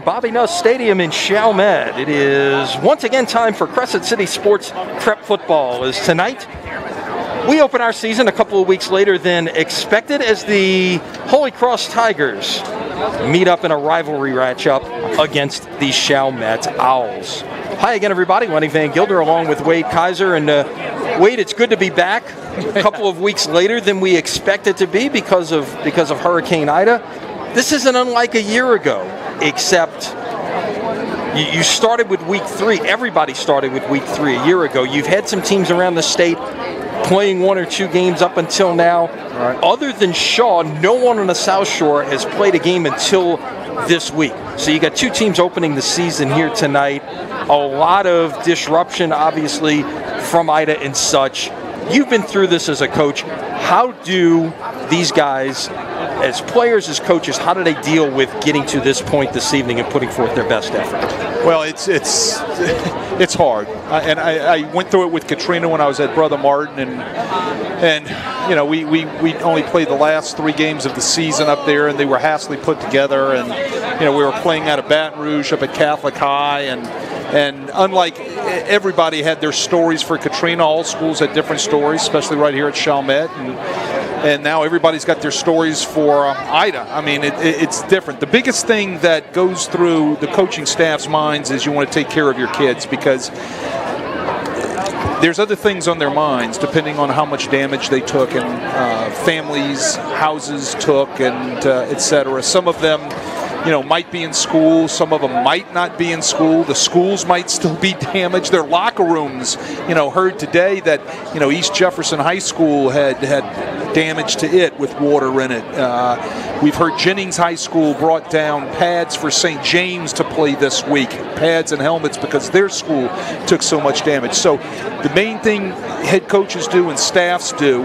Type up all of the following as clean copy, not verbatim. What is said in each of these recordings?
Bobby Nuss Stadium in Chalmette. It is once again time for Crescent City Sports Prep Football. As tonight, we open our season a couple of weeks later than expected as the Holy Cross Tigers meet up in a rivalry matchup against the Chalmette Owls. Hi again, everybody. Lenny Van Gilder along with Wade Kaiser. And Wade, it's good to be back a couple of weeks later than we expected to be because of Hurricane Ida. This isn't unlike a year ago, except you started with week 3. Everybody started with week 3 a year ago. You've had some teams around the state playing 1 or 2 games up until now. Right. Other than Shaw, no one on the South Shore has played a game until this week. So you got 2 teams opening the season here tonight. A lot of disruption, obviously, from Ida and such. You've been through this as a coach. How do these guys, as players, as coaches, how do they deal with getting to this point this evening and putting forth their best effort? Well, it's hard, and I went through it with Katrina when I was at Brother Martin, and you know we only played the last 3 games of the season up there, and they were hastily put together, and you know we were playing out of Baton Rouge up at Catholic High, and unlike everybody had their stories for Katrina, all schools had different stories, especially right here at Chalmette, and now everybody's got their stories for Ida. I mean, it's different. The biggest thing that goes through the coaching staff's minds is you want to take care of your kids, because there's other things on their minds depending on how much damage they took, and families, houses took, and et cetera. Some of them, you know, might be in school. Some of them might not be in school. The schools might still be damaged. Their locker rooms, you know, heard today that, you know, East Jefferson High School had damage to it with water in it. We've heard Jennings High School brought down pads for St. James to play this week, pads and helmets, because their school took so much damage. So the main thing head coaches do and staffs do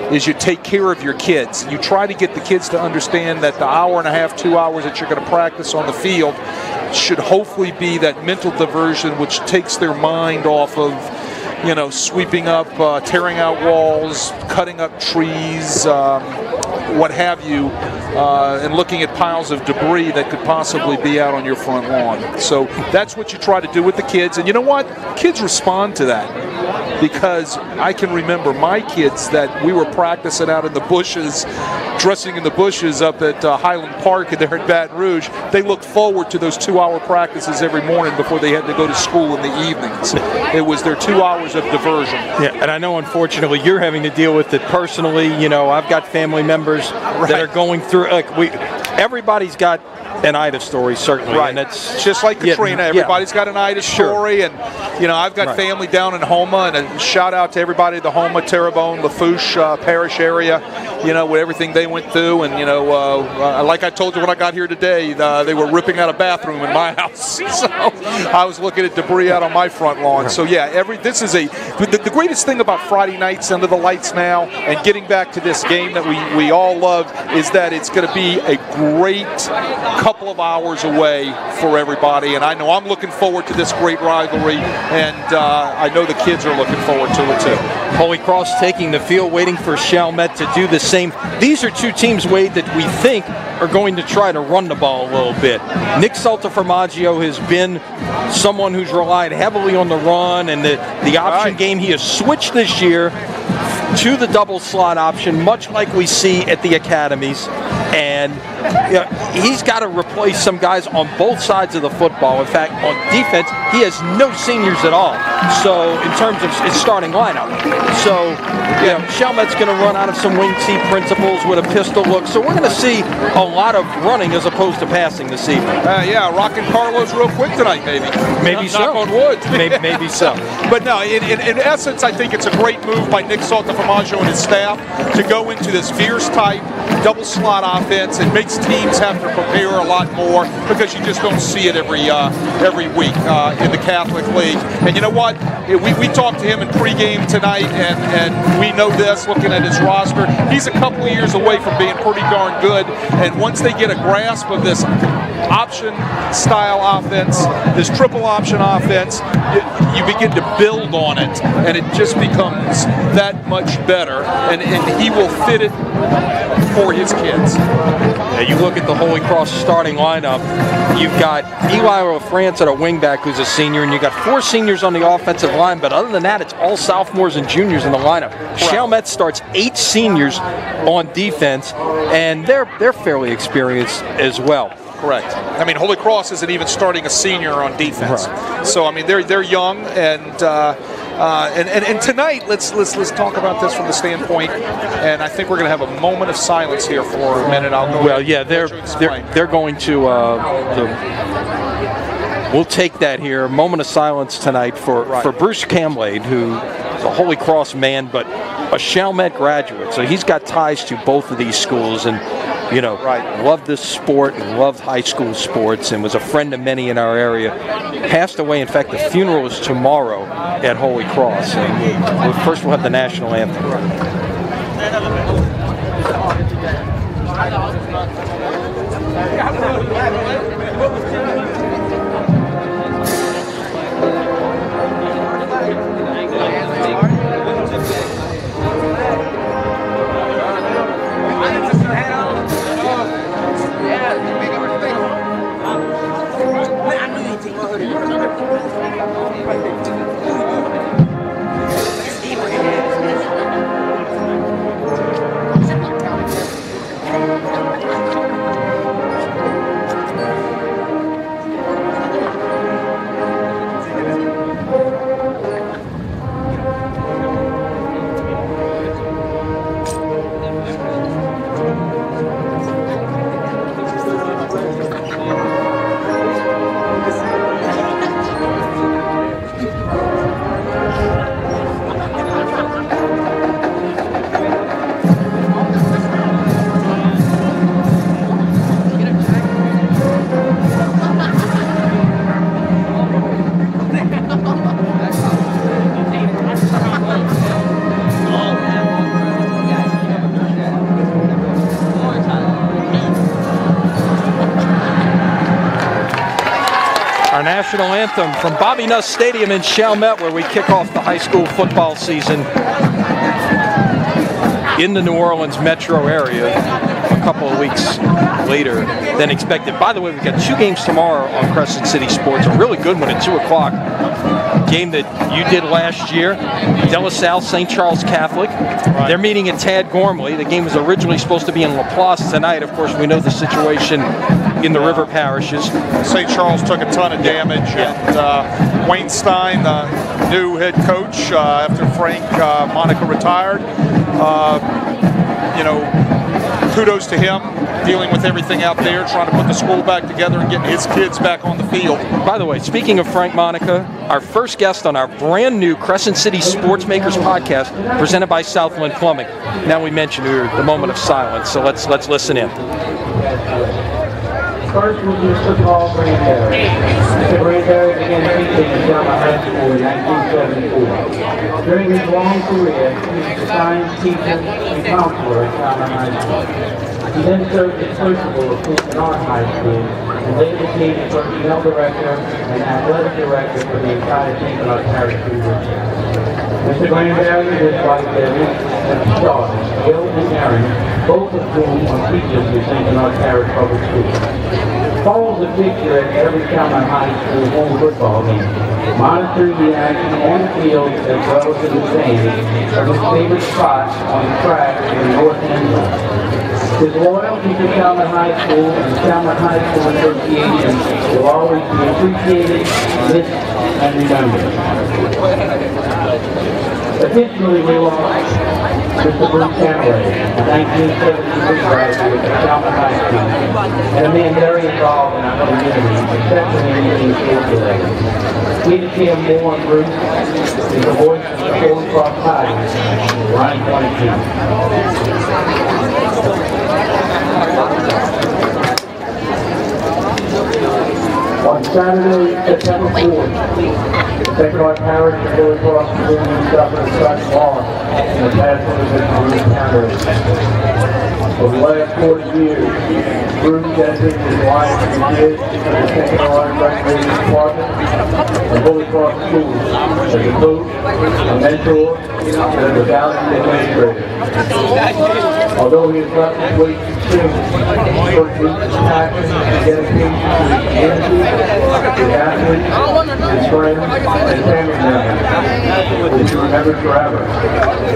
is you take care of your kids. You try to get the kids to understand that the hour and a half, 2 hours that you're going to practice on the field should hopefully be that mental diversion which takes their mind off of, you know, sweeping up, tearing out walls, cutting up trees, what have you, and looking at piles of debris that could possibly be out on your front lawn. So that's what you try to do with the kids. And you know what? Kids respond to that. Because I can remember my kids that we were practicing out in the bushes, dressing in the bushes up at Highland Park there at Baton Rouge. They looked forward to those 2-hour practices every morning before they had to go to school in the evenings. It was their 2 hours of diversion. Yeah, and I know unfortunately you're having to deal with it personally. You know, I've got family members that are going through, everybody's got an Ida story, certainly. Right. And it's just like Katrina. Everybody's got an Ida story. And, you know, I've got family down in Houma, and a shout out to everybody in the Houma, Terrebonne, Lafourche parish area, you know, with everything they went through. And, you know, like I told you when I got here today, they were ripping out a bathroom in my house. So I was looking at debris out on my front lawn. So, yeah, this is the greatest thing about Friday nights under the lights now and getting back to this game that we all love is that it's going to be a great couple of hours away for everybody, and I know I'm looking forward to this great rivalry, and I know the kids are looking forward to it too. Holy Cross taking the field, waiting for Chalmette to do the same. These are 2 teams, Wade, that we think are going to try to run the ball a little bit. Nick Saltaformaggio has been someone who's relied heavily on the run and the option game. He has switched this year to the double slot option, much like we see at the academies. And you know, he's got to replace some guys on both sides of the football. In fact, on defense, he has no seniors at all. So in terms of his starting lineup. So you know, Chalmette's going to run out of some wing T principles with a pistol look. So we're going to see a lot of running as opposed to passing this evening. Yeah, rocking Carlos real quick tonight, maybe. Maybe so. Knock on wood. maybe so. But no, in essence, I think it's a great move by Nick Saltaformaggio and his staff to go into this fierce type double slot offense. It makes teams have to prepare a lot more because you just don't see it every week in the Catholic League. And you know what? we talked to him in pregame tonight, and we know this looking at his roster. He's a couple of years away from being pretty darn good, and once they get a grasp of this option style offense, this triple option offense, you begin to build on it, and it just becomes that much better, and he will fit it for his kids. Yeah, you look at the Holy Cross starting lineup, you've got Eli LaFrance at a wingback who's a senior, and you've got 4 seniors on the offensive line, but other than that, it's all sophomores and juniors in the lineup. Chalmette starts 8 seniors on defense, and they're fairly experienced as well. Correct. I mean, Holy Cross isn't even starting a senior on defense. Right. So I mean, they're young, and tonight let's talk about this from the standpoint. And I think we're going to have a moment of silence here for a minute. I'll go. Well, yeah, they're going to. We'll take that here. A moment of silence tonight for Bruce Camlade, who is a Holy Cross man, but a Chalmette graduate. So he's got ties to both of these schools, and loved this sport and loved high school sports, and was a friend of many in our area. Passed away. In fact, the funeral is tomorrow at Holy Cross. And first we'll have the national anthem. National anthem from Bobby Nuss Stadium in Chalmette, where we kick off the high school football season in the New Orleans metro area a couple of weeks later than expected. By the way, we've got 2 games tomorrow on Crescent City Sports, a really good one at 2 o'clock. Game that you did last year, De La Salle, St. Charles Catholic. Right. They're meeting at Tad Gormley. The game was originally supposed to be in LaPlace tonight. Of course, we know the situation in the river parishes. St. Charles took a ton of damage, and Wayne Stein, the new head coach, after Frank Monica retired, kudos to him, dealing with everything out there, trying to put the school back together and getting his kids back on the field. By the way, speaking of Frank Monica, our first guest on our brand new Crescent City Sportsmakers podcast, presented by Southland Plumbing. Now we mentioned the moment of silence, so let's listen in. First was Mr. Paul Granberry. Mr. Granberry began teaching at Chalmette High School in 1974. During his long career, he was a science teacher and counselor at Chalmette High School. He then served as principal of Crescent High School and later became the personnel director and athletic director for the entire Kickoff parish school. Mr. Granberry and his wife Debbie and his daughters, Gil and Aaron, both of whom are teachers at St. Bernard Parish Public School. Paul's a fixture at every Chalmette High School home football game, monitoring the action on the field as well as in the stands of his favorite spot on the track in the north end zone. His loyalty to Chalmette High School and the Chalmette High School Association will always be appreciated, missed, and remembered. Additionally, we lost Mr. Bruce Camlade, a 1973 graduate of Chalmette High School, and a man very involved in our community, especially in the school today. Please hear more on Bruce is the voice of the Holy Cross Tigers, Line 22. On Saturday, September 4th, St. Bernard Parish and Holy Cross Community suffered a sudden loss in the past Elizabeth County. Over the last 40 years, Bruce dedicated his life to the kids of the St. Bernard Recreation Department and Holy Cross Schools as a coach, a mentor, and as a valued administrator. Although he has left his weight soon, Bruce's passion and dedication to the community, his athletes, his friends, and family members will be remembered forever.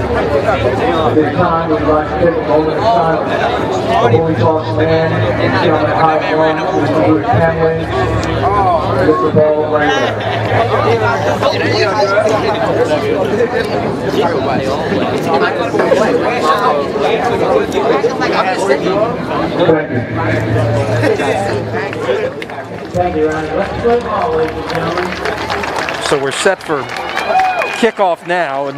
At this time, we would like to take a moment of silence for Holy Cross man and Chalmette High One, Mr. Bruce Hamlin, Mr. Paul Rainer. Thank you, Ronnie. Let's play ball, ladies and gentlemen. So we're set for kickoff now, and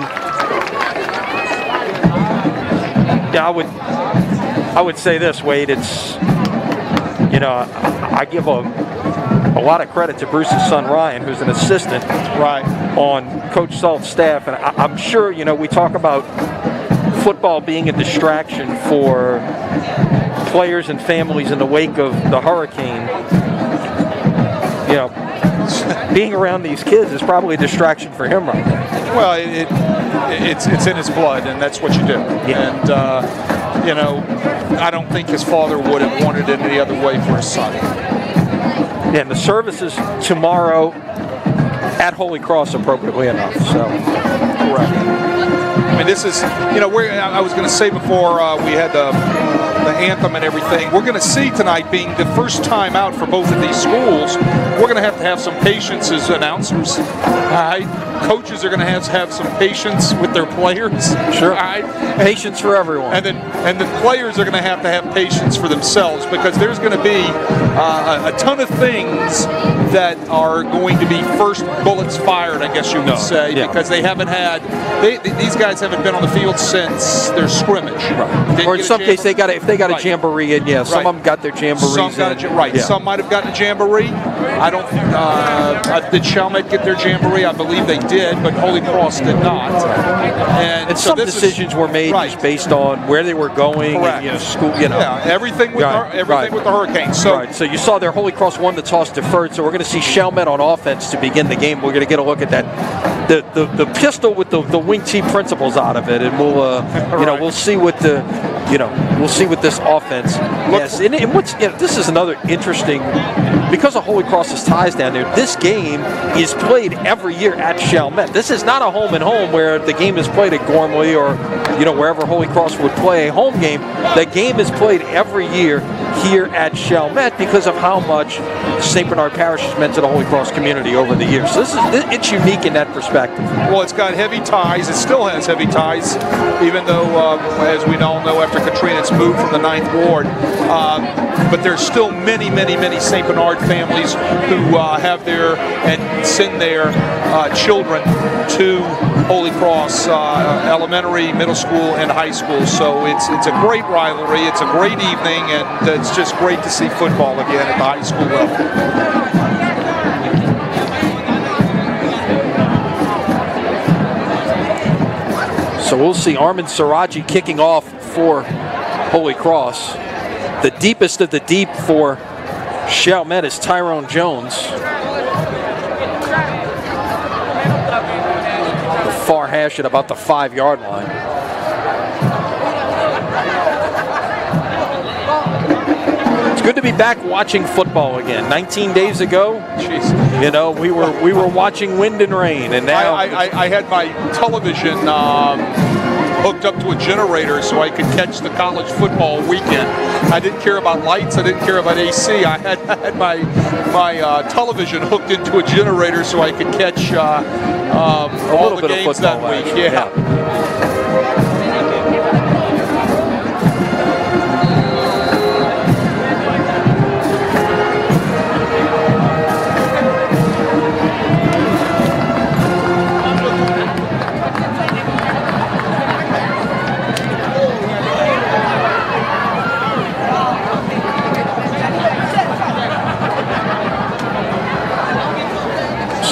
yeah, I would say this, Wade. It's, you know, I give a lot of credit to Bruce's son Ryan, who's an assistant on Coach Salt's staff, and I'm sure, you know, we talk about football being a distraction for players and families in the wake of the hurricane. You know, being around these kids is probably a distraction for him right now. Well, it's in his blood, and that's what you do. Yeah. And you know, I don't think his father would have wanted it any other way for his son. Yeah, and the service is tomorrow at Holy Cross, appropriately enough. So, correct. I mean, this is, you know, I was going to say before we had the anthem and everything, we're going to see tonight, being the first time out for both of these schools, we're going to have some patience as announcers. Coaches are going to have some patience with their players. Sure. Patience for everyone. And the players are going to have patience for themselves, because there's going to be a ton of things that are going to be first bullets fired, I guess you would say, because they haven't had, these guys haven't been on the field since their scrimmage. Right. Or in some case, if they got a jamboree, and some of them got their jamborees. Some got Some might have gotten a jamboree. I don't. Did Chalmette get their jamboree? I believe they did, but Holy Cross did not. And so some decisions were made just based on where they were going. Correct. And, school. Everything with the hurricane. So so you saw there, Holy Cross won the toss, deferred. So we're going to see Chalmette on offense to begin the game. We're going to get a look at that. The pistol with the wing T principles out of it, and we'll we'll see what we'll see with this offense. Yes, and this is another interesting, because of Holy Cross's ties down there. This game is played every year at Chalmette. This is not a home and home where the game is played at Gormley or wherever Holy Cross would play a home game. The game is played every year here at Chalmette because of how much St. Bernard Parish has meant to the Holy Cross community over the years. So it's unique in that perspective. Well, it's got heavy ties. It still has heavy ties, even though, as we all know, after Katrina, it's moved from the 9th Ward. But there's still many, many, many St. Bernard families who have and send their children to Holy Cross elementary, middle school, and high school. So it's a great rivalry. It's a great evening, and it's just great to see football again at the high school level. So we'll see Armin Siraji kicking off for Holy Cross. The deepest of the deep for Chalmette is Tyrone Jones. The far hash at about the 5-yard line. It's good to be back watching football again. 19 days ago, we were watching wind and rain, and now I had my television hooked up to a generator so I could catch the college football weekend. I didn't care about lights. I didn't care about AC. I had my television hooked into a generator so I could catch all the games that week. Yeah.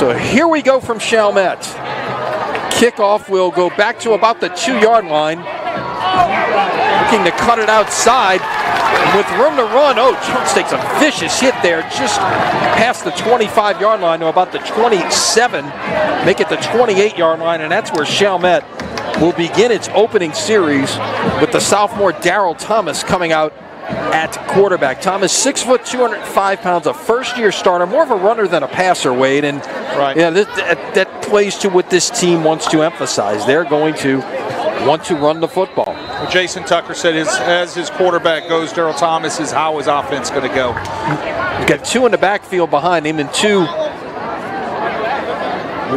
So here we go from Chalmette. Kickoff will go back to about the 2-yard line. Looking to cut it outside. With room to run, Jones takes a vicious hit there just past the 25-yard line to about the 27. Make it the 28-yard line, and that's where Chalmette will begin its opening series with the sophomore Darryl Thomas coming out at quarterback. Thomas, 6 foot, 205 pounds, a first-year starter, more of a runner than a passer, Wade. And yeah, that plays to what this team wants to emphasize. They're going to want to run the football. Well, Jason Tucker said as his quarterback goes, Darryl Thomas is how his offense going to go. You've got 2 in the backfield behind him and 2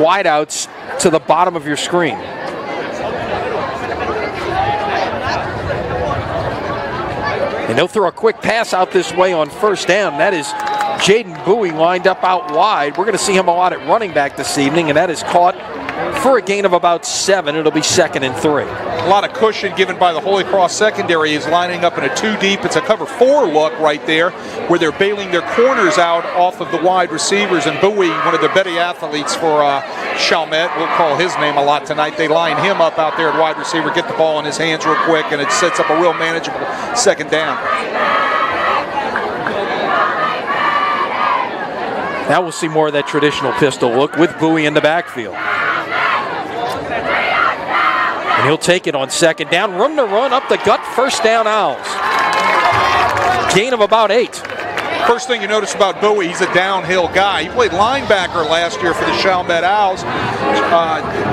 wideouts to the bottom of your screen. And they'll throw a quick pass out this way on first down. That is Jaden Bowie lined up out wide. We're going to see him a lot at running back this evening, and that is caught for a gain of about 7. It'll be 2nd and 3. A lot of cushion given by the Holy Cross secondary. Is lining up in a 2 deep. It's a cover 4 look right there where they're bailing their corners out off of the wide receivers. And Bowie, one of the better athletes for Chalmette, we'll call his name a lot tonight. They line him up out there at wide receiver, get the ball in his hands real quick, and it sets up a real manageable 2nd down. Now we'll see more of that traditional pistol look with Bowie in the backfield. And he'll take it on 2nd down. Room to run up the gut. First down, Owls. Gain of about 8. First thing you notice about Bowie, he's a downhill guy. He played linebacker last year for the Chalmette Owls.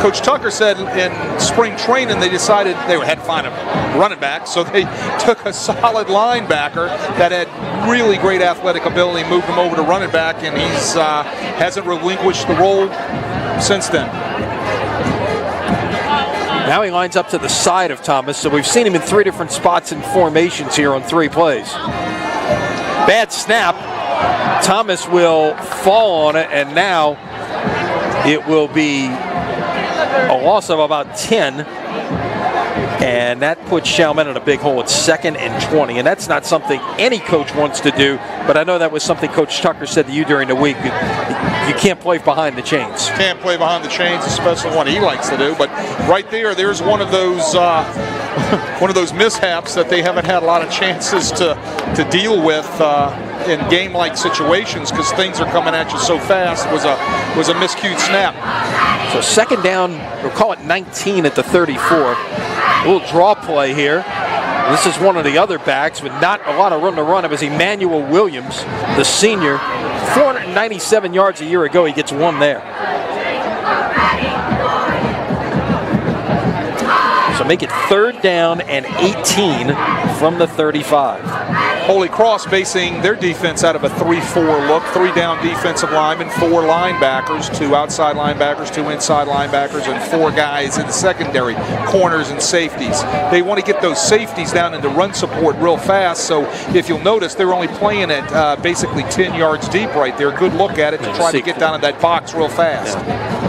Coach Tucker said in spring training they decided they had to find a running back, so they took a solid linebacker that had really great athletic ability, moved him over to running back, and he's hasn't relinquished the role since then. Now he lines up to the side of Thomas, so we've seen him in 3 different spots and formations here on 3 plays. Bad snap. Thomas will fall on it, and now it will be a loss of about 10. And that puts Chalmette in a big hole. It's 2nd and 20, and that's not something any coach wants to do, but I know that was something Coach Tucker said to you during the week. You can't play behind the chains. Can't play behind the chains, especially one he likes to do, but right there's one of those mishaps that they haven't had a lot of chances to deal with in game-like situations because things are coming at you so fast. It was a miscued snap. So 2nd down, we'll call it 19 at the 34. A little draw play here. This is one of the other backs with not a lot of room to run. It was Emmanuel Williams, the senior. 497 yards a year ago. He gets 1 there. So make it 3rd down and 18 from the 35. Holy Cross basing their defense out of a 3-4 look, 3 down defensive linemen, 4 linebackers, 2 outside linebackers, 2 inside linebackers, and 4 guys in the secondary, corners and safeties. They want to get those safeties down into run support real fast, so if you'll notice, they're only playing at basically 10 yards deep right there. Good look at it to try to get down in that box real fast. Yeah.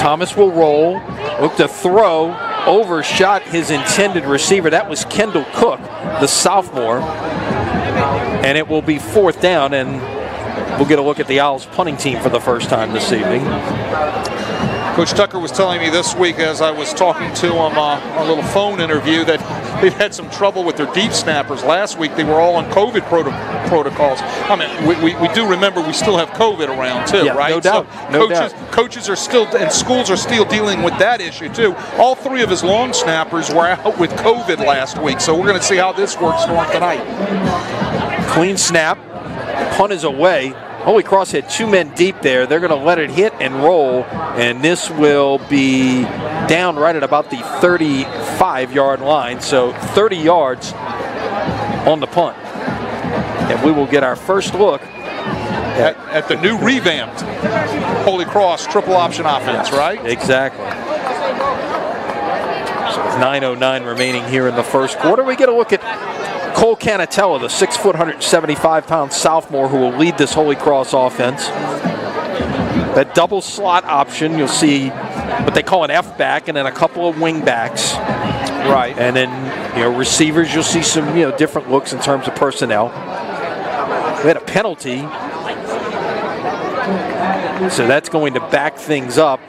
Thomas will roll, look to throw, overshot his intended receiver. That was Kendall Cook, the sophomore. And it will be 4th down, and we'll get a look at the Owls punting team for the first time this evening. Coach Tucker was telling me this week as I was talking to him on a little phone interview that they've had some trouble with their deep snappers. Last week they were all on COVID protocols. I mean, we do remember we still have COVID around too, yeah, right? No doubt. So coaches are still, and schools are still dealing with that issue too. All 3 of his long snappers were out with COVID last week, so we're going to see how this works for him tonight. Clean snap. Punt is away. Holy Cross had 2 men deep there. They're going to let it hit and roll, and this will be down right at about the 35-yard line, so 30 yards on the punt. And we will get our first look at the new revamped Holy Cross triple option offense, right? Exactly. So with 9:09 remaining here in the first quarter, we get a look at Cole Canatella, the 6 foot, 175-pound sophomore who will lead this Holy Cross offense. That double slot option, you'll see what they call an F-back and then a couple of wing backs. Right. And then, receivers, you'll see some, different looks in terms of personnel. We had a penalty So that's going to back things up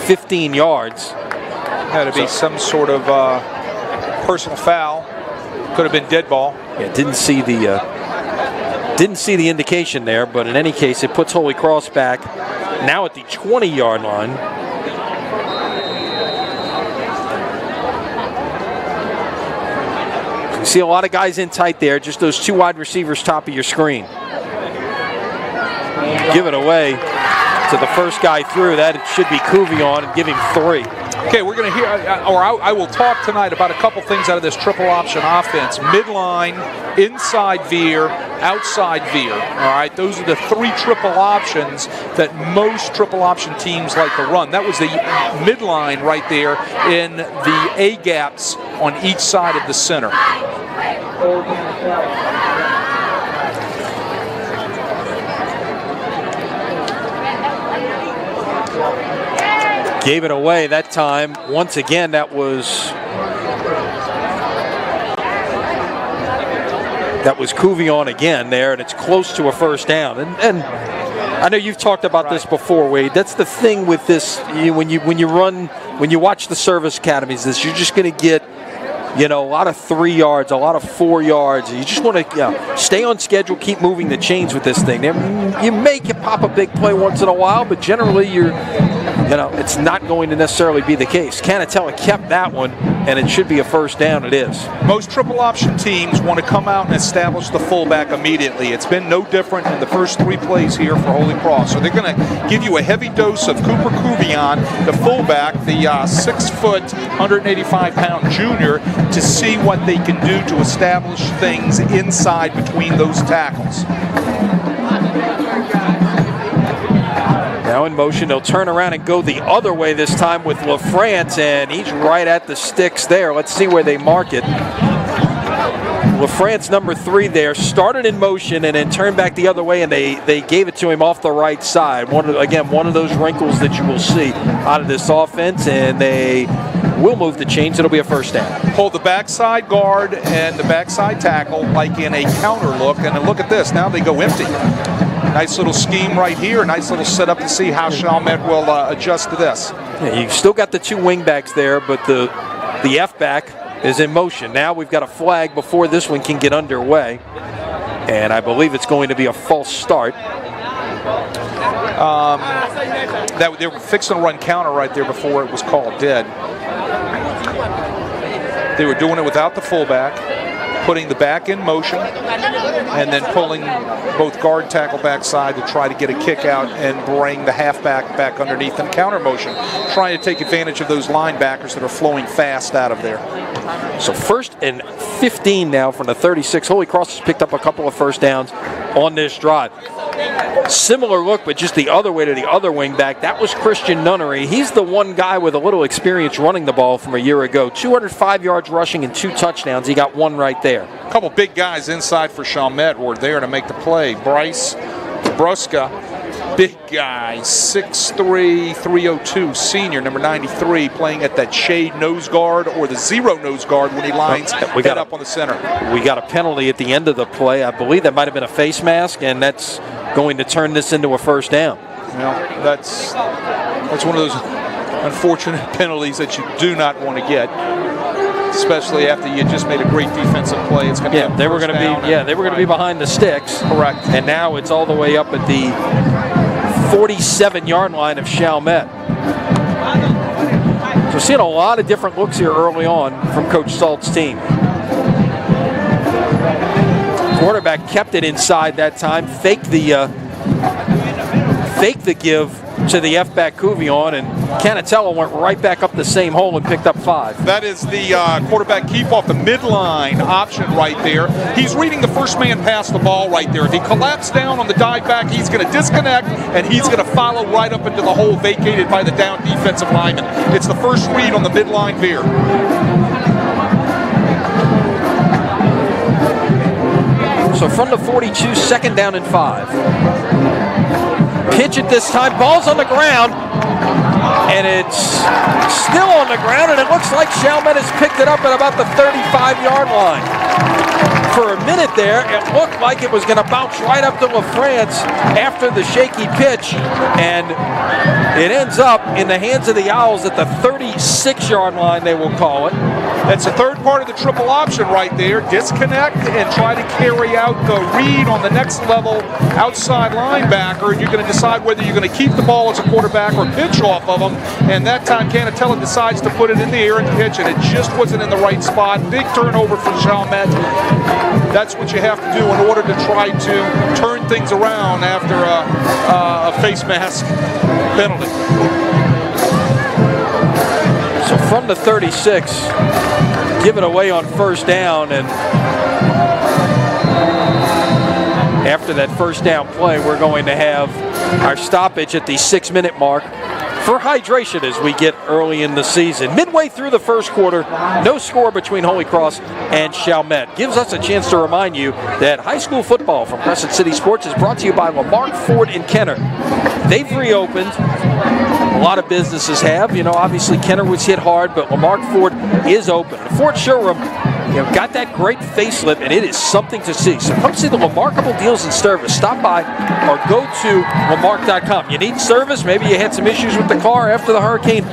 15 yards. Had to be some sort of personal foul. Could have been dead ball. Yeah, didn't see the indication there, but in any case, it puts Holy Cross back now at the 20-yard line. You see a lot of guys in tight there, just those two wide receivers top of your screen. Give it away to the first guy through. That it should be Cuvion, and give him 3. Okay, we're going to hear, or I will talk tonight about a couple things out of this triple option offense. Midline, inside veer, outside veer. All right, those are the 3 triple options that most triple option teams like to run. That was the midline right there in the A gaps on each side of the center. Gave it away that time. Once again, that was Cuvion again there, and it's close to a first down. And I know you've talked about this before, Wade. That's the thing with this. When you watch the service academies, you're just going to get a lot of 3 yards, a lot of 4 yards. You just want to stay on schedule, keep moving the chains with this thing. You may pop a big play once in a while, but generally it's not going to necessarily be the case. Canatella kept that one, and it should be a first down. It is. Most triple option teams want to come out and establish the fullback immediately. It's been no different in the first 3 plays here for Holy Cross. So they're going to give you a heavy dose of Cooper Cuvion, the fullback, the 6-foot, 185-pound junior, to see what they can do to establish things inside between those tackles. Now in motion, they'll turn around and go the other way this time with LaFrance, and he's right at the sticks there. Let's see where they mark it. LaFrance, number 3 there, started in motion and then turned back the other way, and they gave it to him off the right side. One of those wrinkles that you will see out of this offense, and they will move the chains. It'll be a first down. Hold the backside guard and the backside tackle like in a counter look, and then look at this. Now they go empty. Nice little scheme right here. Nice little setup to see how Chalmette will adjust to this. Yeah, you've still got the 2 wingbacks there, but the F-back is in motion. Now we've got a flag before this one can get underway, and I believe it's going to be a false start. They were fixing to run counter right there before it was called dead. They were doing it without the fullback, putting the back in motion, and then pulling both guard tackle backside to try to get a kick out and bring the halfback back underneath in counter motion, trying to take advantage of those linebackers that are flowing fast out of there. So 1st and 15 now from the 36. Holy Cross has picked up a couple of first downs on this drive. Similar look, but just the other way to the other wing back. That was Christian Nunnery. He's the one guy with a little experience running the ball from a year ago. 205 yards rushing and 2 touchdowns. He got 1 right there. A couple big guys inside for Chalmette were there to make the play. Bryce Brusca, big guy, 6'3", 302, senior, number 93, playing at that shade nose guard or the 0 nose guard when he lines head up on the center. We got a penalty at the end of the play. I believe that might have been a face mask, and that's going to turn this into a first down. Well, that's one of those unfortunate penalties that you do not want to get, especially after you just made a great defensive play. It's going to they were going to be behind the sticks. Correct. And now it's all the way up at the 47-yard line of Chalmette. So seeing a lot of different looks here early on from Coach Salt's team. Quarterback kept it inside that time, faked the give to the F-back Cuvion, and Canatella went right back up the same hole and picked up 5. That is the quarterback keep off the midline option right there. He's reading the first man pass the ball right there. If he collapsed down on the dive back, he's going to disconnect, and he's going to follow right up into the hole vacated by the down defensive lineman. It's the first read on the midline veer. So from the 42, 2nd down and 5. Pitch it this time, ball's on the ground, and it's still on the ground, and it looks like Chalmette has picked it up at about the 35-yard line. For a minute there, it looked like it was going to bounce right up to LaFrance after the shaky pitch, and it ends up in the hands of the Owls at the 36-yard line, they will call it. That's the third part of the triple option right there. Disconnect and try to carry out the read on the next level outside linebacker, and you're going to decide whether you're going to keep the ball as a quarterback or pitch off of them. And that time, Canatella decides to put it in the air and pitch, and it just wasn't in the right spot. Big turnover for Chalmette. That's what you have to do in order to try to turn things around after a face mask penalty. So from the 36, give it away on first down, and after that first down play, we're going to have our stoppage at the 6-minute mark for hydration as we get early in the season. Midway through the first quarter, no score between Holy Cross and Chalmette. Gives us a chance to remind you that high school football from Crescent City Sports is brought to you by Lamarck Ford and Kenner. They've reopened. A lot of businesses have. You know, obviously Kenner was hit hard, but Lamarck Ford is open. The Ford showroom, got that great facelift, and it is something to see. So come see the remarkable deals in service. Stop by or go to Lamarck.com. You need service? Maybe you had some issues with the car after the hurricane?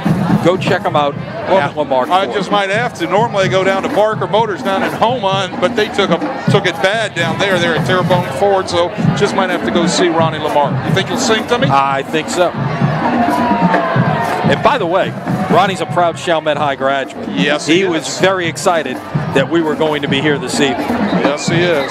Go check them out at Lamarck Ford. I just might have to. Normally I go down to Barker Motors down in Houma, but they took it bad down there. They're at Terrebonne Ford, so just might have to go see Ronnie Lamarck. You think you'll sing to me? I think so. And by the way, Ronnie's a proud Chalmette High graduate. Yes, he was very excited that we were going to be here this evening. Yes, he is.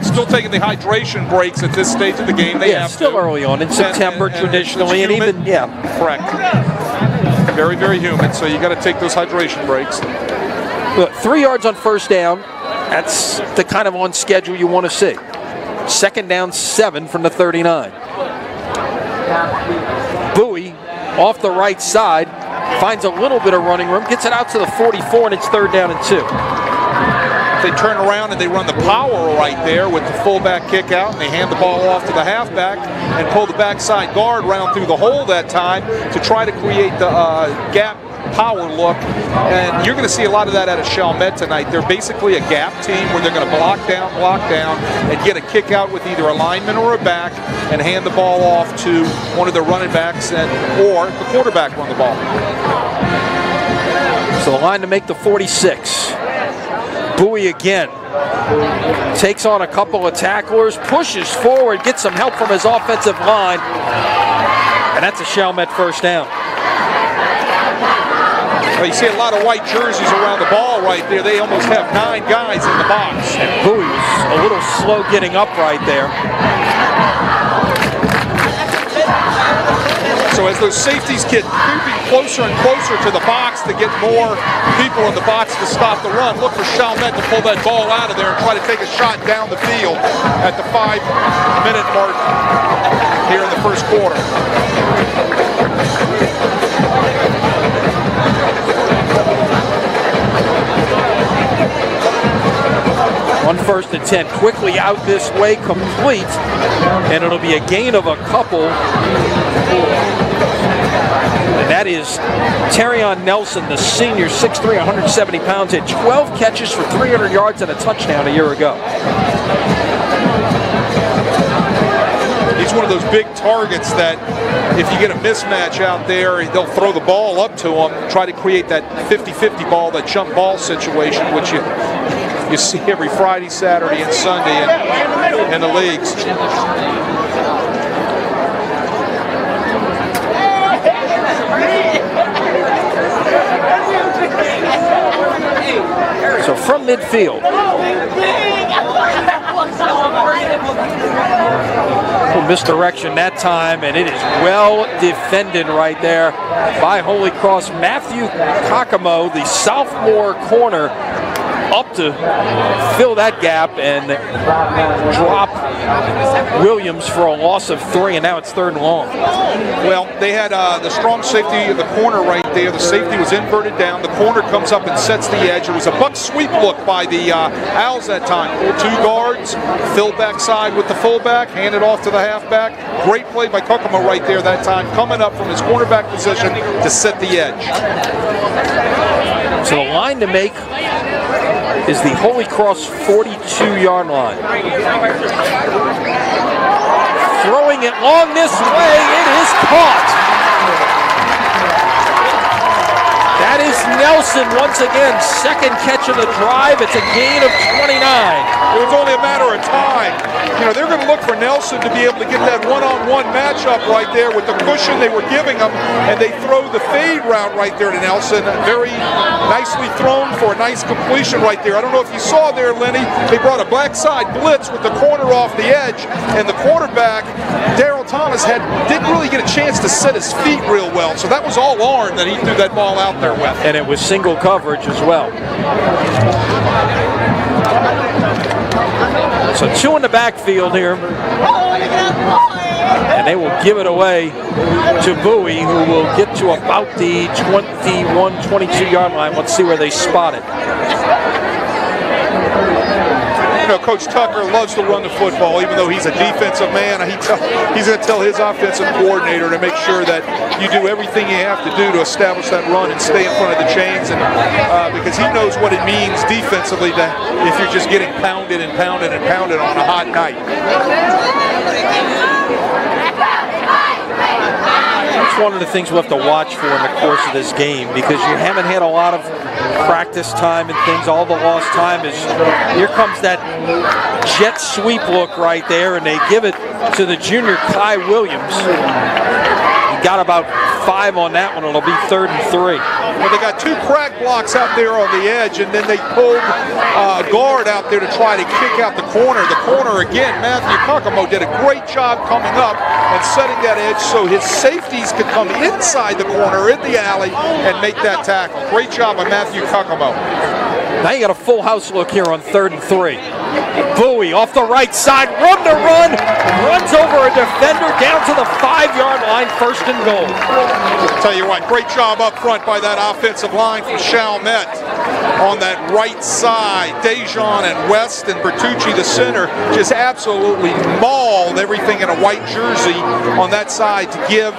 Still taking the hydration breaks at this stage of the game. They have still to. Early on in September traditionally, and even correct. Very, very humid, so you got to take those hydration breaks. Look, 3 yards on first down. That's the kind of on schedule you want to see. Second down, 7 from the 39. Bowie off the right side, finds a little bit of running room, gets it out to the 44, and it's 3rd down and 2. They turn around and they run the power right there with the fullback kick out, and they hand the ball off to the halfback and pull the backside guard round through the hole that time to try to create the gap power look, and you're going to see a lot of that out of Chalmette tonight. They're basically a gap team where they're going to block down, and get a kick out with either a lineman or a back and hand the ball off to one of their running backs or the quarterback run the ball. So the line to make the 46. Bowie again takes on a couple of tacklers, pushes forward, gets some help from his offensive line, and that's a Chalmette first down. Well, you see a lot of white jerseys around the ball right there. They almost have 9 guys in the box. And Bowie was a little slow getting up right there. So as those safeties get creeping closer and closer to the box to get more people in the box to stop the run, look for Chalmette to pull that ball out of there and try to take a shot down the field at the 5-minute mark here in the first quarter. On 1st and 10, quickly out this way, complete, and it'll be a gain of a couple. And that is Terrion Nelson, the senior, 6'3", 170 pounds, had 12 catches for 300 yards and a touchdown a year ago. He's one of those big targets that if you get a mismatch out there, they'll throw the ball up to him, try to create that 50-50 ball, that jump ball situation, which you see every Friday, Saturday, and Sunday in the leagues. So from midfield, misdirection that time, and it is well defended right there by Holy Cross. Matthew Kakamo, the sophomore corner, up to fill that gap and drop Williams for a loss of 3, and now it's 3rd and long. Well, they had the strong safety in the corner right there. The safety was inverted down. The corner comes up and sets the edge. It was a buck sweep look by the Owls that time. 2 guards, fill backside with the fullback, hand it off to the halfback. Great play by Kokomo right there that time, coming up from his cornerback position to set the edge. So the line to make is the Holy Cross 42-yard line. Throwing it long this way, it is caught. That is Nelson once again, second catch of the drive. It's a gain of 29. It was only a matter of time. You know, they're going to look for Nelson to be able to get that one-on-one matchup right there with the cushion they were giving him, and they throw the fade route right there to Nelson. Very nicely thrown for a nice completion right there. I don't know if you saw there, Lenny, they brought a backside blitz with the corner off the edge, and the quarterback, Darryl Thomas, didn't really get a chance to set his feet real well, so that was all Arn that he threw that ball out there with. And it was single coverage as well. So 2 in the backfield here. And they will give it away to Bowie, who will get to about the 21, 22-yard line. Let's see where they spot it. You know, Coach Tucker loves to run the football, even though he's a defensive man. He's going to tell his offensive coordinator to make sure that you do everything you have to do to establish that run and stay in front of the chains, and because he knows what it means defensively if you're just getting pounded and pounded and pounded on a hot night. That's one of the things we'll have to watch for in the course of this game, because you haven't had a lot of practice time and things. All the lost time is, here comes that jet sweep look right there, and they give it to the junior Kai Williams. He got about 5 on that one. It'll be 3rd and 3. Well, they got 2 crack blocks out there on the edge, and then they pulled a guard out there to try to kick out the corner. The corner, again, Matthew Kokomo did a great job coming up and setting that edge so his safeties could come inside the corner in the alley and make that tackle. Great job by Matthew Kokomo. Now you got a full house look here on 3rd and 3. Bowie off the right side, run to run, runs over a defender down to the 5-yard line, 1st and goal. I'll tell you what, great job up front by that offensive line from Chalmette on that right side. Dejan and West and Bertucci, the center, just absolutely mauled everything in a white jersey on that side to give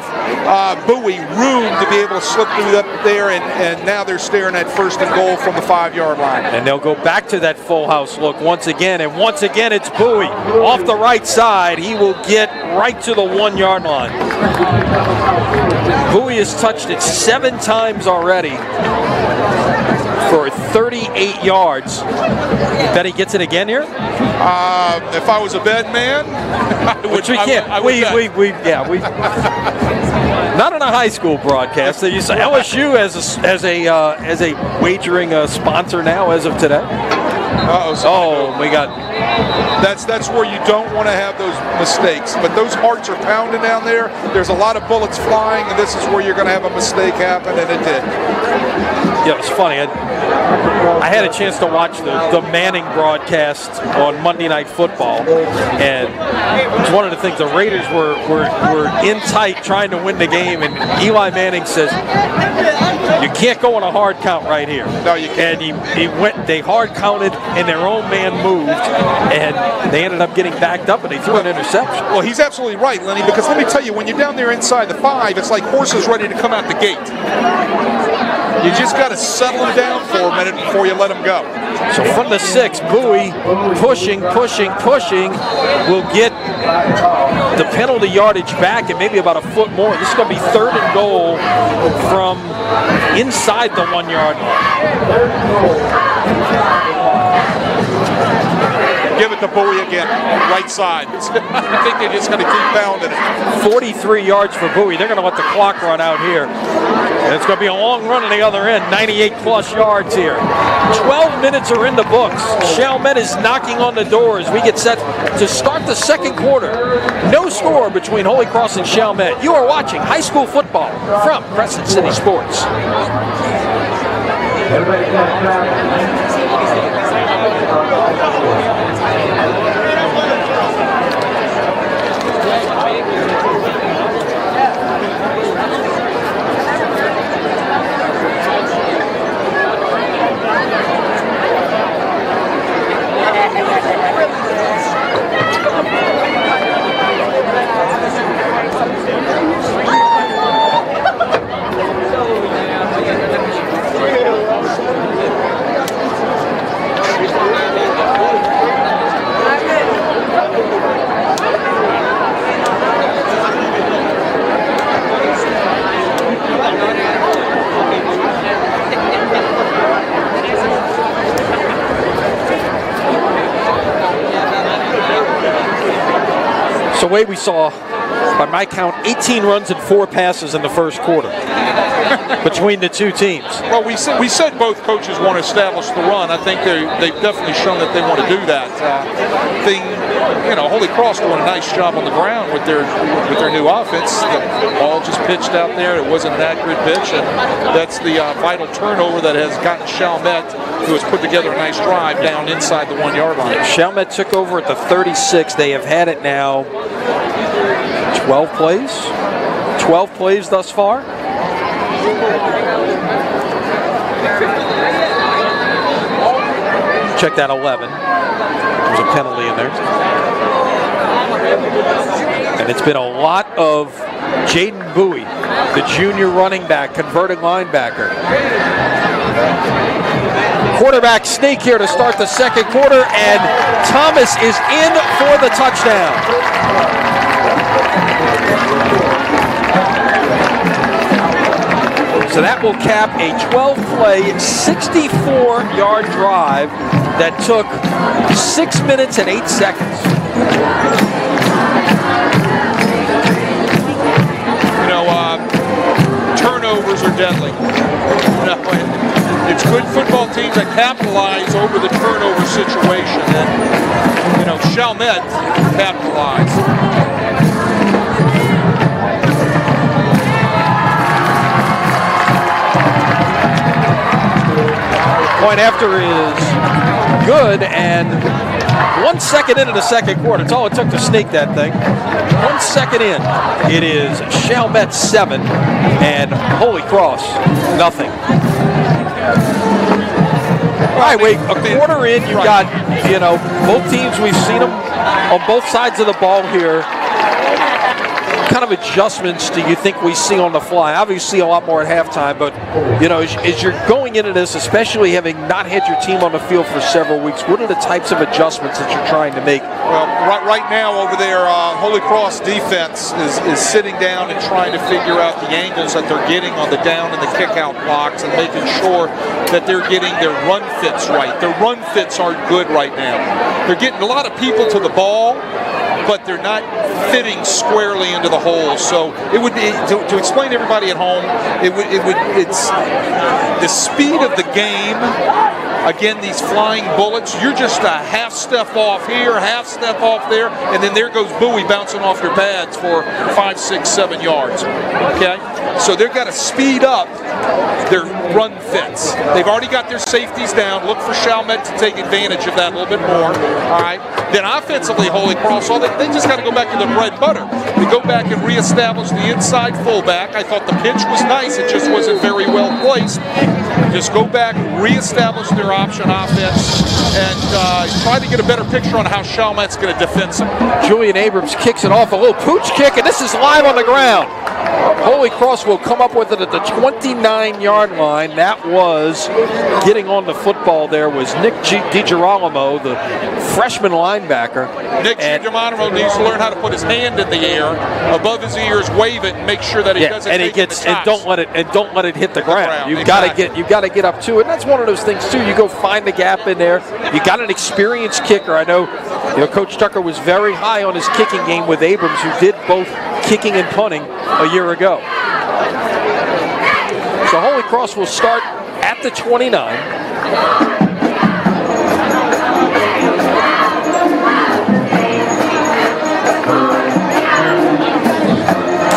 Bowie room to be able to slip through up there, and now they're staring at 1st and goal from the 5-yard line. And they'll go back to that full house look once again, and once again it's Bowie off the right side. He will get right to the 1-yard line. Bowie has touched it 7 times already for 38 yards. You bet he gets it again here? If I was a bed man, which we can't. Not on a high school broadcast. They used to, LSU as a wagering sponsor now as of today. We got. That's where you don't want to have those mistakes. But those hearts are pounding down there. There's a lot of bullets flying, and this is where you're going to have a mistake happen, and it did. Yeah, it's funny. I had a chance to watch the Manning broadcast on Monday Night Football, and it's one of the things. The Raiders were in tight trying to win the game, and Eli Manning says, "You can't go on a hard count right here." No, you can't. And they hard counted, and their own man moved, and they ended up getting backed up, and they threw an interception. Well, he's absolutely right, Lenny, because let me tell you, when you're down there inside the 5, it's like horses ready to come out the gate. You just got to settle them down for a minute before you let them go. So from the 6, Bowie pushing, will get the penalty yardage back and maybe about a foot more. This is going to be 3rd and goal from inside the 1-yard line. Give it to Bowie again, right side. I think they're just going to keep pounding it. 43 yards for Bowie. They're going to let the clock run out here. And it's going to be a long run on the other end, 98-plus yards here. 12 minutes are in the books. Chalmette is knocking on the door as we get set to start the 2nd quarter. No score between Holy Cross and Chalmette. You are watching high school football from Crescent City Sports. So Wade, we saw, by my count, 18 runs and 4 passes in the first quarter between the two teams. Well, we said both coaches want to establish the run. I think they've definitely shown that they want to do that. Holy Cross doing a nice job on the ground with their new offense. The ball just pitched out there. It wasn't an accurate pitch, and that's the vital turnover that has gotten Chalmette, who has put together a nice drive down inside the 1-yard line. Chalmette took over at the 36. They have had it now 12 plays. 12 plays thus far. Check that 11. There's a penalty in there. And it's been a lot of Jaden Bowie, the junior running back, converting linebacker. Quarterback sneak here to start the second quarter, and Thomas is in for the touchdown. So that will cap a 12-play, 64-yard drive that took 6 minutes and 8 seconds. Turnovers are deadly. It's good football teams that capitalize over the turnover situation, and Chalmette capitalized. Point after is good, and 1 second into the second quarter. It's all it took to sneak that thing. 1 second in, it is Chalmette 7 and Holy Cross nothing. All right, wait, a quarter in, you got, both teams, we've seen them on both sides of the ball here. What kind of adjustments do you think we see on the fly? Obviously, a lot more at halftime, but as you're going into this, especially having not had your team on the field for several weeks, what are the types of adjustments that you're trying to make? Well, right now over there, Holy Cross defense is sitting down and trying to figure out the angles that they're getting on the down and the kick-out blocks, and making sure that they're getting their run fits right. Their run fits aren't good right now. They're getting a lot of people to the ball, but they're not fitting squarely into the hole. So it would be, to explain to everybody at home, it's the speed of the game. Again, these flying bullets, you're just a half step off here, half step off there, and then there goes Bowie bouncing off your pads for 5, 6, 7 yards. Okay? So they've got to speed up their run fits. They've already got their safeties down. Look for Chalmette to take advantage of that a little bit more. All right. Then offensively, Holy Cross, they just got to go back to the bread and butter. They go back and reestablish the inside fullback. I thought the pitch was nice. It just wasn't very well placed. Just go back, reestablish their option offense, and try to get a better picture on how Chalmette's going to defend them. Julian Abrams kicks it off, a little pooch kick, and this is live on the ground. Holy Cross will come up with it at the 29-yard line. That was getting on the football there was Nick DiGirolamo, the freshman linebacker. Nick DiGirolamo needs to learn how to put his hand in the air above his ears, wave it, and make sure that it doesn't take the and don't let it hit the ground. You've got to get up to it. And that's one of those things too. You go find the gap in there. You got an experienced kicker. I know Coach Tucker was very high on his kicking game with Abrams, who did both kicking and punting a year ago. So Holy Cross will start at the 29.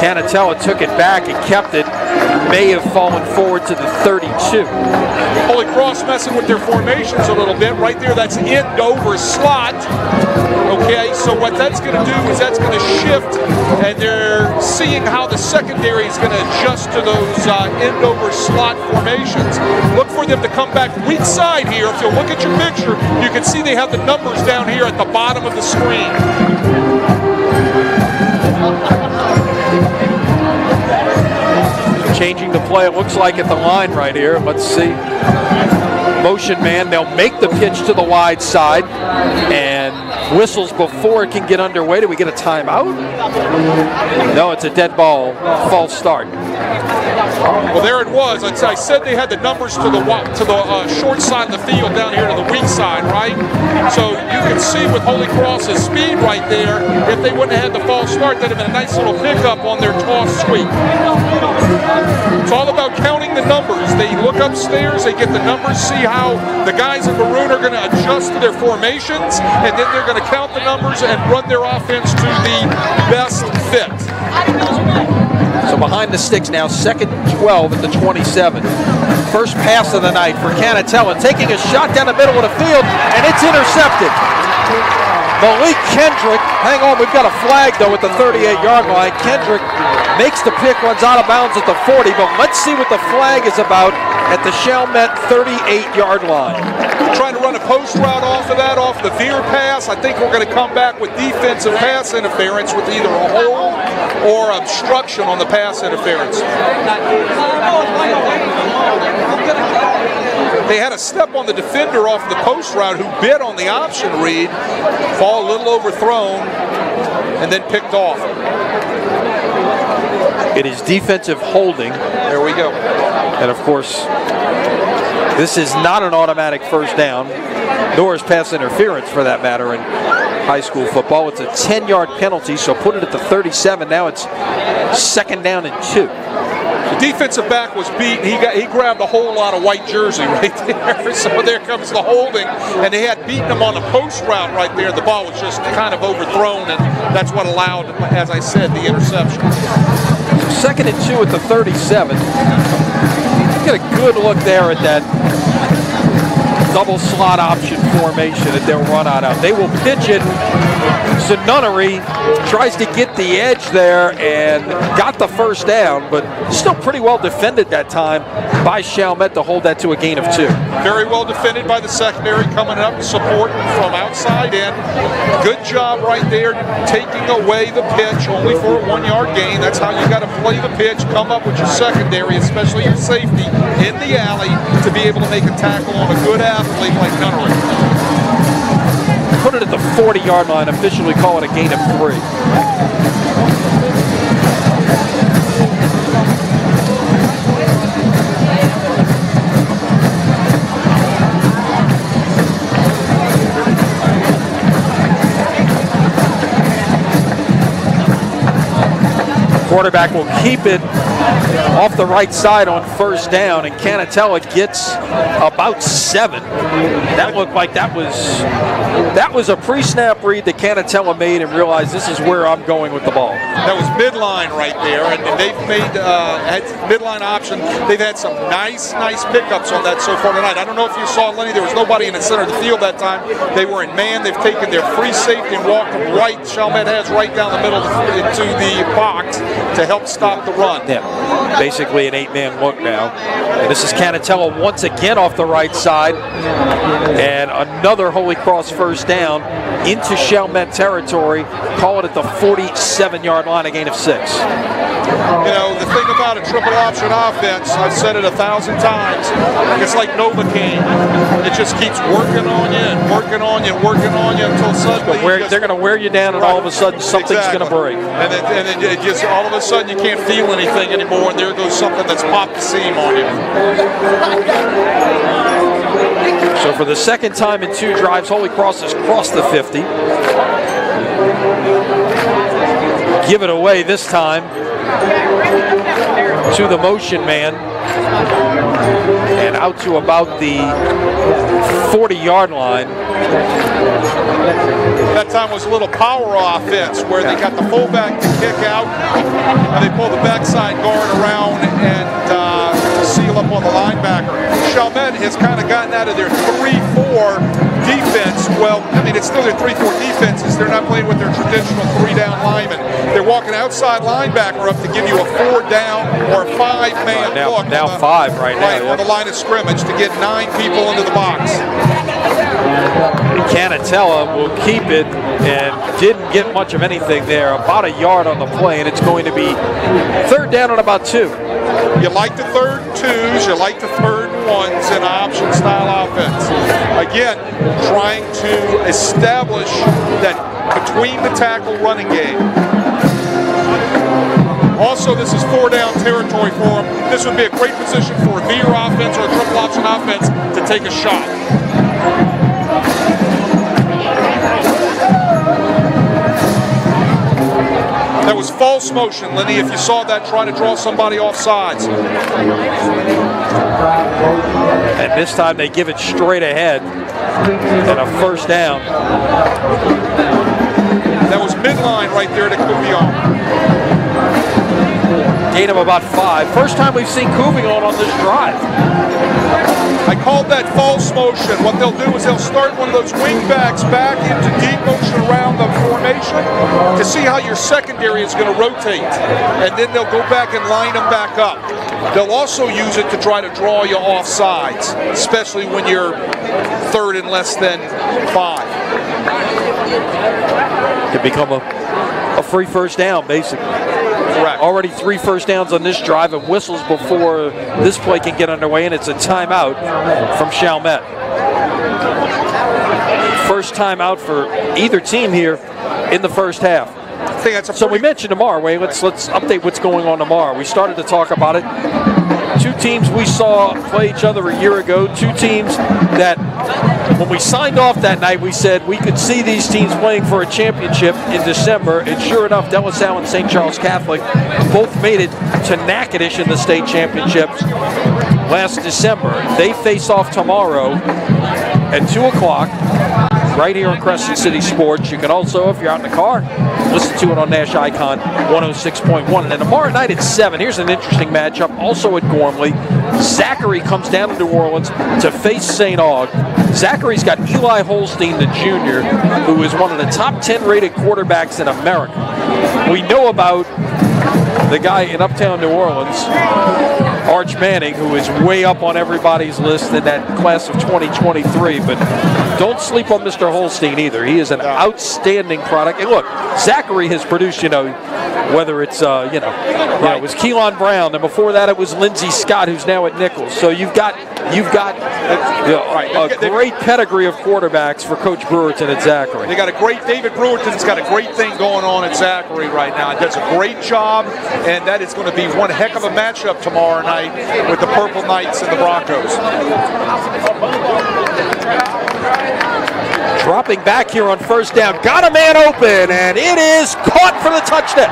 Canatella took it back and kept it. May have fallen forward to the 32. Holy Cross messing with their formations a little bit. Right there, that's end over slot. Okay, so what that's going to do is that's going to shift, and they're seeing how the secondary is going to adjust to those end over slot formations. Look for them to come back weak side here. If you look at your picture, you can see they have the numbers down here at the bottom of the screen. Changing the play, it looks like at the line right here. Let's see. Motion man, they'll make the pitch to the wide side, and whistles before it can get underway. Do we get a timeout? No, it's a dead ball, false start. Well, there it was. I said they had the numbers to the short side of the field down here to the weak side, right? So you can see with Holy Cross's speed right there, if they wouldn't have had the false start, that'd have been a nice little pickup on their toss sweep. It's all about counting the numbers. They look upstairs, they get the numbers, see how the guys in maroon are going to adjust to their formations, and then they're going to count the numbers and run their offense to the best fit. So behind the sticks now, 2nd and 12 at the 27. First pass of the night for Canatella, taking a shot down the middle of the field, and it's intercepted. Malik Kendrick, hang on, we've got a flag though at the 38-yard line. Kendrick makes the pick, runs out of bounds at the 40, but let's see what the flag is about at the Chalmette 38-yard line. Trying to run a post route off of that, off the veer pass. I think we're going to come back with defensive pass interference with either a hold or obstruction on the pass interference. They had a step on the defender off the post route who bit on the option read, ball a little overthrown, and then picked off. It is defensive holding. There we go. And of course, this is not an automatic first down, nor is pass interference for that matter in high school football. It's a 10-yard penalty, so put it at the 37. Now it's 2nd down and 2. The defensive back was beat. He grabbed a whole lot of white jersey right there. So there comes the holding, and they had beaten him on a post route right there. The ball was just kind of overthrown, and that's what allowed, as I said, the interception. 2nd and 2 at the 37. Get a good look there at that double slot option formation that they'll run out of. They will pitch it. Nunnery tries to get the edge there and got the first down, but still pretty well defended that time by Chalmette to hold that to a gain of 2. Very well defended by the secondary, coming up and supporting from outside in. Good job right there, taking away the pitch, only for a 1-yard gain. That's how you got to play the pitch, come up with your secondary, especially your safety, in the alley to be able to make a tackle on a good athlete like Nunnery. Put it at the 40-yard line, officially call it a gain of 3. Quarterback will keep it off the right side on first down, and Canatella gets about 7. That looked like that was a pre-snap read that Canatella made and realized this is where I'm going with the ball. That was midline right there, and they've made had midline option. They've had some nice pickups on that so far tonight. I don't know if you saw, Lenny, there was nobody in the center of the field that time. They were in man. They've taken their free safety and walked them right. Chalmette has right down the middle into the box to help stop the run. Yeah, basically an 8-man look now. And this is Canatella once again off the right side. And another Holy Cross first down into Chalmette territory. Call it at the 47-yard line, a gain of 6. You know, the thing about a triple option offense, I've said it 1,000 times, it's like Novocaine. It just keeps working on you and working on you and working on you until suddenly they're going to wear you down, and all of a sudden something's going to break. And then it just all of a sudden you can't feel anything anymore, and there goes something that's popped the seam on you. So for the second time in 2 drives, Holy Cross has crossed the 50. Give it away this time to the motion man and out to about the 40-yard line. That time was a little power offense where they got the fullback to kick out, and they pull the backside guard around and seal up on the linebacker. Chalmette has kind of gotten out of their 3-4 defense. Well, I mean, it's still their 3-4 defenses. They're not playing with their traditional 3-down linemen. They're walking outside linebacker up to give you a 4-down or a 5-man look. Now 5 right now. On the line of scrimmage to get 9 people into the box. Canatella will keep it and didn't get much of anything there. About a yard on the play, and it's going to be 3rd down on about 2. You like the 3rd 2s, you like the 3rd ones in an option style offense. Again, trying to establish that between the tackle running game. Also, this is 4-down territory for them. This would be a great position for a veer offense or a triple option offense to take a shot. That was false motion, Lenny, if you saw that, trying to draw somebody off sides. And this time they give it straight ahead and a first down. That was midline right there to Couillon. Gain of about 5. First time we've seen Couillon on this drive. I called that false motion. What they'll do is they'll start one of those wing backs back into deep motion around the formation to see how your secondary is going to rotate. And then they'll go back and line them back up. They'll also use it to try to draw you off sides, especially when you're third and less than 5. Could become a free first down, basically. Correct. Already 3 first downs on this drive and whistles before this play can get underway, and it's a timeout from Chalmette. First timeout for either team here in the first half. I think that's so we mentioned tomorrow, Wayne. Let's update what's going on tomorrow. We started to talk about it. 2 teams we saw play each other a year ago. 2 teams that, when we signed off that night, we said we could see these teams playing for a championship in December. And sure enough, De La Salle and St. Charles Catholic both made it to Natchitoches in the state championships last December. They face off tomorrow at 2 o'clock. Right here on Crescent City Sports. You can also, if you're out in the car, listen to it on Nash Icon 106.1. And then tomorrow night at 7, here's an interesting matchup, also at Gormley. Zachary comes down to New Orleans to face St. Aug. Zachary's got Eli Holstein, the junior, who is one of the top 10 rated quarterbacks in America. We know about the guy in uptown New Orleans, Arch Manning, who is way up on everybody's list in that class of 2023. But don't sleep on Mr. Holstein either. He is an outstanding product. And look, Zachary has produced, whether it's, it was Keelan Brown, and before that it was Lindsey Scott, who's now at Nichols. So you've got a great pedigree of quarterbacks for Coach Brewerton at Zachary. They got a great, David Brewerton's got a great thing going on at Zachary right now. He does a great job, and that is going to be one heck of a matchup tomorrow night with the Purple Knights and the Broncos. Dropping back here on first down. Got a man open, and it is caught for the touchdown.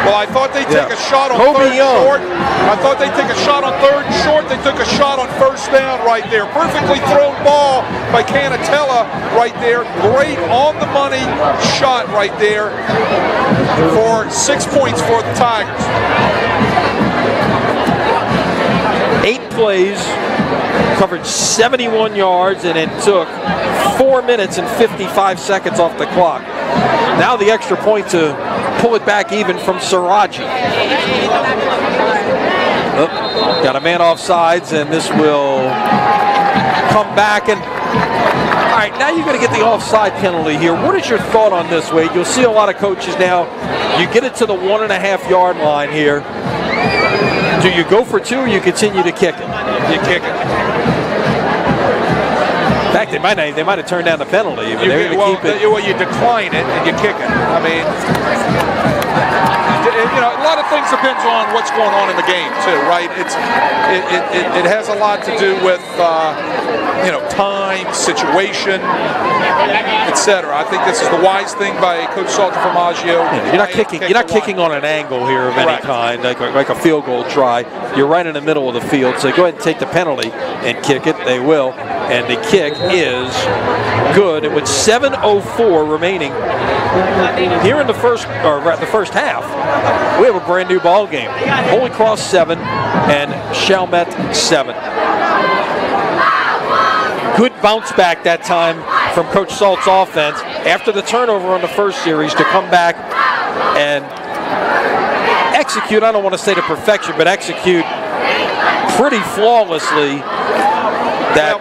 Well, I thought they'd take a shot on third short. I thought they'd take a shot on third short. They took a shot on first down right there. Perfectly thrown ball by Canatella right there. Great on-the-money shot right there for 6 points for the Tigers. 8 plays, covered 71 yards, and it took 4 minutes and 55 seconds off the clock. Now the extra point to pull it back even from Siraji. Got a man off sides, and this will come back. And all right, now you're going to get the offside penalty here. What is your thought on this, Wade? You'll see a lot of coaches now. You get it to the 1.5 yard line here. Do you go for 2 or you continue to kick it? You kick it. In fact, they might have turned down the penalty. But they're going to keep it. Well, you decline it and you kick it. I mean, a lot of things depends on what's going on in the game too, right? It has a lot to do with time, situation, etc. I think this is the wise thing by Coach Salter Formaggio. You're not kicking on an angle here of any kind, like a field goal try. You're right in the middle of the field, so go ahead and take the penalty and kick it. They will, and the kick is good. And with 7:04 remaining here in the first half, we have a brand new ball game. Holy Cross 7 and Chalmette 7. Good bounce back that time from Coach Salt's offense after the turnover on the first series to come back and execute, I don't want to say to perfection, but execute pretty flawlessly that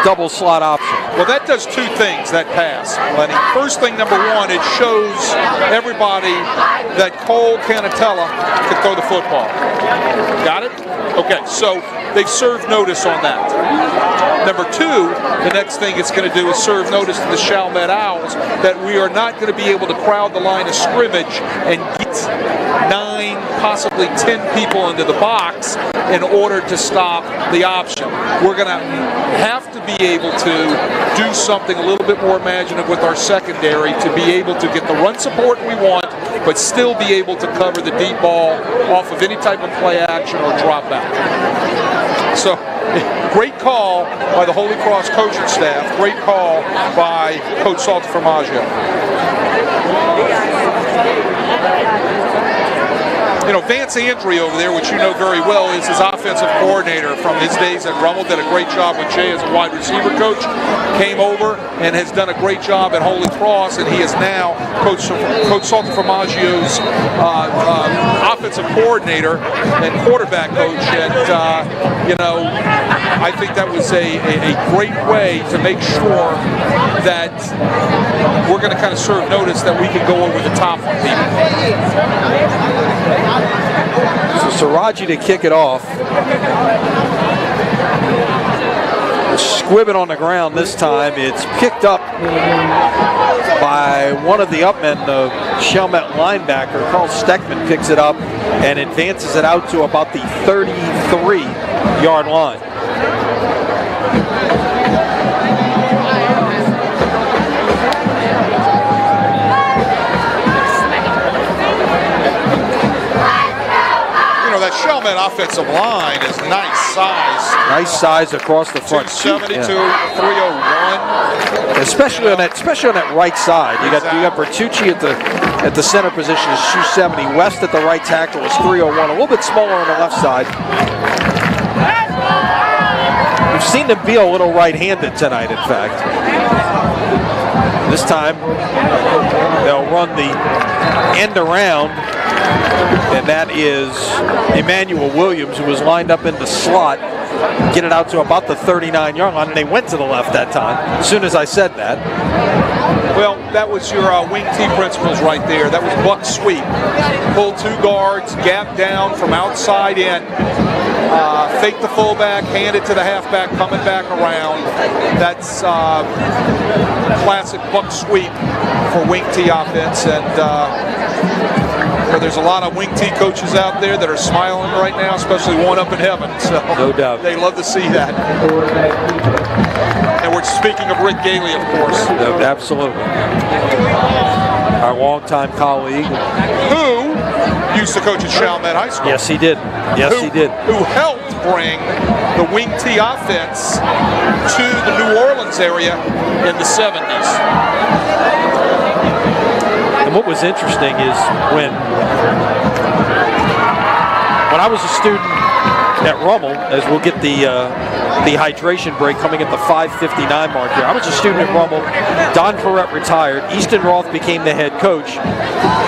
double slot option. Well, that does two things, that pass, Lenny. First thing, number one, it shows everybody that Cole Canatella can throw the football. Got it? Okay, so they've served notice on that. Number two, the next thing it's going to do is serve notice to the Chalmette Owls that we are not going to be able to crowd the line of scrimmage and get 9, possibly 10 people into the box in order to stop the option. We're going to have to be able to do something a little bit more imaginative with our secondary to be able to get the run support we want, but still be able to cover the deep ball off of any type of play action or drop back. So, great call by the Holy Cross coaching staff. Great call by Coach Saltaformaggio. You know, Vance Andry over there, which you know very well, is his offensive coordinator from his days at Rummel. Did a great job with Jay as a wide receiver coach. Came over and has done a great job at Holy Cross, and he is now Coach Saltaformaggio's offensive coordinator and quarterback coach. And, you know, I think that was a great way to make sure that we're going to kind of serve notice that we can go over the top on people. So Saraji to kick it off. Squibbing on the ground this time. It's picked up by one of the upmen, the Chalmette linebacker. Carl Steckman picks it up and advances it out to about the 33-yard line. That Chalmette offensive line is nice size. Nice size across the front. 272, 301. Especially on that right side. You got Bertucci at the center position is 270. West at the right tackle is 301. A little bit smaller on the left side. We've seen them be a little right-handed tonight, in fact. This time they'll run the end around. And that is Emmanuel Williams, who was lined up in the slot, get it out to about the 39-yard line, and they went to the left that time, as soon as I said that. Well, that was your wing T principles right there. That was buck sweep. Pull 2 guards, gap down from outside in, fake the fullback, hand it to the halfback, coming back around. That's classic buck sweep for wing T offense, and there's a lot of wing T coaches out there that are smiling right now, especially one up in heaven. So no doubt. They love to see that. And we're speaking of Rick Gailey, of course. No, absolutely. Our longtime colleague. Who used to coach at Chalmette High School. Yes, he did. Yes, he did. Who helped bring the wing T offense to the New Orleans area in the 70s. And what was interesting is when I was a student at Rummel, as we'll get the hydration break coming at the 5:59 mark here. I was a student at Rummel. Don Perrette retired. Easton Roth became the head coach.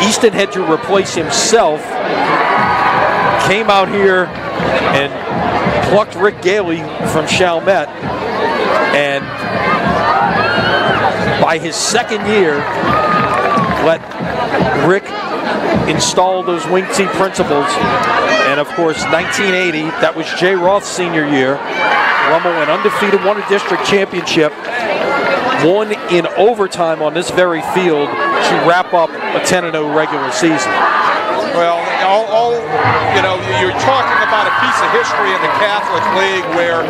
Easton had to replace himself. Came out here and plucked Rick Gailey from Chalmette. And by his second year, let Rick install those wing T principles. And of course, 1980, that was Jay Roth's senior year. Rummel went undefeated, won a district championship, won in overtime on this very field to wrap up a 10-0 regular season. Well, you know, you're talking about a piece of history in the Catholic League where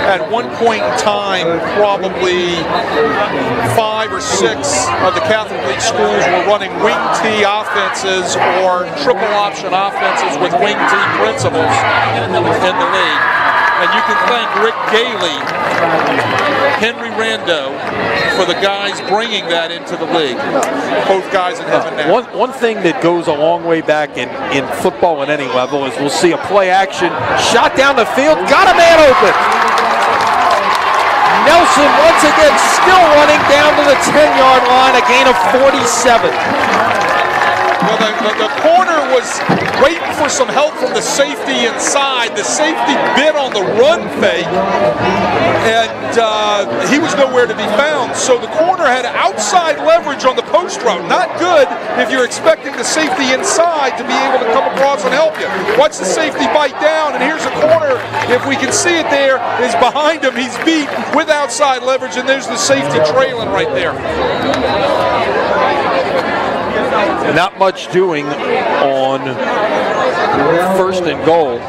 at one point in time, probably 5 or 6 of the Catholic League schools were running wing T offenses or triple option offenses with wing T principles in the league. And you can thank Rick Gailey, Henry Rando, for the guys bringing that into the league. Both guys in heaven now. One thing that goes a long way back in football at any level is we'll see a play action, shot down the field, got a man open. Nelson once again still running down to the 10-yard line, a gain of 47. Well, the corner was waiting for some help from the safety inside. The safety bit on the run fake, and he was nowhere to be found. So the corner had outside leverage on the post route. Not good if you're expecting the safety inside to be able to come across and help you. Watch the safety bite down, and here's a corner. If we can see it there, is behind him. He's beat with outside leverage, and there's the safety trailing right there. Not much doing on first and goal.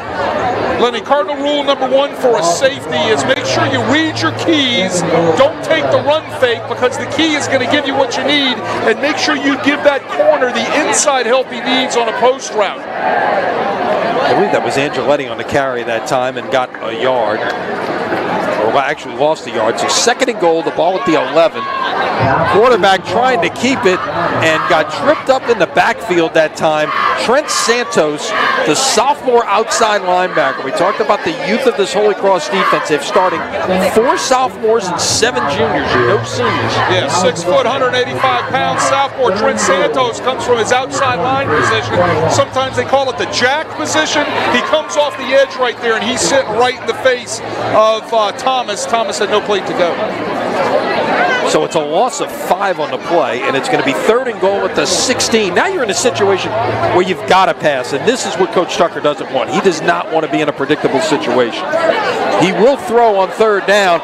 Lenny, cardinal rule number one for a safety is make sure you read your keys. Don't take the run fake, because the key is going to give you what you need, and make sure you give that corner the inside help he needs on a post route. I believe that was Angeletti on the carry that time and got a yard. Or actually lost a yard. So second and goal, the ball at the 11. Quarterback trying to keep it and got tripped up in the backfield that time. Trent Santos, the sophomore outside linebacker. We talked about the youth of this Holy Cross defense. They're starting 4 sophomores and 7 juniors, no seniors. Yeah, 6 foot, 185 pounds sophomore Trent Santos comes from his outside line position. Sometimes they call it the jack position. He comes off the edge right there, and he's sitting right in the face of Thomas. Thomas had no plate to go. So it's a loss of 5 on the play, and it's going to be third and goal at the 16. Now you're in a situation where you've got to pass, and this is what Coach Tucker doesn't want. He does not want to be in a predictable situation. He will throw on third down,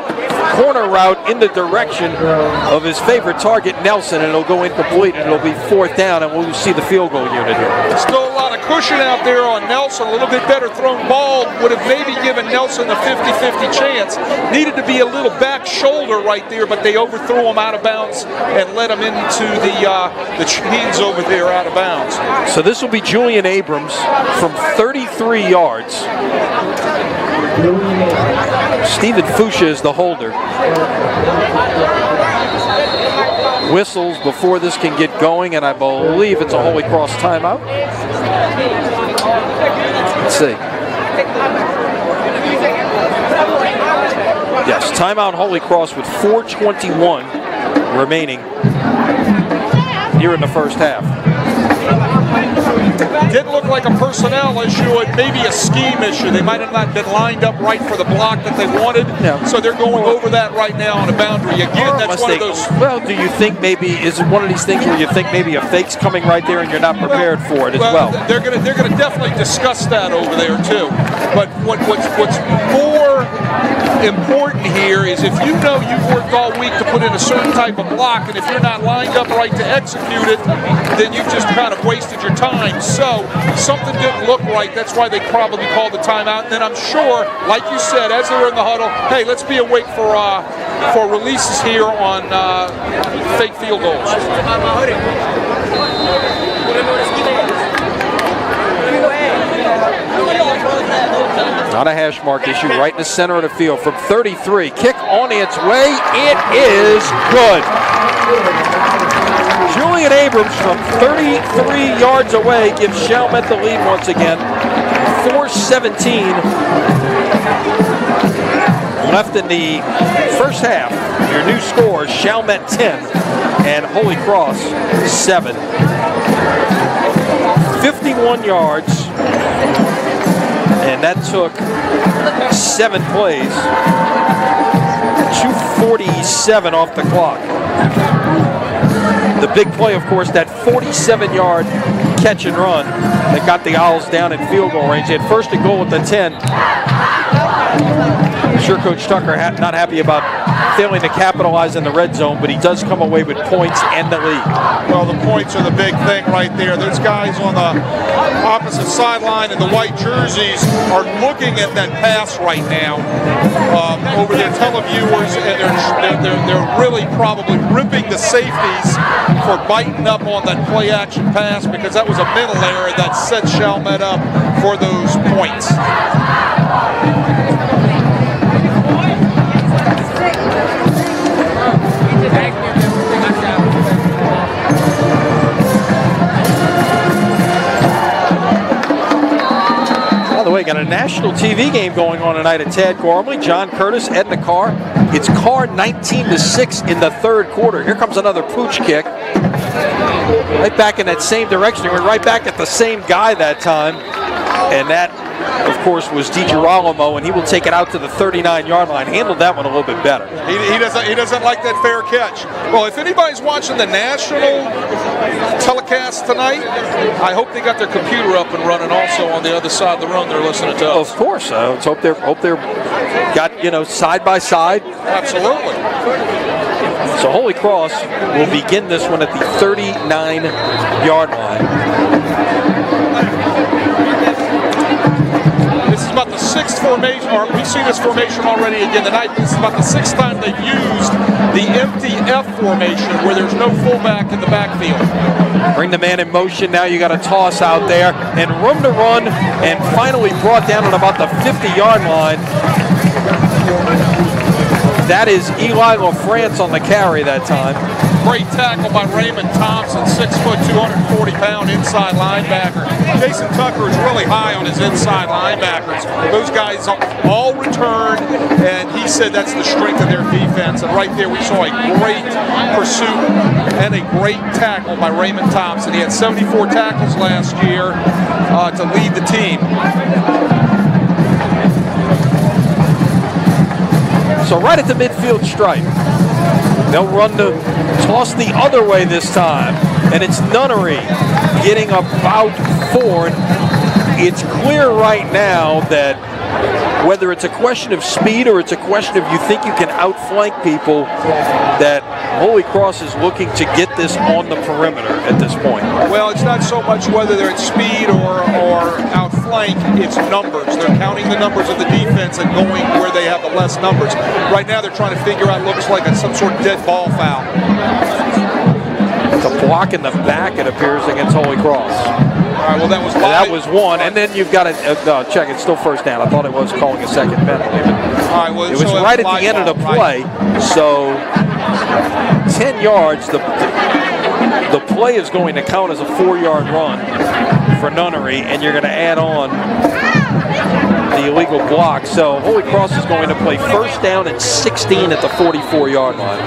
corner route in the direction of his favorite target, Nelson, and it'll go incomplete, and it'll be fourth down, and we'll see the field goal unit here. Still a lot of cushion out there on Nelson. A little bit better thrown ball would have maybe given Nelson a 50-50 chance. Needed to be a little back shoulder right there, but they overthrew him out of bounds and let him into the chains over there out of bounds. So this will be Julian Abrams from 33 yards. Stephen Fuchsia is the holder. Whistles before this can get going, and I believe it's a Holy Cross timeout. Let's see. Yes, timeout Holy Cross with 4:21 remaining here in the first half. Didn't look like a personnel issue, and maybe a scheme issue. They might have not been lined up right for the block that they wanted, so they're going over that right now on a boundary. Again, that's one of those. Well, do you think maybe, is it one of these things where you think maybe a fake's coming right there and you're not prepared for it as well? They're gonna definitely discuss that over there too. But what's more important here is if you know you've worked all week to put in a certain type of block, and if you're not lined up right to execute it, then you've just kind of wasted your time. So something didn't look right. That's why they probably called the timeout. And then I'm sure, like you said, as they were in the huddle, hey, let's be awake for releases here on fake field goals. Not a hash mark issue, right in the center of the field from 33. Kick on its way. It is good. Julian Abrams from 33 yards away gives Chalmette the lead once again. 4:17 left in the first half. Your new score, Chalmette 10 and Holy Cross 7. 51 yards. And that took 7 plays. 2:47 off the clock. The big play, of course, that 47-yard catch and run that got the Owls down in field goal range. They had first and goal at the 10. I'm sure Coach Tucker not happy about failing to capitalize in the red zone, but he does come away with points and the lead. Well, the points are the big thing right there. Those guys on the opposite sideline in the white jerseys are looking at that pass right now over their televiewers, and they're really probably ripping the safeties for biting up on that play-action pass, because that was a mental error that set Chalmette up for those points. By the way, got a national TV game going on tonight at Tad Gormley. John Curtis, Edna Carr. It's Carr 19-6 in the third quarter. Here comes another pooch kick. Right back in that same direction. He went right back at the same guy that time. And that, of course, was DiGirolamo, and he will take it out to the 39-yard line. Handled that one a little bit better. He doesn't like that fair catch. Well, if anybody's watching the national telecast tonight, I hope they got their computer up and running also on the other side of the room. They're listening to us. Of course. Let's hope they're got, side by side. Absolutely. So Holy Cross will begin this one at the 39-yard line. This is about the sixth formation, or we've seen this formation already again tonight. This is about the sixth time they've used the empty F formation where there's no fullback in the backfield. Bring the man in motion. Now you got a toss out there and room to run, and finally brought down at about the 50-yard line. That is Eli LaFrance on the carry that time. Great tackle by Raymond Thompson, 6 foot, 240-pound inside linebacker. Jason Tucker is really high on his inside linebackers. Those guys all returned, and he said that's the strength of their defense. And right there we saw a great pursuit and a great tackle by Raymond Thompson. He had 74 tackles last year to lead the team. So right at the midfield stripe, they'll run the toss the other way this time, and it's Nunnery getting about 4. It's clear right now that whether it's a question of speed or it's a question of you think you can outflank people, that Holy Cross is looking to get this on the perimeter at this point. Well, it's not so much whether they're at speed or outflank, it's numbers. They're counting the numbers of the defense and going where they have the less numbers. Right now they're trying to figure out, looks like some sort of dead ball foul. It's a block in the back, it appears, against Holy Cross. All right, well, that was one, and then you've got to check. It's still first down. I thought it was calling a second penalty. All right, well, it was right at the end of the play, right. So 10 yards. The play is going to count as a 4-yard run for Nunnery, and you're going to add on the illegal block. So Holy Cross is going to play first down and 16 at the 44-yard line.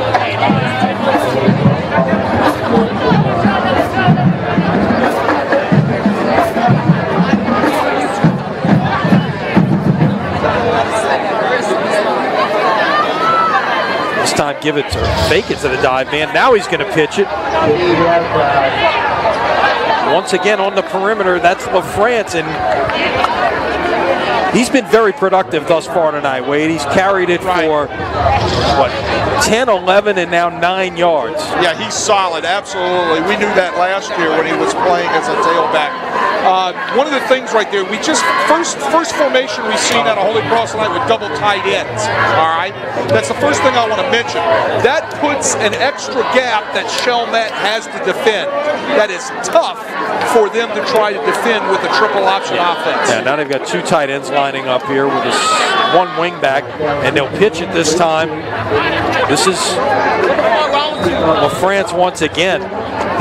Time, give it to fake it to the dive man. Now he's going to pitch it. Once again on the perimeter, that's LaFrance, and he's been very productive thus far tonight, Wade. He's carried it for, 10, 11, and now 9 yards. Yeah, he's solid, absolutely. We knew that last year when he was playing as a tailback. One of the things right there, we just, first formation we've seen out of Holy Cross tonight with double tight ends, all right? That's the first thing I want to mention. That puts an extra gap that Chalmette has to defend. That is tough for them to try to defend with a triple option offense. Yeah, now they've got 2 tight ends lining up here with this 1 wing back, and they'll pitch it this time. This is LaFrance once again,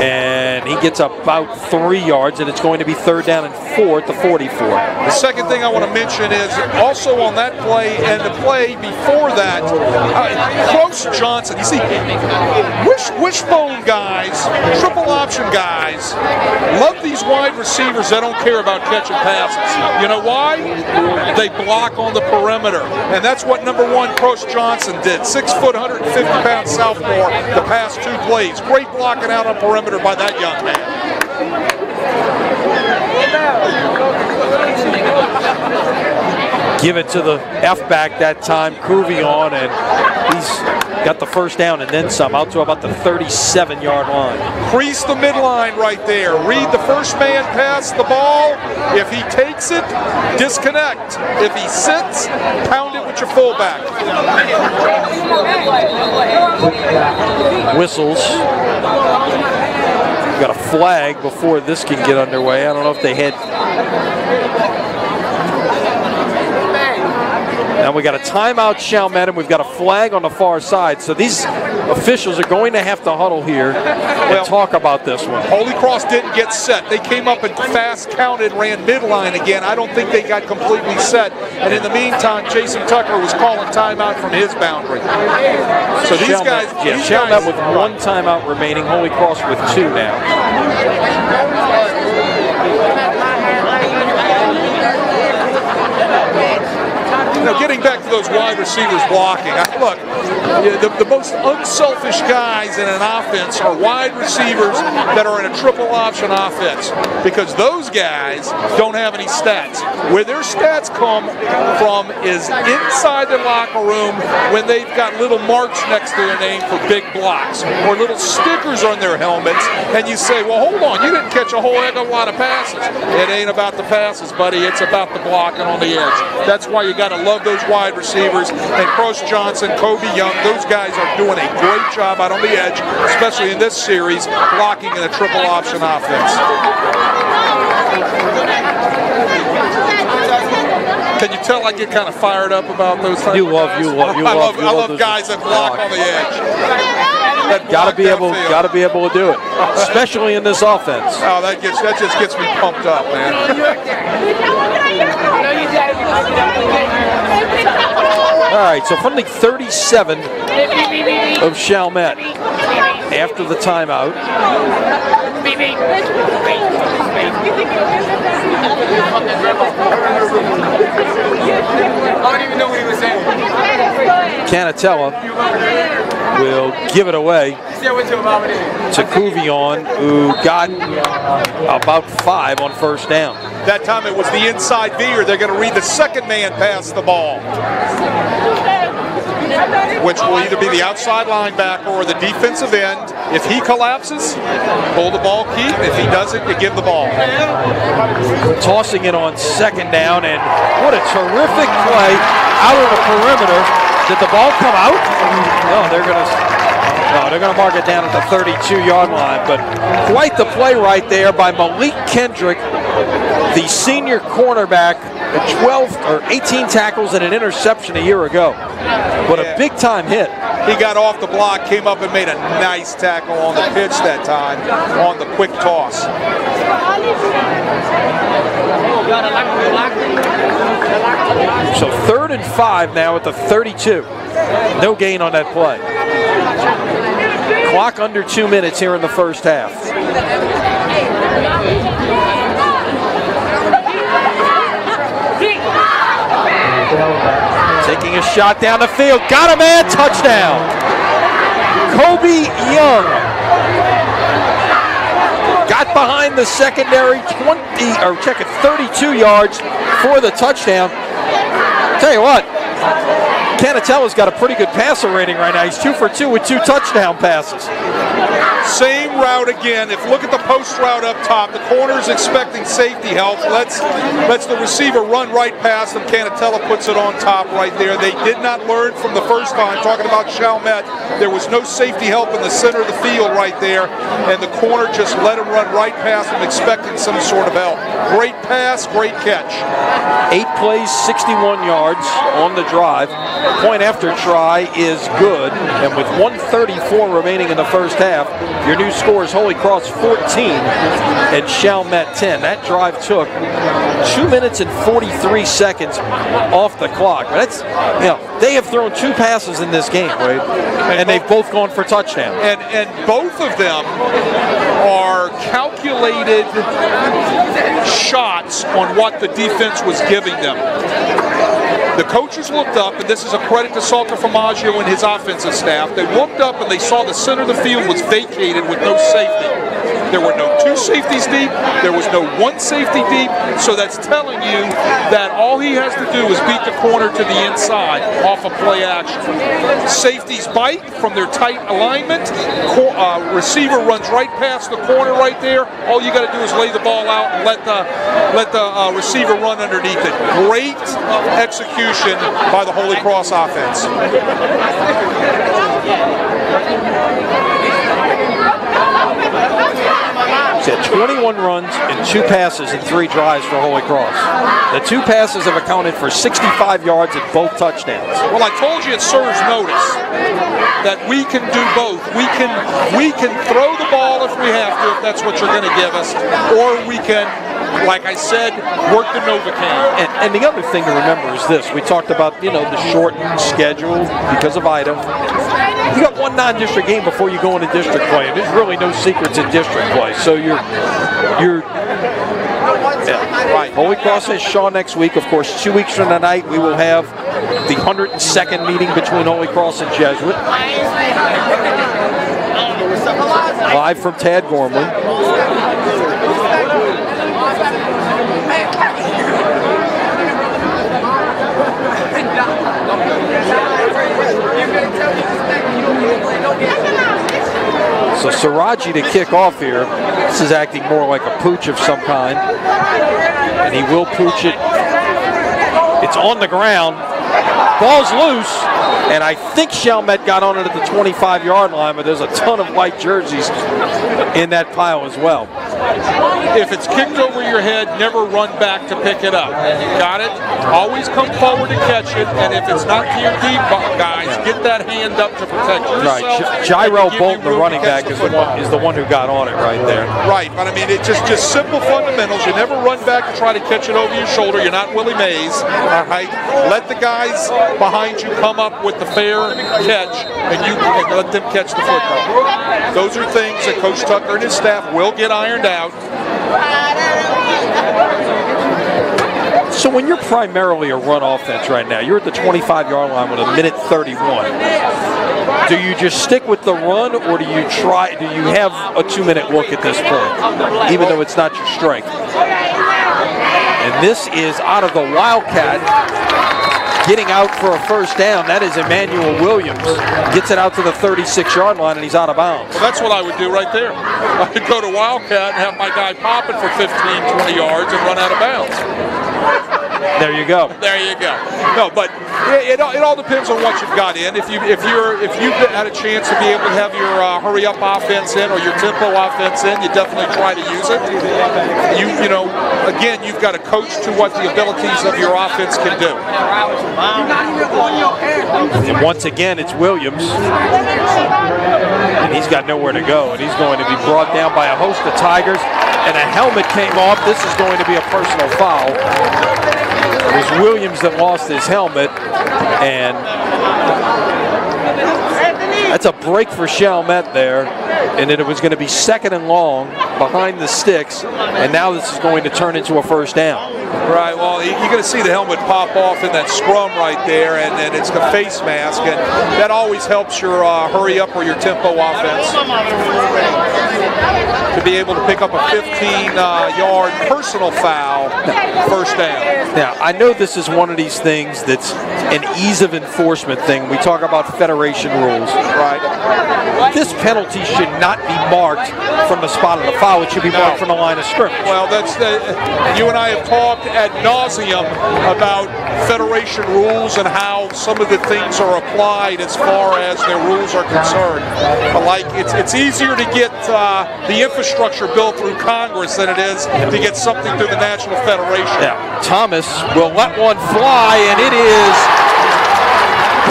and he gets about 3 yards, and it's going to be third down and 4 at the 44. The second thing I want to mention is also on that play and the play before that, Close Johnson. You see, wishbone guys, triple option guys, love these wide receivers that don't care about catching passes. You know why? They block on the perimeter, and that's what number 1 Close Johnson did. 6 foot, 150-pound sophomore the past 2 plays. Great blocking out on perimeter by that young man. Give it to the F-back that time, Cuvion, and he's got the first down and then some, out to about the 37-yard line. Crease the midline right there. Read the first man pass the ball. If he takes it, disconnect. If he sits, pound it with your fullback. Whistles. Got a flag before this can get underway. I don't know if they had. Now we got a timeout, Chalmette, and we've got a flag on the far side. So these officials are going to have to huddle here and talk about this one. Holy Cross didn't get set. They came up and fast counted, ran midline again. I don't think they got completely set. And in the meantime, Jason Tucker was calling timeout from his boundary. So these guys... Yeah, Chalmette with one timeout remaining. Holy Cross with 2 now. Now, getting back to those wide receivers blocking, look, the most unselfish guys in an offense are wide receivers that are in a triple option offense, because those guys don't have any stats. Where their stats come from is inside the locker room when they've got little marks next to their name for big blocks or little stickers on their helmets, and you say, well, hold on, you didn't catch a whole heck of a lot of passes. It ain't about the passes, buddy. It's about the blocking on the edge. That's why you got to love those wide receivers. And Cross Johnson, Kobe Young, those guys are doing a great job out on the edge, especially in this series, blocking in a triple option offense. Can you tell I get kind of fired up about those types of guys? I love guys that block on the edge. Got to be able to do it, especially in this offense. Oh, that just gets me pumped up, man. All right, so from the 37 of Chalmette after the timeout. I don't even know what he was saying. Canatella will give it away to Cuvion, who got about 5 on first down. That time it was the inside V, or they're going to read the second man pass the ball, which will either be the outside linebacker or the defensive end. If he collapses, pull the ball, keep. If he doesn't, you give the ball. Tossing it on second down, and what a terrific play out of the perimeter. Did the ball come out? No, they're going to mark it down at the 32-yard line. But quite the play right there by Malik Kendrick, the senior cornerback, 12 or 18 tackles and an interception a year ago. What a big-time hit. He got off the block, came up and made a nice tackle on the pitch that time on the quick toss. So 3rd and 5 now at the 32. No gain on that play. Clock under 2 minutes here in the first half. Taking a shot down the field. Got a man. Touchdown. Kobe Young got behind the secondary 32 yards for the touchdown. Tell you what, Canatella's got a pretty good passer rating right now. He's 2 for 2 with 2 touchdown passes. Same route again. If look at the post route up top, the corner's expecting safety help. Lets the receiver run right past him. Canatella puts it on top right there. They did not learn from the first time. Talking about Chalmette, there was no safety help in the center of the field right there, and the corner just let him run right past him, expecting some sort of help. Great pass, great catch. 8 plays, 61 yards on the drive. Point after try is good, and with 1:34 remaining in the first half, your new score is Holy Cross 14 and Chalmette 10. That drive took 2 minutes and 43 seconds off the clock. That's, they have thrown 2 passes in this game, Wade, and they've both gone for touchdowns. And both of them are calculated shots on what the defense was giving them. The coaches looked up, and this is a credit to Salter Formaggio and his offensive staff. They looked up and they saw the center of the field was vacated with no safety. There were no 2 safeties deep. There was no 1 safety deep. So that's telling you that all he has to do is beat the corner to the inside off of play action. Safeties bite from their tight alignment. Receiver runs right past the corner right there. All you got to do is lay the ball out and let the receiver run underneath it. Great execution by the Holy Cross offense. He's had 21 runs and 2 passes and 3 drives for Holy Cross. The 2 passes have accounted for 65 yards and both touchdowns. Well, I told you it serves notice that we can do both. We can throw the ball if we have to, if that's what you're going to give us, or we can, like I said, work the Novocaine. And the other thing to remember is this. We talked about, the shortened schedule because of Ida. You got one non-district game before you go into district play, and there's really no secrets in district play. So you're right. Holy Cross has Shaw next week. Of course, 2 weeks from tonight, we will have the 102nd meeting between Holy Cross and Jesuit. Live from Tad Gormley. So Siraji to kick off here. This is acting more like a pooch of some kind. And he will pooch it. It's on the ground. Ball's loose. And I think Chalmette got on it at the 25-yard line, but there's a ton of white jerseys in that pile as well. If it's kicked over your head, never run back to pick it up. Got it? Always come forward to catch it, and if it's not to your deep guys, get that hand up to protect yourself. Right. Gyro Bolton, the running back, is the one who got on it right there. Right, but I mean, it's just simple fundamentals. You never run back to try to catch it over your shoulder. You're not Willie Mays. All right? Let the guys behind you come up with the fair catch, and you let them catch the football. Those are things that Coach Tucker and his staff will get ironed out. So when you're primarily a run offense right now, you're at the 25-yard line with 1:31. Do you just stick with the run, or do you have a 2-minute look at this point, even though it's not your strength? And this is out of the Wildcat, getting out for a first down. That is Emmanuel Williams. Gets it out to the 36-yard line, and he's out of bounds. Well, that's what I would do right there. I would go to Wildcat and have my guy pop it for 15, 20 yards and run out of bounds. There you go. There you go. No, but it all depends on what you've got in. If you've had a chance to be able to have your hurry up offense in or your tempo offense in, you definitely try to use it. Again, you've got to coach to what the abilities of your offense can do. And once again, it's Williams, and he's got nowhere to go, and he's going to be brought down by a host of Tigers. And a helmet came off. This is going to be a personal foul. It was Williams that lost his helmet, and that's a break for Chalmette there. And then it was going to be 2nd and long behind the sticks, and now this is going to turn into a first down. Right, well, you're going to see the helmet pop off in that scrum right there, and then it's the face mask, and that always helps your hurry up or your tempo offense to be able to pick up a 15-yard personal foul, first down. Now, I know this is one of these things that's an ease of enforcement thing. We talk about federation rules. Right. This penalty should not be marked from the spot of the foul. It should be marked from the line of scrimmage. Well, you and I have talked ad nauseum about federation rules and how some of the things are applied as far as their rules are concerned. But it's easier to get the infrastructure bill through Congress than it is to get something through the National Federation. Yeah, Thomas will let one fly, and it is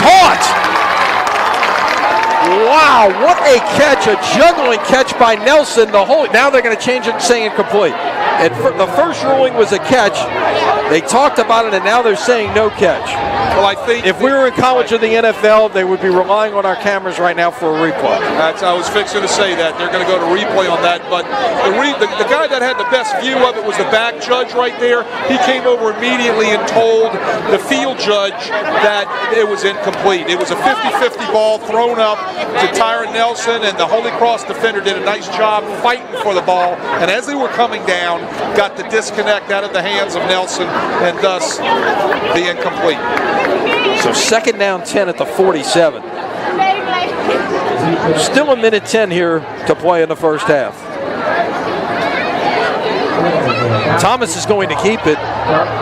caught. Wow, what a catch, a juggling catch by Nelson. Now they're going to change it and say incomplete. And the first ruling was a catch. They talked about it, and now they're saying no catch. Well, I think if we were in college or the NFL, they would be relying on our cameras right now for a replay. I was fixing to say that. They're going to go to replay on that. But the guy that had the best view of it was the back judge right there. He came over immediately and told the field judge that it was incomplete. It was a 50-50 ball thrown up to Tyron Nelson, and the Holy Cross defender did a nice job fighting for the ball. And as they were coming down, got the disconnect out of the hands of Nelson, and thus the incomplete. So 2nd down 10 at the 47. Still a minute 10 here to play in the first half. Thomas is going to keep it.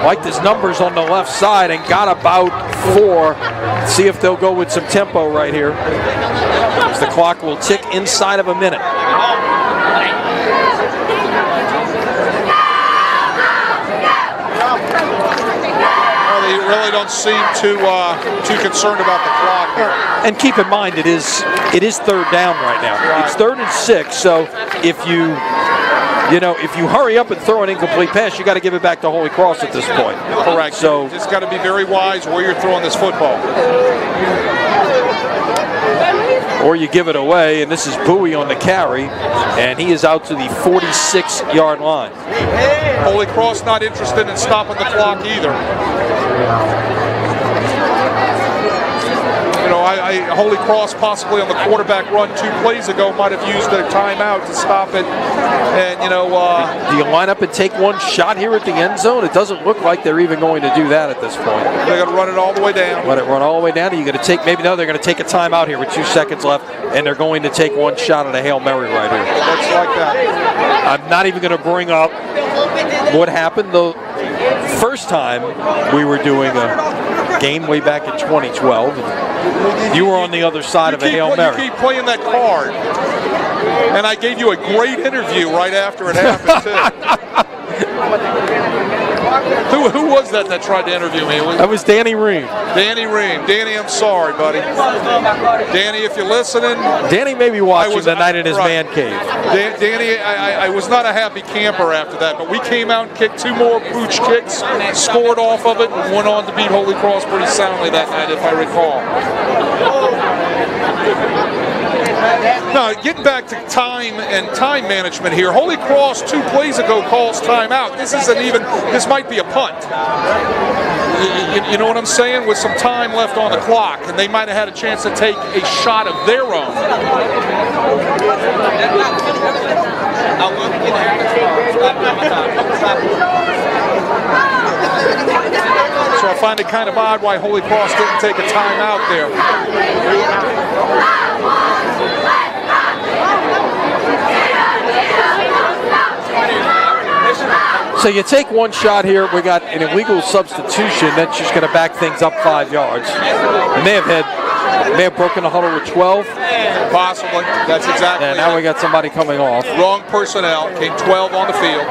Liked his numbers on the left side and got about 4. See if they'll go with some tempo right here, as the clock will tick inside of a minute. don't seem too concerned about the clock here. And keep in mind, it is third down right now. Right. It's 3rd and 6. So if you hurry up and throw an incomplete pass, you got to give it back to Holy Cross at this point. Correct. So just got to be very wise where you're throwing this football. Or you give it away, and this is Bowie on the carry, and he is out to the 46-yard line. Holy Cross not interested in stopping the clock either. Holy Cross possibly on the quarterback run 2 plays ago might have used a timeout to stop it. And, do you line up and take one shot here at the end zone? It doesn't look like they're even going to do that at this point. They're going to run it all the way down. Let it run all the way down. Are you going to take, maybe no, they're going to take a timeout here with 2 seconds left, and they're going to take one shot at a Hail Mary right here. Looks like that. I'm not even going to bring up what happened the first time we were doing a game way back in 2012. You were on the other side of a Hail Mary. You keep playing that card. And I gave you a great interview right after it happened, too. Who was that tried to interview me? That was Danny Ream. Danny Ream. Danny, I'm sorry, buddy. Danny, if you're listening. Danny may be watching the night in his man cave. Danny, I was not a happy camper after that, but we came out and kicked 2 more pooch kicks, scored off of it, and went on to beat Holy Cross pretty soundly that night, if I recall. Now, getting back to time and time management here, Holy Cross 2 plays ago calls timeout. This might be a punt. You know what I'm saying? With some time left on the clock, and they might have had a chance to take a shot of their own. So I find it kind of odd why Holy Cross didn't take a timeout there. So you take one shot here. We got an illegal substitution that's just going to back things up 5 yards. They may have broken the huddle with 12. Possibly. That's exactly. And now we got somebody coming off. Wrong personnel. Came 12 on the field.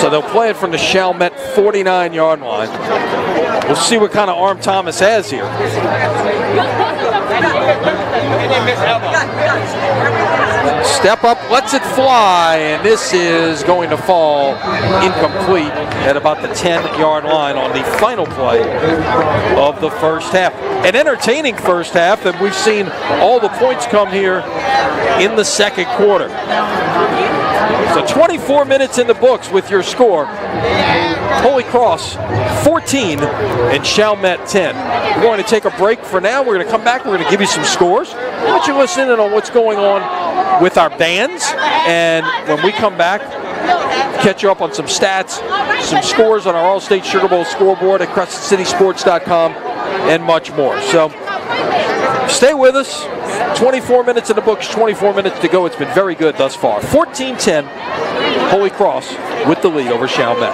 So they'll play it from the Chalmette 49-yard line. We'll see what kind of arm Thomas has here. Step up, lets it fly, and this is going to fall incomplete at about the 10-yard line on the final play of the first half. An entertaining first half, and we've seen all the points come here in the second quarter. So 24 minutes in the books with your score. Holy Cross 14 and Chalmette 10. We're going to take a break for now. We're going to come back. We're going to give you some scores. I want you to listen in on what's going on with our bands. And when we come back, catch you up on some stats, some scores on our All-State Sugar Bowl scoreboard at CrescentCitySports.com and much more. So stay with us. 24 minutes in the books, 24 minutes to go. It's been very good thus far. 14-10, Holy Cross with the lead over Chalmette.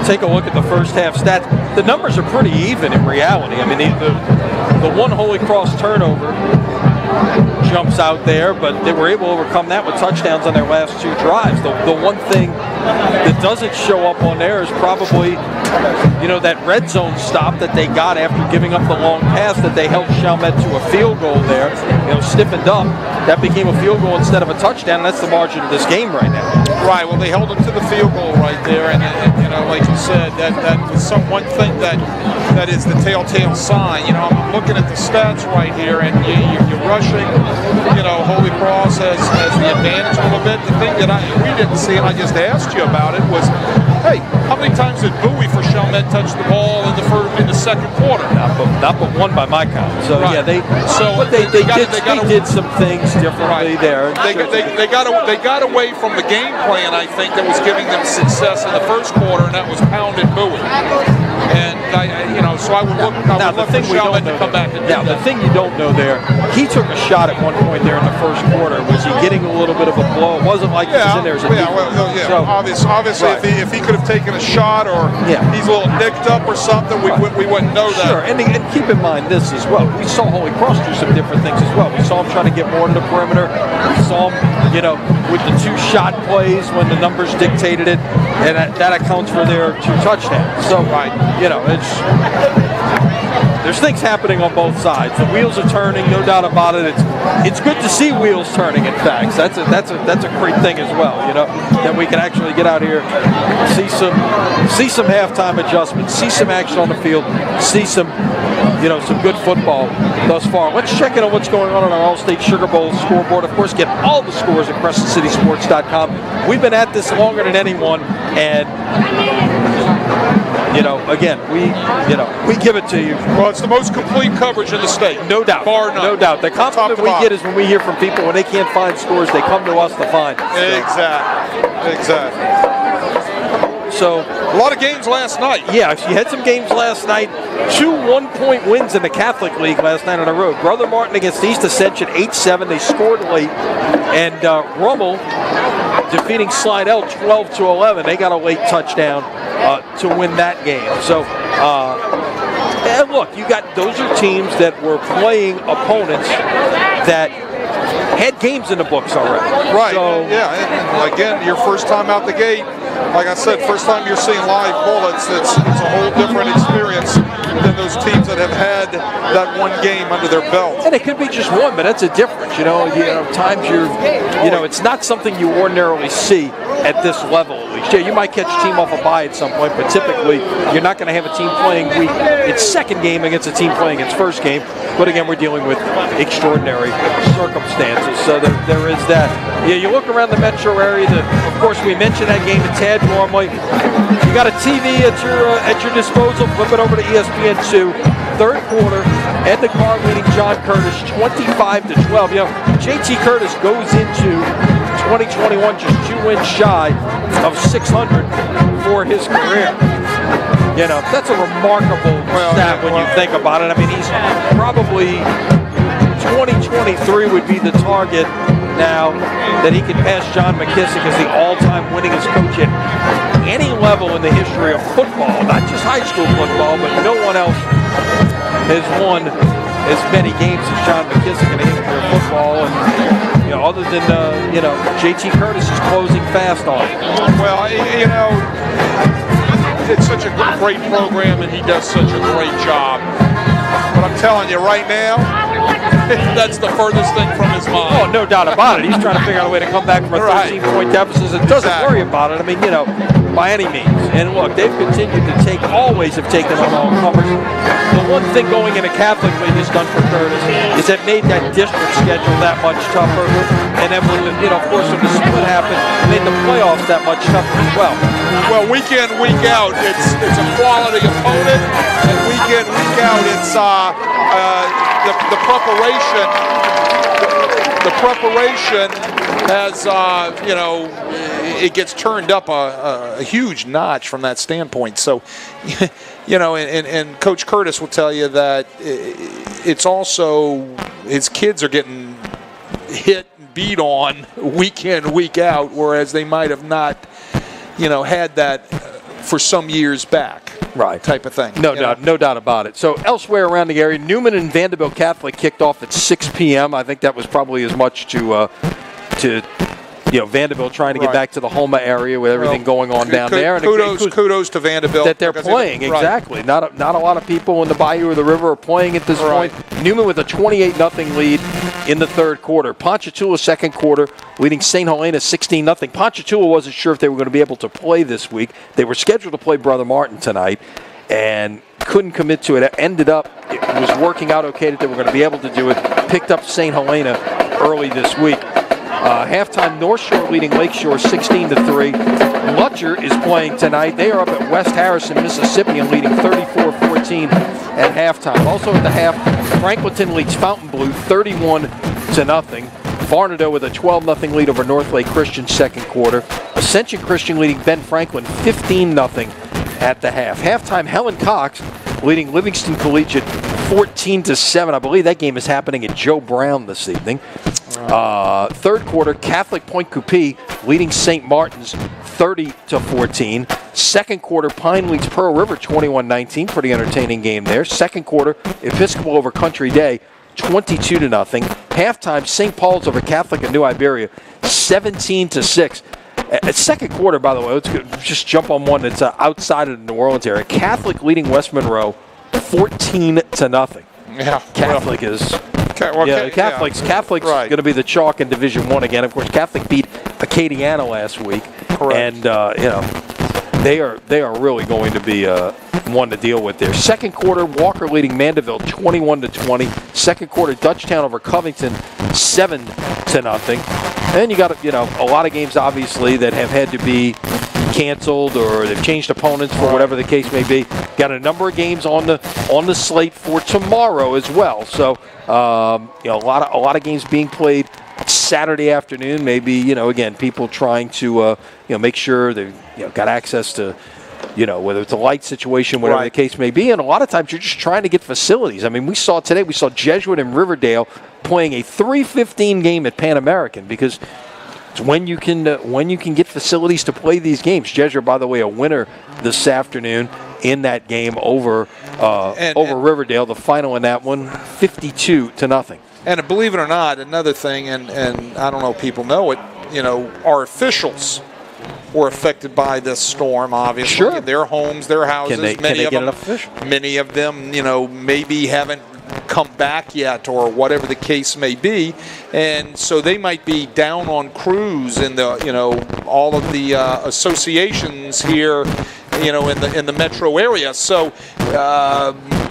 take a look at the first half stats, the numbers are pretty even in reality. I mean, the one Holy Cross turnover jumps out there, but they were able to overcome that with touchdowns on their last 2 drives. The one thing that doesn't show up on there is probably, that red zone stop that they got after giving up the long pass that they held Chalmette to a field goal there, stiffened up. That became a field goal instead of a touchdown, and that's the margin of this game right now. Right, well, they held them to the field goal right there, and like you said, that was one thing that is the telltale sign. I'm looking at the stats right here, and you're rushing. Holy Cross has the advantage a little bit. The thing that we didn't see, and I just asked you about it, was, hey, how many times did Bowie for Chalmette touch the ball in the second quarter? Not but one by my count. So right. Yeah, they did some things differently there. They got away from the game plan, I think, that was giving them success in the first quarter, and that was pounded Bowie. And so I would look for Chalmette to come back and do that. The thing you don't know there, he took a shot at one point there in the first quarter. Was he getting a little bit of a blow? It wasn't like he was in there as a So, obviously, right. if he could have taken a shot or he's a little nicked up or something, we wouldn't know that. Sure, and keep in mind this as well. We saw Holy Cross do some different things as well. We saw him trying to get more into the perimeter. We saw him, with the 2 shot plays when the numbers dictated it, and that accounts for their 2 touchdowns. So, right. There's things happening on both sides. The wheels are turning, no doubt about it. It's good to see wheels turning. In fact, that's a great thing as well. That we can actually get out here, see some halftime adjustments, see some action on the field, see some good football thus far. Let's check in on what's going on our All-State Sugar Bowl scoreboard. Of course, get all the scores at CrescentCitySports.com. We've been at this longer than anyone, and again, we give it to you. Well, it's the most complete coverage in the state. No doubt. Bar none. No doubt. The compliment we get is when we hear from people when they can't find scores, they come to us to find. Exactly. So a lot of games last night. Yeah, you had some games last night. 2 one-point wins in the Catholic League last night on the road. Brother Martin against East Ascension, 8-7. They scored late. And Rummel defeating Slidell 12-11. They got a late touchdown to win that game. So, and look, those are teams that were playing opponents that had games in the books already. Right. So, and again, your first time out the gate, like I said, first time you're seeing live bullets, it's a whole different experience than those teams that have had that one game under their belt. And it could be just one, but that's a difference. Times it's not something you ordinarily see at this level, at least. Yeah, you might catch a team off a bye at some point, but typically you're not going to have a team playing its second game against a team playing its first game. But again, we're dealing with extraordinary circumstances, so there is that. Yeah, you look around the metro area. Of course, we mentioned that game at Tad normally. You got a TV at your disposal. Flip it over to ESPN2. Third quarter, Ed Carr leading John Curtis 25-12. JT Curtis goes into 2021 just 2 wins shy of 600 for his career. That's a remarkable stat when you think about it. I mean, he's probably 2023 would be the target now that he can pass John McKissick as the all-time winningest coach at any level in the history of football, not just high school football, but no one else has won as many games as John McKissick in the history of football. And other than JT Curtis is closing fast on it. Well, it's such a great program, and he does such a great job. But I'm telling you right now, that's the furthest thing from his mind. Oh, no doubt about it. He's trying to figure out a way to come back from a 13-point deficit and doesn't worry about it. I mean, by any means. And look, they've continued to always have taken on all comers. The one thing going into Catholic League has done for Curtis is it made that district schedule that much tougher. And then when of course, when the split happened, it made the playoffs that much tougher as well. Well, week in, week out, it's a quality opponent, and week in, week out, it's the preparation. The preparation has, it gets turned up a huge notch from that standpoint. So, and Coach Curtis will tell you that it's also his kids are getting hit and beat on week in, week out, whereas they might have not, had that for some years back. Right. Type of thing. No doubt about it. So elsewhere around the area, Newman and Vanderbilt Catholic kicked off at 6 p.m. I think that was probably as much to Vanderbilt trying to get back to the Homa area with everything going on down there. And kudos to Vanderbilt that they're playing exactly. Not a lot of people in the Bayou or the River are playing at this point. Newman with a 28-0 lead in the third quarter. Ponchatoula second quarter leading St. Helena 16-0. Ponchatoula wasn't sure if they were going to be able to play this week. They were scheduled to play Brother Martin tonight and couldn't commit to it. It ended up it was working out okay that they were going to be able to do it. Picked up St. Helena early this week. Halftime, North Shore leading Lakeshore 16-3. Lutcher is playing tonight. They are up at West Harrison, Mississippi, and leading 34-14 at halftime. Also at the half, Franklinton leads Fontainebleau 31-0. Varnado with a 12-0 lead over Northlake Christian second quarter. Ascension Christian leading Ben Franklin 15-0 at the half. Halftime, Helen Cox leading Livingston Collegiate 14-7. I believe that game is happening at Joe Brown this evening. Third quarter, Catholic Point Coupee leading St. Martin's 30-14. Second quarter, Pine leads Pearl River 21-19. Pretty entertaining game there. Second quarter, Episcopal over Country Day 22-0. Halftime, St. Paul's over Catholic and New Iberia 17-6. Second quarter, by the way, let's just jump on one that's outside of the New Orleans area. Catholic leading West Monroe 14-0. Yeah, Catholic Catholic's going to be the chalk in Division I again. Of course, Catholic beat Acadiana last week, and they are really going to be one to deal with there. Second quarter, Walker leading Mandeville 21-20. Second quarter, Dutchtown over Covington 7-0. And you got a lot of games obviously that have had to be canceled or they've changed opponents for whatever the case may be. Got a number of games on the slate for tomorrow as well. So a lot of games being played Saturday afternoon. Maybe again people trying to make sure they've got access to whether it's a light situation, whatever the case may be. And a lot of times you're just trying to get facilities. I mean, we saw Jesuit and Riverdale playing a 3:15 game at Pan American because it's when you can get facilities to play these games. Jesuit, by the way, a winner this afternoon in that game over Riverdale. The final in that one, 52-0. And believe it or not, another thing, and I don't know if people know it, our officials were affected by this storm, obviously. Sure. Their homes, their houses. Many of them, maybe haven't come back yet or whatever the case may be. And so they might be down on crews in the, all of the associations here, in the metro area. So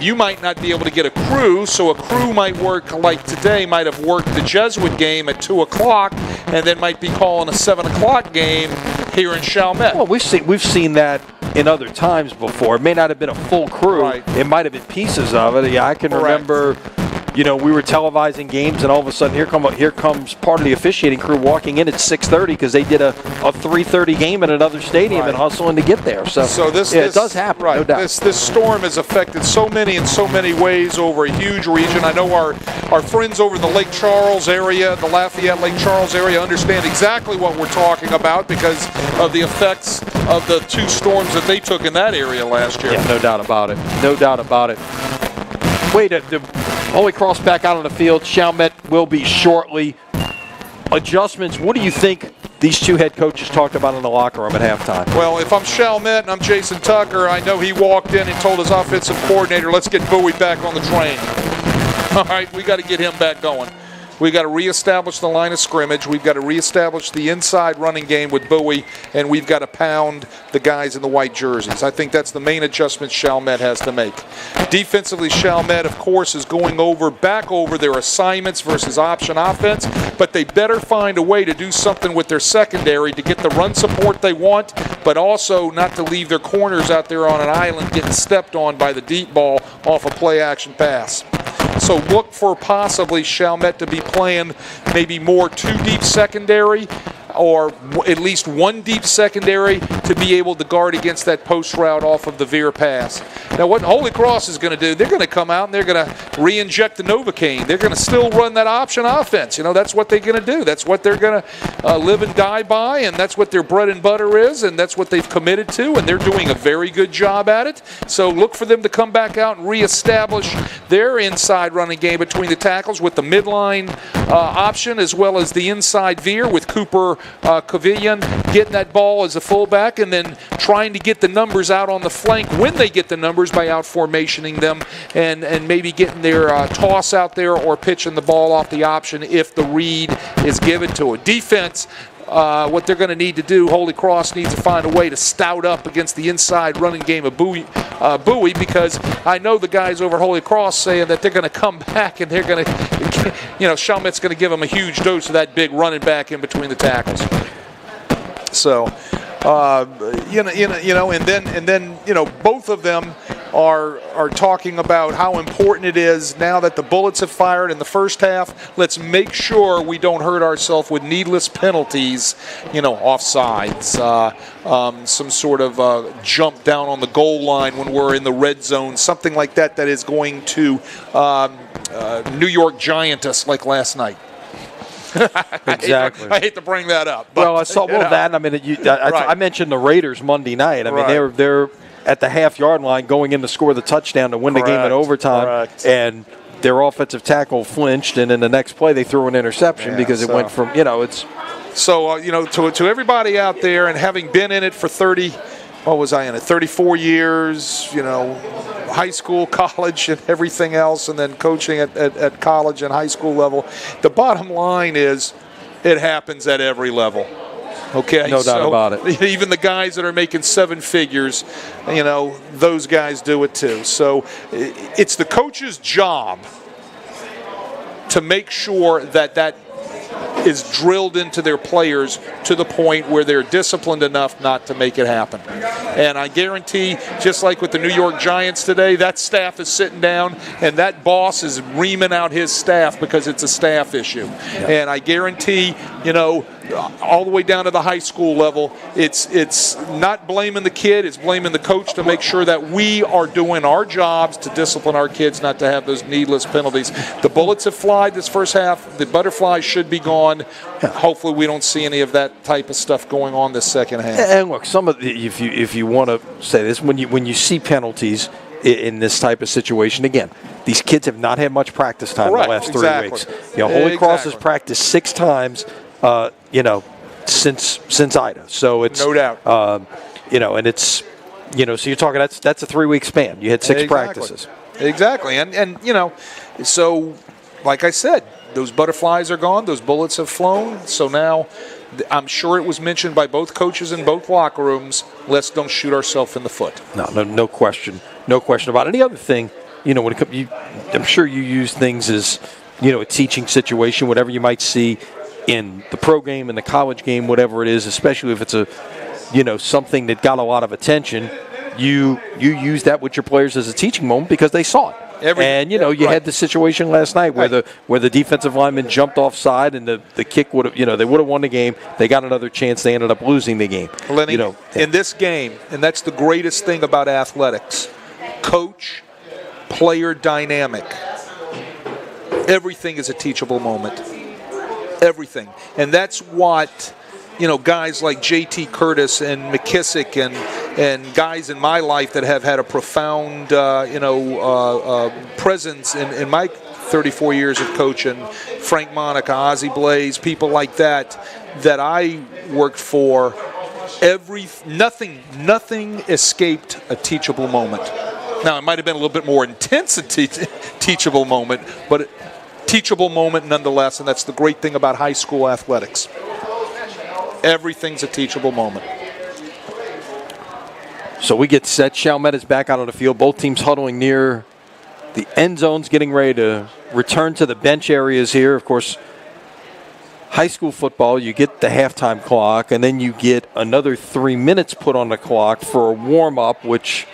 you might not be able to get a crew, so a crew might work like today, might have worked the Jesuit game at 2 o'clock and then might be calling a 7 o'clock game here in Chalmette. Well, we've seen that in other times before. It may not have been a full crew. It might have been pieces of it. Yeah, I can remember, we were televising games, and all of a sudden here comes part of the officiating crew walking in at 6:30 because they did a 3:30 game at another stadium and hustling to get there. So this it does happen, no doubt. This storm has affected so many in so many ways over a huge region. I know our friends over in the Lake Charles area, the Lafayette Lake Charles area, understand exactly what we're talking about because of the effects of the two storms that they took in that area last year. Yeah, no doubt about it. No doubt about it. Wait, the Holy Cross back out on the field. Chalmette will be shortly. Adjustments. What do you think these two head coaches talked about in the locker room at halftime? Well, if I'm Chalmette and I'm Jason Tucker, I know he walked in and told his offensive coordinator, let's get Bowie back on the train. All right, we got to get him back going. We've got to reestablish the line of scrimmage. We've got to reestablish the inside running game with Bowie, and we've got to pound the guys in the white jerseys. I think that's the main adjustment Chalmette has to make. Defensively, Chalmette, of course, is going back over their assignments versus option offense, but they better find a way to do something with their secondary to get the run support they want, but also not to leave their corners out there on an island getting stepped on by the deep ball off a play-action pass. So look for possibly Chalmette to be playing maybe more two deep secondary, or at least one deep secondary to be able to guard against that post route off of the veer pass. Now, what Holy Cross is going to do, they're going to come out and they're going to re-inject the Novocaine. They're going to still run that option offense. That's what they're going to do. That's what they're going to live and die by, and that's what their bread and butter is, and that's what they've committed to, and they're doing a very good job at it. So look for them to come back out and reestablish their inside running game between the tackles with the midline option as well as the inside veer with Cooper Kavillian getting that ball as a fullback and then trying to get the numbers out on the flank when they get the numbers by out-formationing them and maybe getting their toss out there or pitching the ball off the option if the read is given to it. Defense, what they're going to need to do, Holy Cross needs to find a way to stout up against the inside running game of Bowie because I know the guys over at Holy Cross saying that they're going to come back and they're going to, Chalmette's going to give them a huge dose of that big running back in between the tackles. So, and then both of them are talking about how important it is now that the Bullets have fired in the first half. Let's make sure we don't hurt ourselves with needless penalties, offsides, some sort of jump down on the goal line when we're in the red zone, something like that is going to New York Giant us like last night. Exactly. I hate to bring that up. But, well, I saw that. I mean, I mentioned the Raiders Monday night. I mean, they're at the half-yard line going in to score the touchdown to win the game in overtime. And their offensive tackle flinched, and in the next play they threw an interception because it went from, it's. So, to everybody out there, and having been in it for 34 years, high school, college, and everything else, and then coaching at college and high school level, the bottom line is it happens at every level. Okay, no doubt about it. Even the guys that are making seven figures, those guys do it too. So it's the coach's job to make sure that is drilled into their players to the point where they're disciplined enough not to make it happen. And I guarantee, just like with the New York Giants today, that staff is sitting down and that boss is reaming out his staff because it's a staff issue. Yeah. And I guarantee, all the way down to the high school level, it's not blaming the kid, it's blaming the coach to make sure that we are doing our jobs to discipline our kids not to have those needless penalties. The Bullets have flied this first half. The Butterflies should be gone. Hopefully we don't see any of that type of stuff going on this second half. And look, some of the, if you want to say this, when you see penalties in this type of situation, again, these kids have not had much practice time in the last 3 weeks. Holy Cross has practiced 6 times. Since Ida, so it's no doubt. And it's, so you're talking that's a 3-week span. You had 6 practices. Exactly, and so like I said, those Butterflies are gone. Those Bullets have flown. So now, I'm sure it was mentioned by both coaches in both locker rooms. Let's don't shoot ourselves in the foot. No question about it. Any other thing, when it comes, I'm sure you use things as, a teaching situation, whatever you might see in the pro game, in the college game, whatever it is, especially if it's something that got a lot of attention, you use that with your players as a teaching moment because they saw it. You had the situation last night where the defensive lineman jumped offside and the kick would have, they would have won the game. They got another chance. They ended up losing the game. Lenny, in this game, and that's the greatest thing about athletics, coach, player dynamic. Everything is a teachable moment. Everything. And that's what, guys like J.T. Curtis and McKissick and guys in my life that have had a profound, presence in my 34 years of coaching, Frank Monica, Ozzie Blaze, people like that I worked for, nothing escaped a teachable moment. Now, it might have been a little bit more intense a teachable moment, but teachable moment nonetheless, and that's the great thing about high school athletics. Everything's a teachable moment. So we get set. Chalmette is back out on the field. Both teams huddling near the end zones, getting ready to return to the bench areas here. Of course, high school football, you get the halftime clock, and then you get another 3 minutes put on the clock for a warm-up, which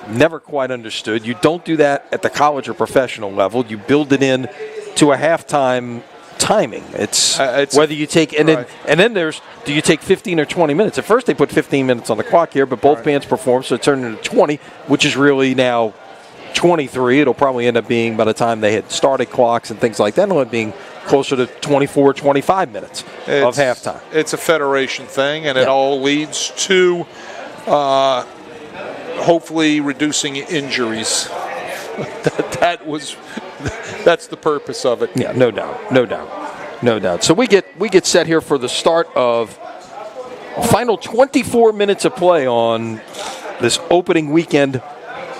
never quite understood. You don't do that at the college or professional level. You build it in to a halftime timing. It's whether you take and then there's, do you take 15 or 20 minutes? At first they put 15 minutes on the clock here, but both bands performed, so it turned into 20, which is really now 23. It'll probably end up being, by the time they had started clocks and things like that, it'll end up being closer to 24, 25 minutes of halftime. It's a federation thing, and it all leads to hopefully reducing injuries. That's the purpose of it. Yeah, no doubt. So we get set here for the start of final 24 minutes of play on this opening weekend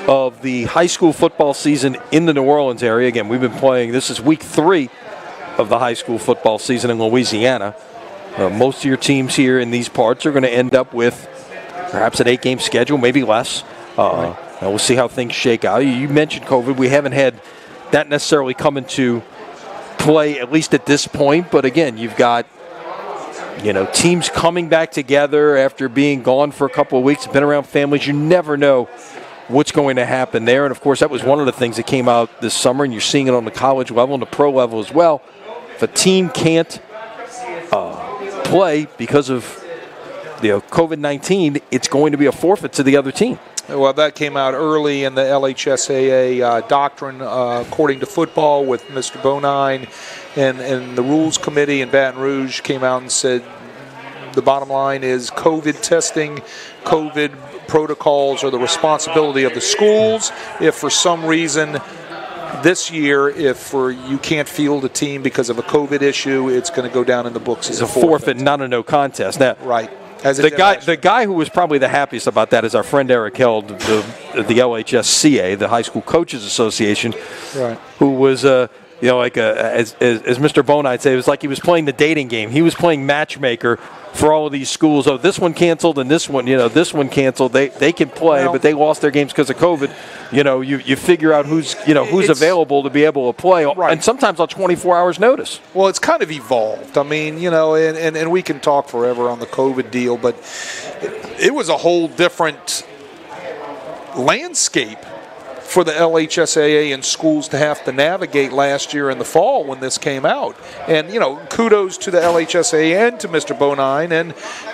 of the high school football season in the New Orleans area. Again, we've been playing, this is week 3 of the high school football season in Louisiana. Most of your teams here in these parts are going to end up with perhaps an 8-game schedule, maybe less. And we'll see how things shake out. You mentioned COVID. We haven't had that necessarily come into play, at least at this point. But again, you've got teams coming back together after being gone for a couple of weeks, been around families. You never know what's going to happen there. And, of course, that was one of the things that came out this summer, and you're seeing it on the college level and the pro level as well. If a team can't play because of COVID-19, it's going to be a forfeit to the other team. Well, that came out early in the LHSAA doctrine, according to football, with Mr. Bonine and the Rules Committee in Baton Rouge came out and said the bottom line is COVID testing, COVID protocols are the responsibility of the schools. If for some reason this year, if you can't field a team because of a COVID issue, it's going to go down in the books as a forfeit, not a no contest. Now, right. The guy who was probably the happiest about that is our friend Eric Held, the LHSCA, the High School Coaches Association, who was as Mr. Bonite said, it was like he was playing the dating game. He was playing matchmaker for all of these schools. Oh, this one canceled and this one canceled. They can play, but they lost their games because of COVID. You figure out who's available to be able to play, and sometimes on 24 hours notice. Well, it's kind of evolved. I mean, and we can talk forever on the COVID deal, but it was a whole different landscape for the LHSAA and schools to have to navigate last year in the fall when this came out. And, kudos to the LHSAA and to Mr. Bonine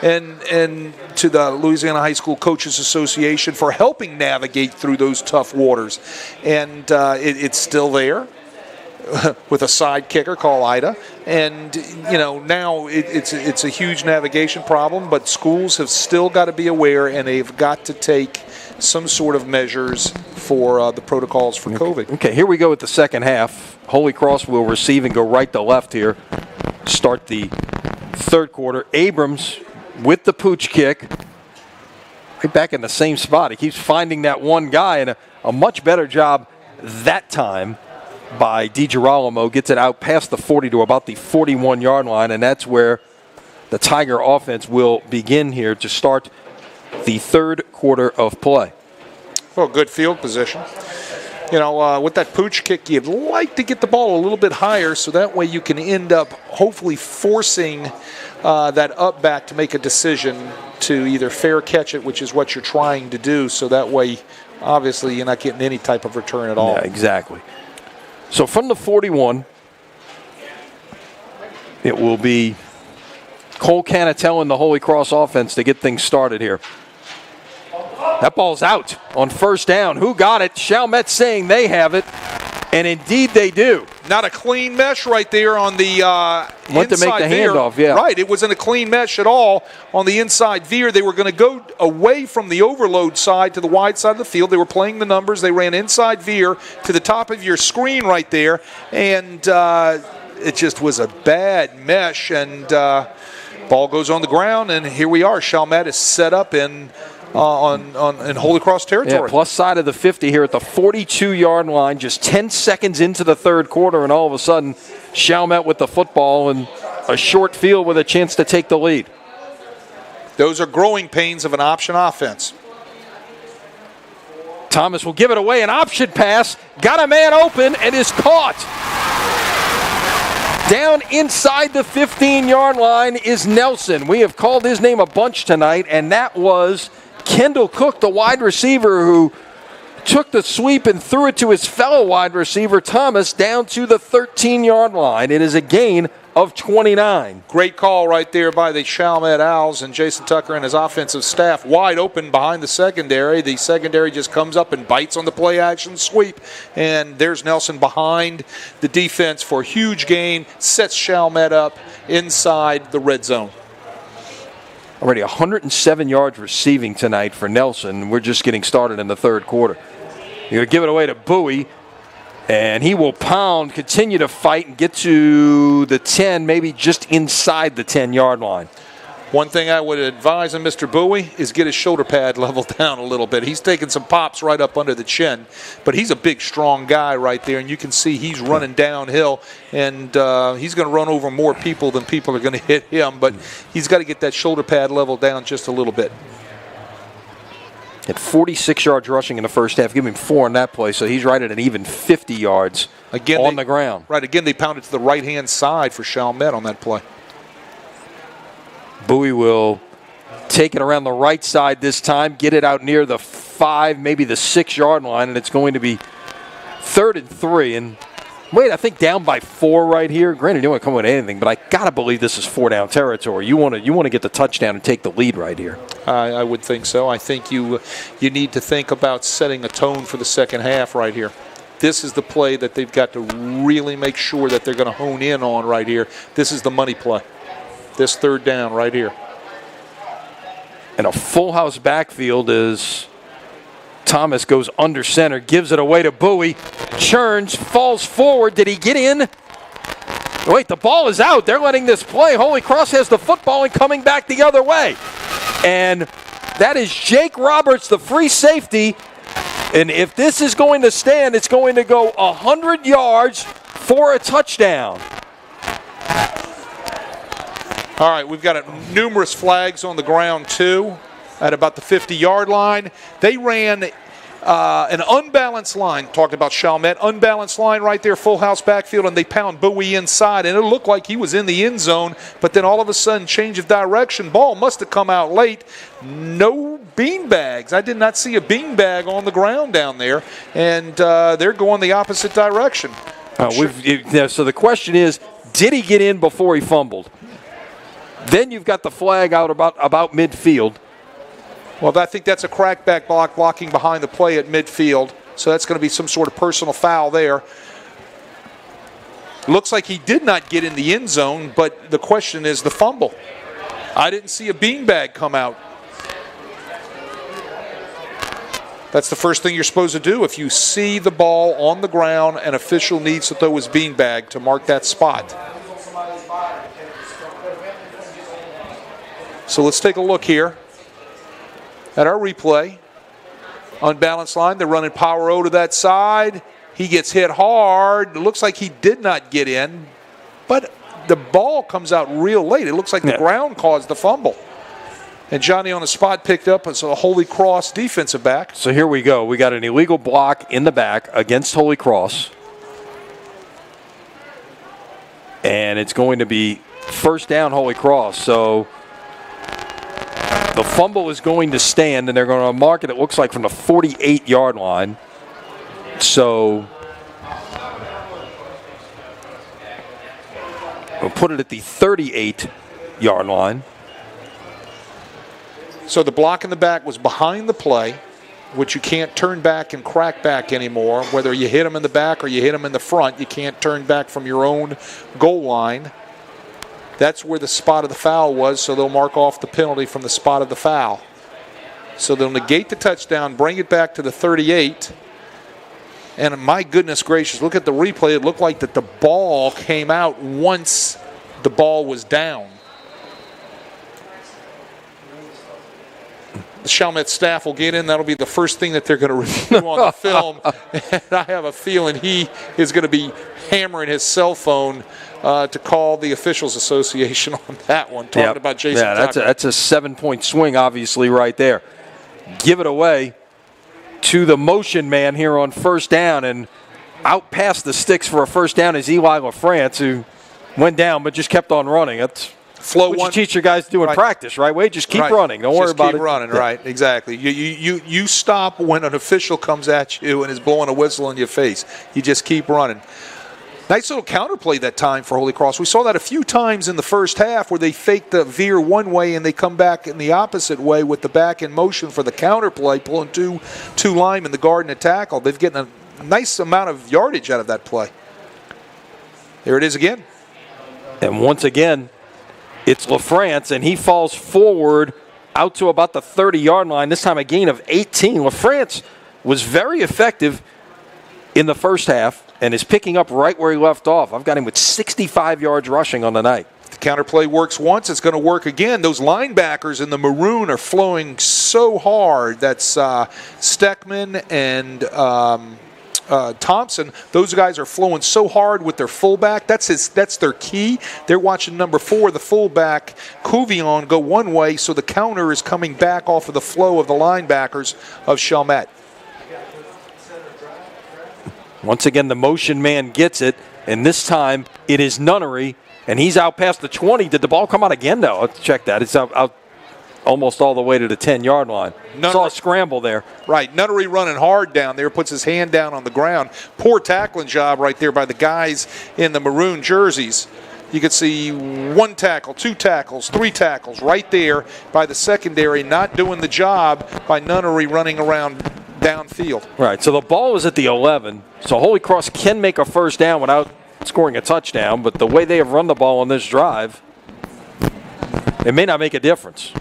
and to the Louisiana High School Coaches Association for helping navigate through those tough waters. And it's still there with a side kicker called Ida. And, now it's a huge navigation problem, but schools have still got to be aware, and they've got to take some sort of measures for the protocols for COVID. Okay, here we go with the second half. Holy Cross will receive and go right to left here. Start the third quarter. Abrams with the pooch kick. Right back in the same spot. He keeps finding that one guy, and a much better job that time by DiGirolamo. Gets it out past the 40 to about the 41-yard line, and that's where the Tiger offense will begin here to start the third quarter of play. Well, good field position. With that pooch kick, you'd like to get the ball a little bit higher so that way you can end up hopefully forcing that up back to make a decision to either fair catch it, which is what you're trying to do, so that way, obviously, you're not getting any type of return at all. Yeah, exactly. So from the 41, it will be Cole Canatel and the Holy Cross offense to get things started here. That ball's out on first down. Who got it? Chalmette saying they have it, and indeed they do. Not a clean mesh right there on the Went to make the handoff, yeah. Right, it wasn't a clean mesh at all on the inside veer. They were going to go away from the overload side to the wide side of the field. They were playing the numbers. They ran inside veer to the top of your screen right there, and it just was a bad mesh, and ball goes on the ground, and here we are. Chalmette is set up in Holy Cross territory. Yeah, plus side of the 50 here at the 42-yard line, just 10 seconds into the third quarter, and all of a sudden, Chalmette with the football and a short field with a chance to take the lead. Those are growing pains of an option offense. Thomas will give it away, an option pass, got a man open, and is caught. Down inside the 15-yard line is Nelson. We have called his name a bunch tonight, and that was Kendall Cook, the wide receiver, who took the sweep and threw it to his fellow wide receiver, Thomas, down to the 13-yard line. It is a gain of 29. Great call right there by the Chalmette Owls, and Jason Tucker and his offensive staff wide open behind the secondary. The secondary just comes up and bites on the play-action sweep, and there's Nelson behind the defense for a huge gain, sets Chalmette up inside the red zone. Already 107 yards receiving tonight for Nelson. We're just getting started in the third quarter. You're going to give it away to Bowie, and he will pound, continue to fight, and get to the 10, maybe just inside the 10-yard line. One thing I would advise on Mr. Bowie is get his shoulder pad leveled down a little bit. He's taking some pops right up under the chin, but he's a big, strong guy right there, and you can see he's running downhill, and he's going to run over more people than people are going to hit him, but he's got to get that shoulder pad leveled down just a little bit. At 46 yards rushing in the first half, give him 4 on that play, so he's right at an even 50 yards on the ground. Right, again, they pounded to the right-hand side for Chalmette on that play. Bowie will take it around the right side this time, get it out near the 5, maybe the 6-yard line, and it's going to be 3rd and 3. And wait, I think down by 4 right here. Granted, you don't want to come with anything, but I got to believe this is 4-down territory. You want to get the touchdown and take the lead right here. I would think so. I think you need to think about setting a tone for the second half right here. This is the play that they've got to really make sure that they're going to hone in on right here. This is the money play. This 3rd down right here. And a full house backfield as Thomas goes under center, gives it away to Bowie, churns, falls forward. Did he get in? Wait, the ball is out. They're letting this play. Holy Cross has the football and coming back the other way. And that is Jake Roberts, the free safety. And if this is going to stand, it's going to go 100 yards for a touchdown. All right, we've got numerous flags on the ground, too, at about the 50-yard line. They ran an unbalanced line, talking about Chalmette, unbalanced line right there, full house backfield, and they pound Bowie inside, and it looked like he was in the end zone, but then all of a sudden, change of direction. Ball must have come out late. No beanbags. I did not see a beanbag on the ground down there, and they're going the opposite direction. So the question is, did he get in before he fumbled? Then you've got the flag out about midfield. Well, I think that's a crackback block blocking behind the play at midfield. So that's going to be some sort of personal foul there. Looks like he did not get in the end zone, but the question is the fumble. I didn't see a beanbag come out. That's the first thing you're supposed to do. If you see the ball on the ground, an official needs to throw his beanbag to mark that spot. So let's take a look here at our replay. Unbalanced line, they're running power O to that side. He gets hit hard. It looks like he did not get in, but the ball comes out real late. It looks like the ground caused the fumble. And Johnny on the spot picked up as a Holy Cross defensive back. So here we go. We got an illegal block in the back against Holy Cross. And it's going to be 1st down Holy Cross. So the fumble is going to stand, and they're going to mark it, it looks like, from the 48-yard line. So we'll put it at the 38-yard line. So the block in the back was behind the play, which you can't turn back and crack back anymore. Whether you hit him in the back or you hit him in the front, you can't turn back from your own goal line. That's where the spot of the foul was, so they'll mark off the penalty from the spot of the foul. So they'll negate the touchdown, bring it back to the 38. And my goodness gracious, look at the replay. It looked like that the ball came out once the ball was down. The Chalmette staff will get in. That'll be the first thing that they're going to review on the film. And I have a feeling he is going to be hammering his cell phone to call the Officials Association on that one, talking about Jason Tucker. That's a 7-point swing, obviously, right there. Give it away to the motion man here on 1st down, and out past the sticks for a 1st down is Eli LaFrance, who went down but just kept on running. flow What one. you teach your guys to do in Right. practice, right, Wade? Just keep Right. running. Don't worry about it. Just keep running, right, exactly. You stop when an official comes at you and is blowing a whistle in your face. You just keep running. Nice little counterplay that time for Holy Cross. We saw that a few times in the first half where they fake the veer one way and they come back in the opposite way with the back in motion for the counterplay, pulling two linemen, the guard and the tackle. They've gotten a nice amount of yardage out of that play. There it is again. And once again, it's LaFrance, and he falls forward out to about the 30-yard line, this time a gain of 18. LaFrance was very effective in the first half and is picking up right where he left off. I've got him with 65 yards rushing on the night. The counterplay works once, it's going to work again. Those linebackers in the maroon are flowing so hard. That's Steckman and Thompson. Those guys are flowing so hard with their fullback. That's their key. They're watching number 4, the fullback, Couvion, go one way, so the counter is coming back off of the flow of the linebackers of Chalmette. Once again, the motion man gets it, and this time it is Nunnery, and he's out past the 20. Did the ball come out again, though? Let's check that. It's out almost all the way to the 10-yard line. Saw a scramble there. Right, Nunnery running hard down there, puts his hand down on the ground. Poor tackling job right there by the guys in the maroon jerseys. You could see 1 tackle, 2 tackles, 3 tackles right there by the secondary, not doing the job by Nunnery running around downfield. Right, so the ball is at the 11, so Holy Cross can make a first down without scoring a touchdown, but the way they have run the ball on this drive, it may not make a difference.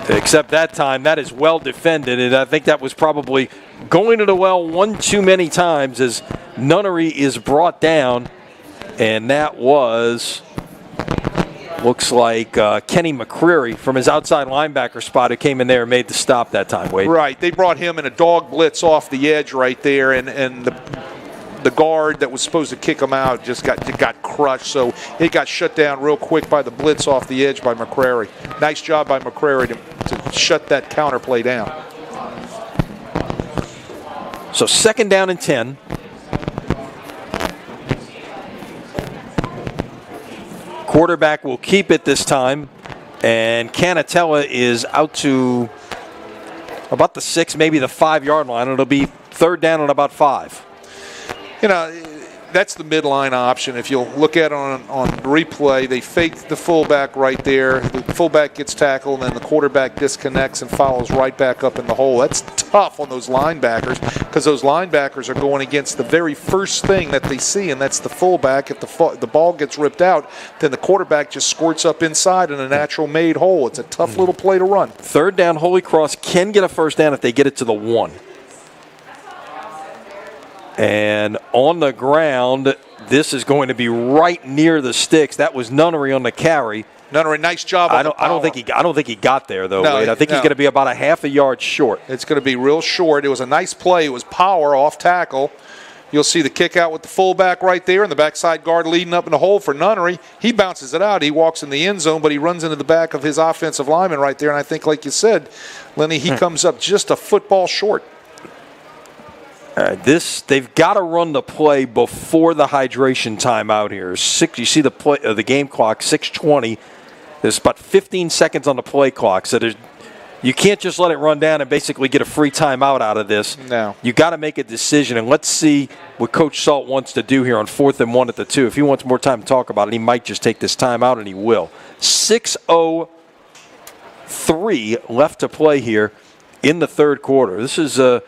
Except that time, that is well defended, and I think that was probably going to the well one too many times as Nunnery is brought down, and that was, looks like Kenny McCreary from his outside linebacker spot who came in there and made the stop that time, Wade. Right, they brought him in a dog blitz off the edge right there, and the guard that was supposed to kick him out just got crushed, so it got shut down real quick by the blitz off the edge by McCreary. Nice job by McCreary to shut that counter play down. So 2nd down and 10. Quarterback will keep it this time, and Canatella is out to about the 6, maybe the 5-yard line. It'll be 3rd down and about 5. You know, that's the midline option. If you'll look at it on replay, they fake the fullback right there. The fullback gets tackled, and then the quarterback disconnects and follows right back up in the hole. That's tough on those linebackers because those linebackers are going against the very first thing that they see, and that's the fullback. If the ball gets ripped out, then the quarterback just squirts up inside in a natural-made hole. It's a tough little play to run. 3rd down, Holy Cross can get a first down if they get it to the 1. And on the ground, this is going to be right near the sticks. That was Nunnery on the carry. Nunnery, nice job. I don't think he got there though. No, Wade. I think he's going to be about a half a yard short. It's going to be real short. It was a nice play. It was power off tackle. You'll see the kick out with the fullback right there and the backside guard leading up in the hole for Nunnery. He bounces it out. He walks in the end zone, but he runs into the back of his offensive lineman right there. And I think, like you said, Lenny, he comes up just a football short. All right, they've got to run the play before the hydration timeout here. You see the game clock, 6:20. There's about 15 seconds on the play clock, so you can't just let it run down and basically get a free timeout out of this. No. You got to make a decision, and let's see what Coach Salt wants to do here on 4th and 1 at the 2. If he wants more time to talk about it, he might just take this timeout, and he will. 6:03 left to play here in the 3rd quarter. This is a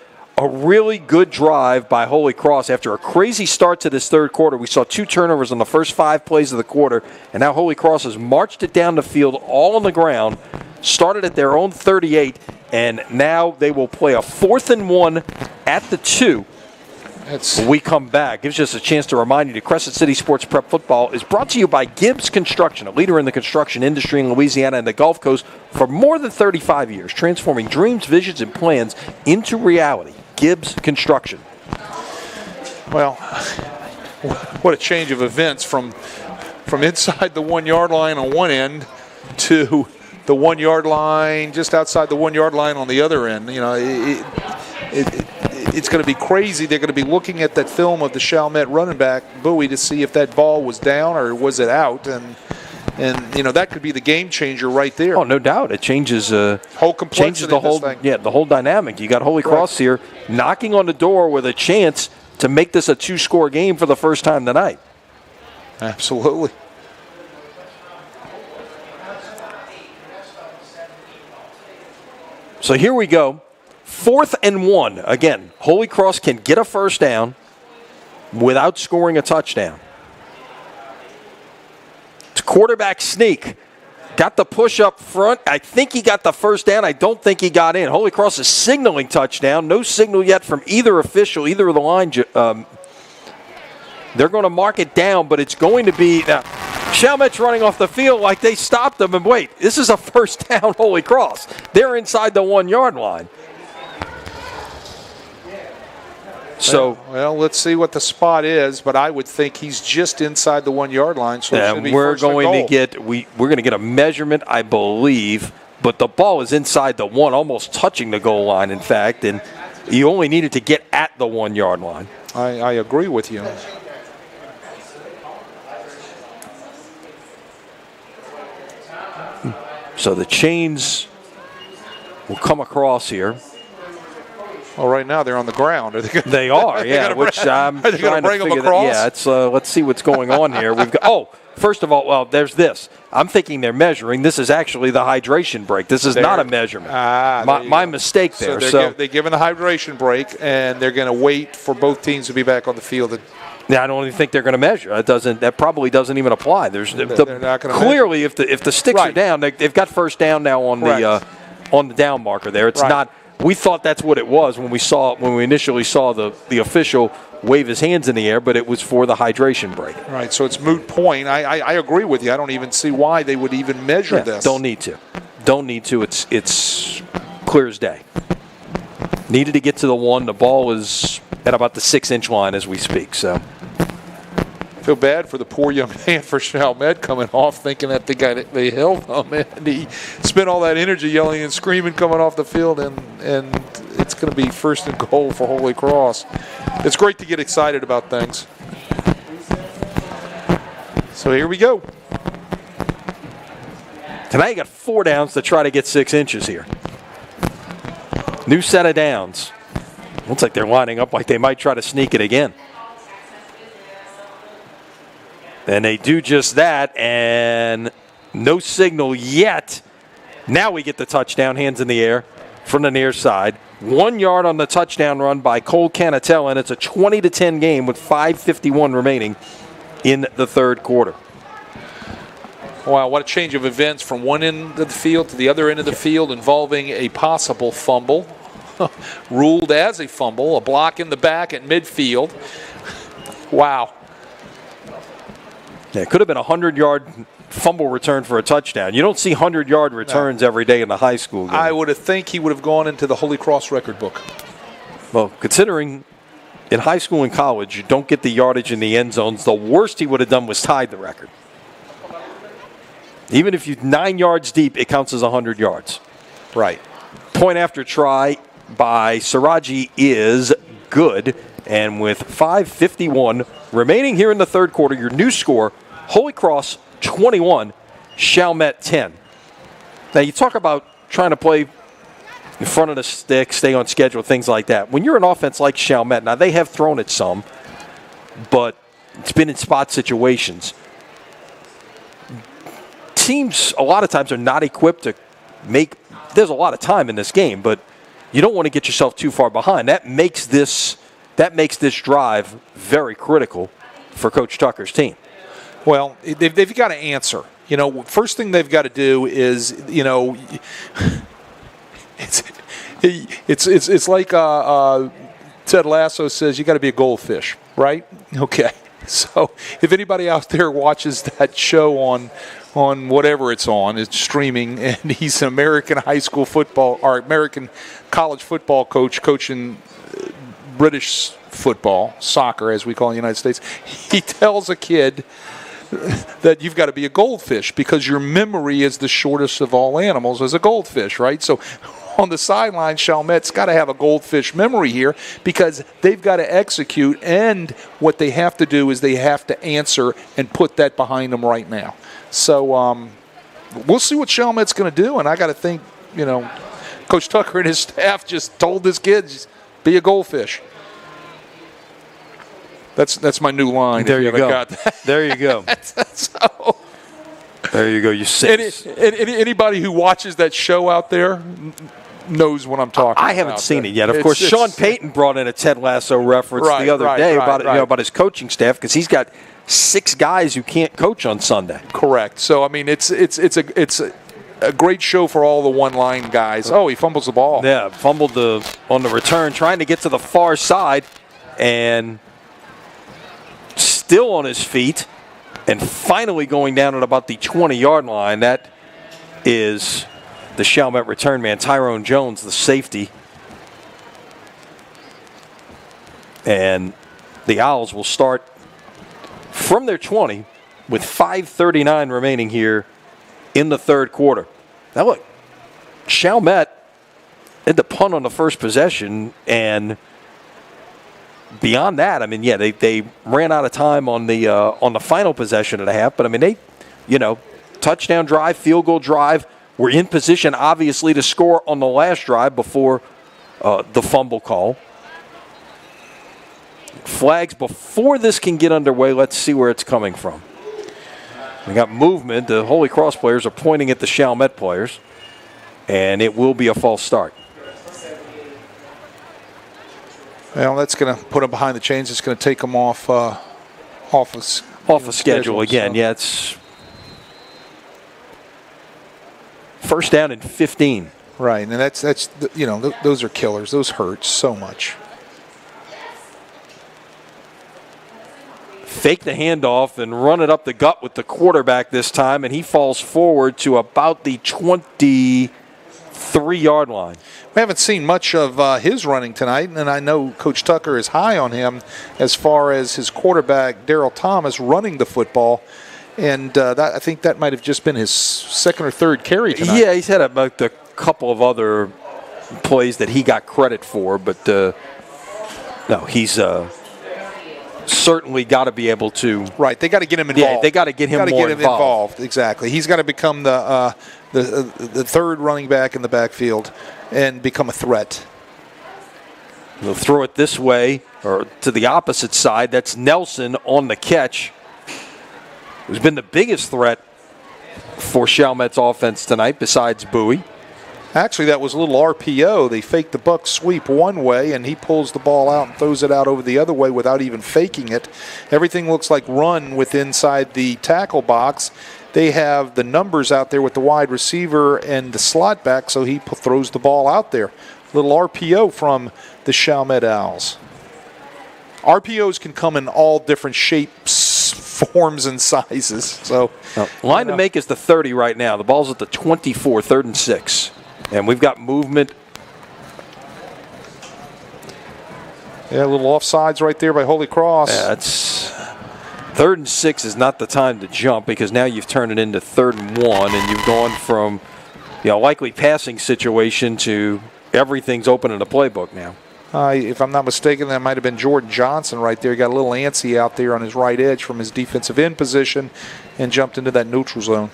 really good drive by Holy Cross. After a crazy start to this 3rd quarter, we saw 2 turnovers on the first 5 plays of the quarter, and now Holy Cross has marched it down the field all on the ground, started at their own 38, and now they will play a 4th and 1 at the 2. When we come back, gives us a chance to remind you that Crescent City Sports Prep Football is brought to you by Gibbs Construction, a leader in the construction industry in Louisiana and the Gulf Coast for more than 35 years, transforming dreams, visions, and plans into reality. Gibbs Construction. Well, what a change of events from inside the 1-yard line on one end to the 1-yard line just outside the 1-yard line on the other end. You know, it's going to be crazy. They're going to be looking at that film of the Chalmette running back, Bowie, to see if that ball was down or was it out. And that could be the game changer right there. Oh, no doubt. It changes whole complexity the whole the whole dynamic. You got Holy Cross here knocking on the door with a chance to make this a 2-score game for the first time tonight. Absolutely. So here we go. 4th and 1. Again, Holy Cross can get a first down without scoring a touchdown. It's quarterback sneak. Got the push up front. I think he got the first down. I don't think he got in. Holy Cross is signaling touchdown. No signal yet from either official, either of the line. They're going to mark it down, but it's going to be now. Chalmette's running off the field like they stopped them. And wait, this is a first down, Holy Cross. They're inside the 1-yard line. So well, let's see what the spot is, but I would think he's just inside the 1-yard line. So it should be we're first and going goal. to get we're going to get a measurement, I believe, but the ball is inside the 1, almost touching the goal line, in fact, and you only needed to get at the 1-yard line. I agree with you. So the chains will come across here. Well, right now they're on the ground. They are, yeah. Which I'm are they trying to bring them figure across? Yeah, it's let's see what's going on here. We've got first of all, well, there's this. I'm thinking they're measuring. This is actually the hydration break. This is not a measurement. My mistake there. So they're giving the hydration break, and they're going to wait for both teams to be back on the field. Yeah, I don't even think they're going to measure. That probably doesn't even apply. They're not going to clearly measure. if the sticks are down, they've got first down now on the down marker there. It's not. We thought that's what it was when we initially saw the official wave his hands in the air, but it was for the hydration break. Right, so it's moot point. I agree with you. I don't even see why they would even measure this. Don't need to. It's clear as day. Needed to get to the 1. The ball is at about the 6-inch line as we speak. So feel bad for the poor young man for Chalmette coming off thinking that they held him, and he spent all that energy yelling and screaming coming off the field, and it's going to be first and goal for Holy Cross. It's great to get excited about things. So here we go. Tonight you got 4 downs to try to get 6 inches here. New set of downs. Looks like they're lining up like they might try to sneak it again. And they do just that, and no signal yet. Now we get the touchdown, hands in the air from the near side. 1 yard on the touchdown run by Cole Canatella, and it's a 20-10 game with 5:51 remaining in the third quarter. Wow, what a change of events from one end of the field to the other end of the field involving a possible fumble. Ruled as a fumble, a block in the back at midfield. Wow. Yeah, it could have been a 100-yard fumble return for a touchdown. You don't see 100-yard returns every day in the high school game. I would have think he would have gone into the Holy Cross record book. Well, considering in high school and college you don't get the yardage in the end zones, the worst he would have done was tied the record. Even if you're 9 yards deep, it counts as 100 yards. Right. Point after try by Siraji is good. And with 5:51 remaining here in the third quarter, your new score, Holy Cross 21, Chalmette 10. Now, you talk about trying to play in front of the stick, stay on schedule, things like that. When you're an offense like Chalmette, now they have thrown it some, but it's been in spot situations. Teams, a lot of times, are not equipped to make – there's a lot of time in this game, but you don't want to get yourself too far behind. That makes this drive very critical for Coach Tucker's team. Well, they've got to answer. You know, first thing they've got to do is, you know, it's like Ted Lasso says, you got to be a goldfish, right? Okay. So if anybody out there watches that show on whatever it's streaming, and he's an American high school football or American college football coach coaching British football, soccer as we call it in the United States, he tells a kid that you've got to be a goldfish because your memory is the shortest of all animals as a goldfish, right? So on the sideline, Chalmette's got to have a goldfish memory here because they've got to execute, and what they have to do is they have to answer and put that behind them right now. So we'll see what Chalmette's going to do, and I got to think, Coach Tucker and his staff just told his kids, be a goldfish. That's my new line. There you go. Got that. There you go. So, there you go. You say anybody who watches that show out there knows what I'm talking about. I haven't seen it yet. Of course, Sean Payton brought in a Ted Lasso reference the other day about his coaching staff because he's got 6 guys who can't coach on Sunday. Correct. So I mean, it's a great show for all the one-line guys. Oh, he fumbles the ball. Yeah, fumbled on the return, trying to get to the far side, and still on his feet, and finally going down at about the 20-yard line. That is the Chalmette return man, Tyrone Jones, the safety. And the Owls will start from their 20 with 5:39 remaining here in the third quarter. Now look, Chalmette had the punt on the first possession, and beyond that, I mean, yeah, they ran out of time on the final possession of the half. But I mean, they, touchdown drive, field goal drive, were in position obviously to score on the last drive before the fumble call. Flags before this can get underway. Let's see where it's coming from. We got movement. The Holy Cross players are pointing at the Chalmette players, and it will be a false start. Well, that's going to put them behind the chains. It's going to take them off schedule again. So. Yeah, it's first down and 15. Right, and that's those are killers. Those hurt so much. Fake the handoff and run it up the gut with the quarterback this time, and he falls forward to about the 23-yard line. We haven't seen much of his running tonight, and I know Coach Tucker is high on him as far as his quarterback, Daryl Thomas, running the football. And I think that might have just been his second or third carry tonight. Yeah, he's had a couple of other plays that he got credit for, but no, he's certainly got to be able to. Right, they got to get him involved. Yeah, they got to get him more involved. Exactly. He's got to become the third running back in the backfield and become a threat. They'll throw it this way or to the opposite side. That's Nelson on the catch, who's been the biggest threat for Chalmette's offense tonight besides Bowie. Actually, that was a little RPO. They faked the buck sweep one way, and he pulls the ball out and throws it out over the other way without even faking it. Everything looks like run with inside the tackle box. They have the numbers out there with the wide receiver and the slot back, so he throws the ball out there. Little RPO from the Chalmette Owls. RPOs can come in all different shapes, forms, and sizes. So line to make is the 30 right now. The ball's at the 24, 3rd and 6. And we've got movement. Yeah, a little offsides right there by Holy Cross. Yeah, it's 3rd and 6 is not the time to jump because now you've turned it into 3rd and 1, and you've gone from likely passing situation to everything's open in the playbook now. If I'm not mistaken, that might have been Jordan Johnson right there. He got a little antsy out there on his right edge from his defensive end position and jumped into that neutral zone.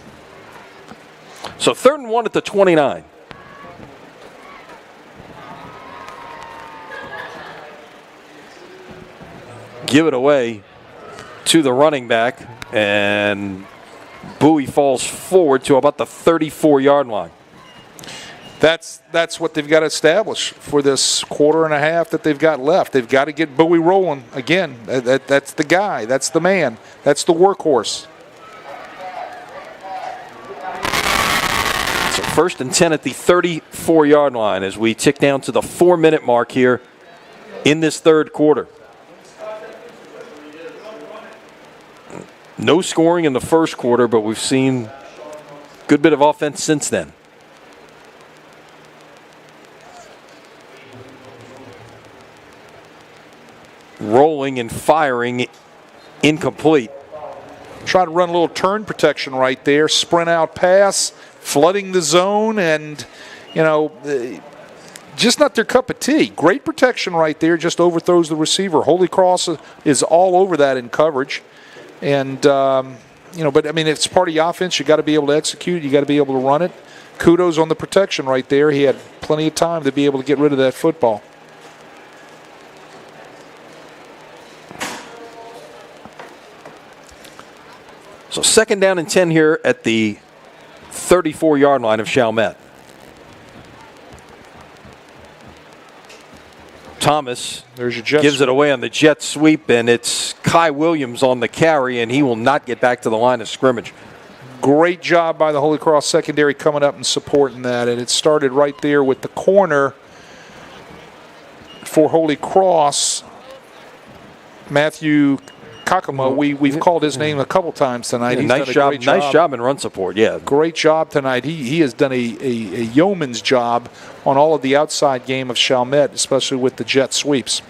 So 3rd and 1 at the 29. Give it away to the running back, and Bowie falls forward to about the 34-yard line. That's what they've got to establish for this quarter and a half that they've got left. They've got to get Bowie rolling again. That's the guy. That's the man. That's the workhorse. So 1st and 10 at the 34-yard line as we tick down to the 4-minute mark here in this third quarter. No scoring in the first quarter, but we've seen a good bit of offense since then. Rolling and firing, incomplete. Try to run a little turn protection right there. Sprint out pass, flooding the zone, and just not their cup of tea. Great protection right there, just overthrows the receiver. Holy Cross is all over that in coverage. And, but, I mean, it's part of the offense. You got to be able to execute. You got to be able to run it. Kudos on the protection right there. He had plenty of time to be able to get rid of that football. So 2nd down and 10 here at the 34-yard line of Chalmette. Thomas There's your jet gives sweep. it away on the jet sweep, and it's Kai Williams on the carry, and he will not get back to the line of scrimmage. Great job by the Holy Cross secondary coming up and supporting that. And it started right there with the corner for Holy Cross. Matthew Kakamo, we've called his name a couple times tonight. Yeah, He's nice done a job. great job. Nice job in run support, yeah. Great job tonight. He has done a yeoman's job on all of the outside game of Chalmette, especially with the jet sweeps.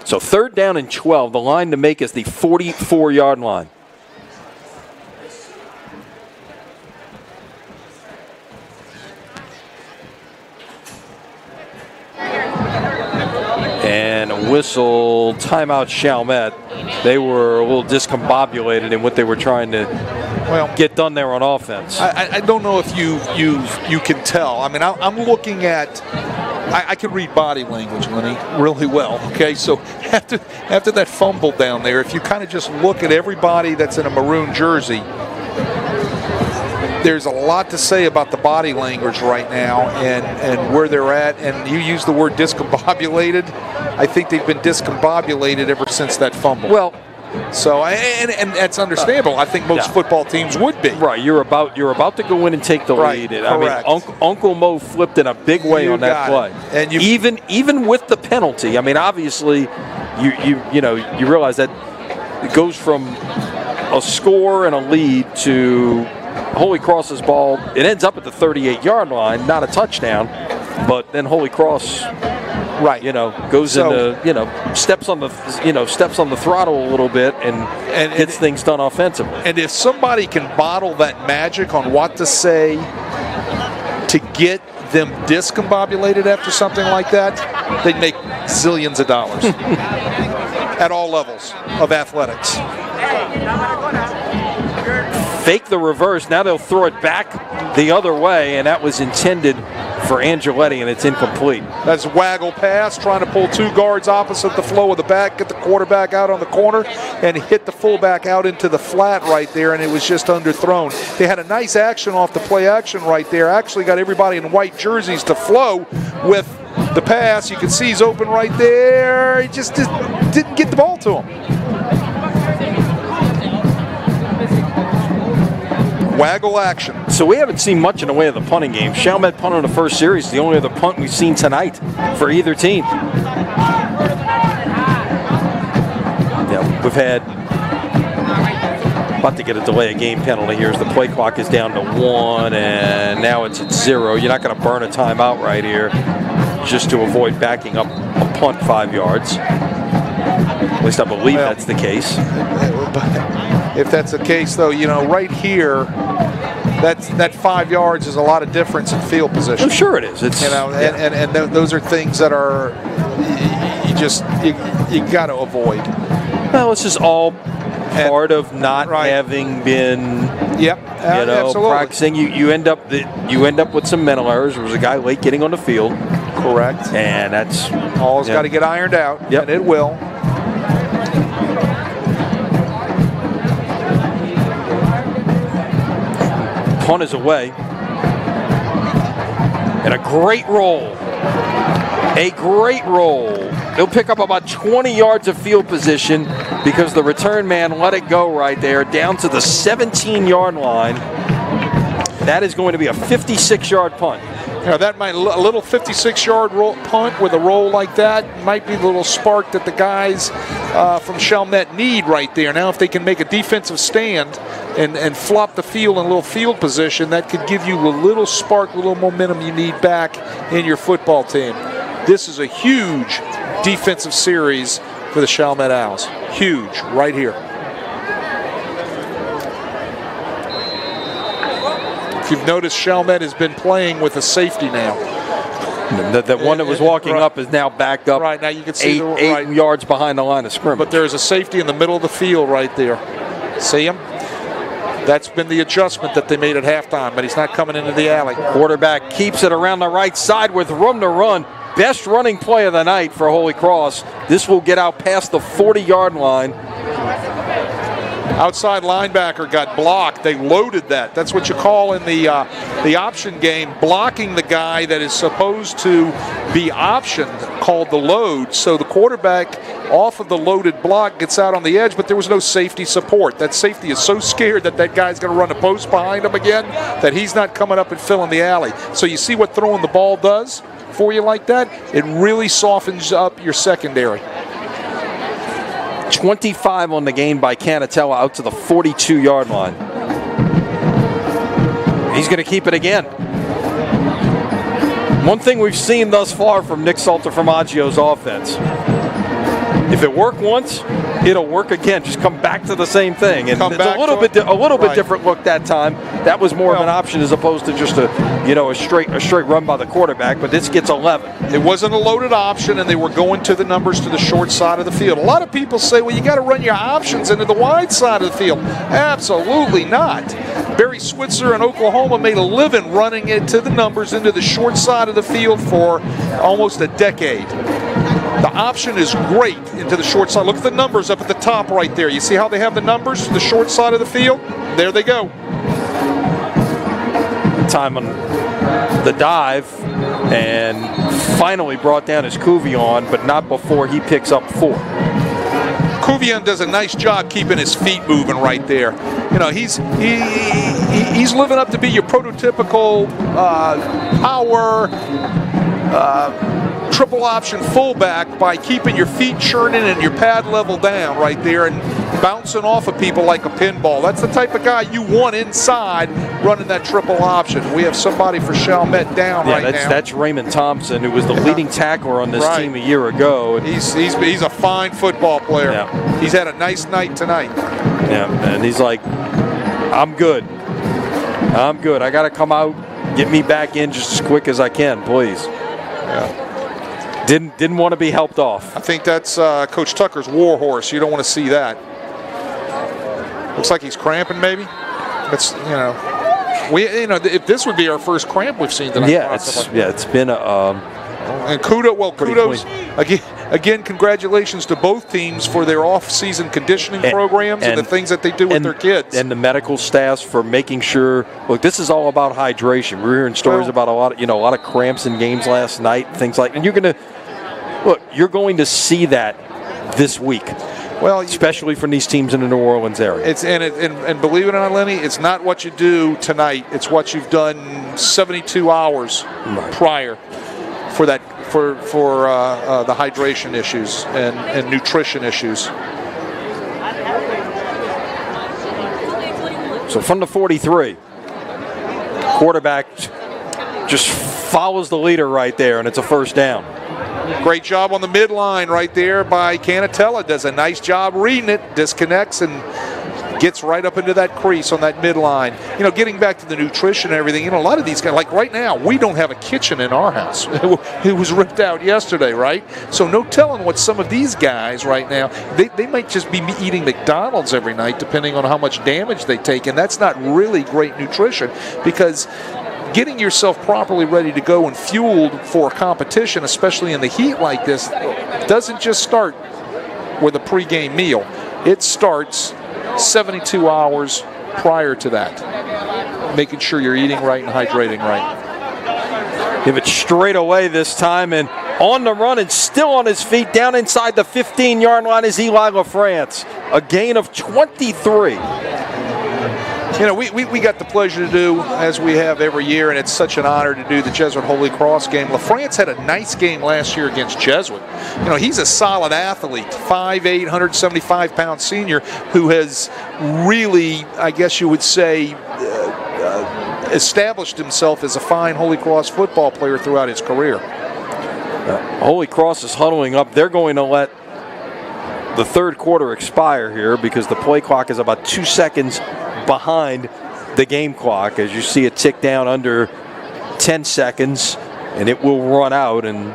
So 3rd down and 12. The line to make is the 44-yard line. And a whistle, timeout Chalmette. They were a little discombobulated in what they were trying to get done there on offense. I don't know if you can tell. I mean, I'm looking at. I can read body language, Lenny, really well. Okay, so after that fumble down there, if you kind of just look at everybody that's in a maroon jersey, there's a lot to say about the body language right now and where they're at. And you use the word discombobulated. I think they've been discombobulated ever since that fumble. Well, so and that's understandable. I think most football teams would be. Right, you're about to go in and take the lead. And correct. I mean, Uncle Mo flipped in a big way on that play. And even with the penalty, I mean, obviously, you realize that it goes from a score and a lead to Holy Cross's ball. It ends up at the 38-yard line, not a touchdown, but then Holy Cross, goes into, steps on the throttle a little bit and gets things done offensively. And if somebody can bottle that magic on what to say to get them discombobulated after something like that, they'd make zillions of dollars at all levels of athletics. Fake the reverse. Now they'll throw it back the other way, and that was intended for Angeletti, and it's incomplete. That's a waggle pass, trying to pull two guards opposite the flow of the back, get the quarterback out on the corner, and hit the fullback out into the flat right there, and it was just underthrown. They had a nice action off the play action right there. Actually got everybody in white jerseys to flow with the pass. You can see he's open right there. He just didn't get the ball to him. Waggle action. So we haven't seen much in the way of the punting game. Chalmette punted the first series, the only other punt we've seen tonight for either team. Yeah, we've had about to get a delay of game penalty here as the play clock is down to 1 and now it's at 0. You're not going to burn a timeout right here just to avoid backing up a punt 5 yards. At least I believe that's the case. If that's the case, though, right here, that 5 yards is a lot of difference in field position. I'm sure it is. It's and those are things that are you got to avoid. Well, it's just all part of not having been practicing. You end up with some mental errors. There was a guy late getting on the field. Correct. And that's all's got to get ironed out. Yep. And it will. Punt is away. And a great roll. A great roll. They'll pick up about 20 yards of field position because the return man let it go right there down to the 17-yard line. That is going to be a 56-yard punt. That might a little 56-yard punt with a roll like that might be the little spark that the guys from Chalmette need right there. Now, if they can make a defensive stand and flop the field in a little field position, that could give you a little spark, a little momentum you need back in your football team. This is a huge defensive series for the Chalmette Owls. Huge, right here. If you've noticed, Chalmette has been playing with a safety now. The one that was walking up is now backed up. Right, now you can see eight yards behind the line of scrimmage. But there's a safety in the middle of the field right there. See him? That's been the adjustment that they made at halftime, but he's not coming into the alley. Quarterback keeps it around the right side with room to run. Best running play of the night for Holy Cross. This will get out past the 40-yard line. Outside linebacker got blocked. They loaded that. That's what you call in the option game, blocking the guy that is supposed to be optioned, called the load. So the quarterback off of the loaded block gets out on the edge, but there was no safety support. That safety is so scared that guy's going to run the post behind him again that he's not coming up and filling the alley. So you see what throwing the ball does for you like that? It really softens up your secondary. 25 on the gain by Canatella out to the 42-yard line. He's going to keep it again. One thing we've seen thus far from Nick Salterformaggio's offense, if it worked once, it'll work again. Just come back to the same thing. And it's a little bit different look that time. That was more of an option as opposed to just a straight run by the quarterback. But this gets 11. It wasn't a loaded option, and they were going to the numbers to the short side of the field. A lot of people say, well, you got to run your options into the wide side of the field. Absolutely not. Barry Switzer in Oklahoma made a living running it to the numbers into the short side of the field for almost a decade. The option is great into the short side. Look at the numbers up at the top right there. You see how they have the numbers to the short side of the field? There they go. Time on the dive, and finally brought down his Cuvion, but not before he picks up 4. Cuvion does a nice job keeping his feet moving right there. You know, he's living up to be your prototypical power triple option fullback by keeping your feet churning and your pad level down right there and bouncing off of people like a pinball. That's the type of guy you want inside running that triple option. We have somebody for Chalmette down right now. That's Raymond Thompson, who was the leading tackler on this team a year ago. He's a fine football player. Yeah. He's had a nice night tonight. Yeah, and he's like, I'm good. I got to come out, get me back in just as quick as I can, please. Yeah. Didn't want to be helped off. I think that's Coach Tucker's war horse. You don't want to see that. Looks like he's cramping, maybe. It's if this would be our first cramp we've seen tonight. Yeah, it's been and kudos again. Congratulations to both teams for their off-season conditioning programs and the things that they do with their kids, and the medical staffs for making sure. Look, this is all about hydration. We're hearing stories about a lot of cramps in games last night, things like. And you're going to see that this week. Well, especially from these teams in the New Orleans area. And believe it or not, Lenny, it's not what you do tonight. It's what you've done 72 hours prior for that for the hydration issues and nutrition issues. So from the 43, quarterback just follows the leader right there, and it's a first down. Great job on the midline right there by Canatella. Does a nice job reading it, disconnects, and gets right up into that crease on that midline. You know, getting back to the nutrition and everything, a lot of these guys, like right now, we don't have a kitchen in our house. It was ripped out yesterday, right? So no telling what some of these guys right now, they might just be eating McDonald's every night depending on how much damage they take, and that's not really great nutrition because getting yourself properly ready to go and fueled for a competition, especially in the heat like this, doesn't just start with a pregame meal. It starts 72 hours prior to that, making sure you're eating right and hydrating right. Give it straight away this time, and on the run and still on his feet down inside the 15-yard line is Eli LaFrance. A gain of 23. You know, we got the pleasure to do, as we have every year, and it's such an honor to do the Jesuit Holy Cross game. LaFrance had a nice game last year against Jesuit. You know, he's a solid athlete, 5'8", 175-pound senior who has really, I guess you would say, established himself as a fine Holy Cross football player throughout his career. Holy Cross is huddling up. They're going to let the third quarter expire here because the play clock is about 2 seconds behind the game clock as you see it tick down under 10 seconds. and it will run out, and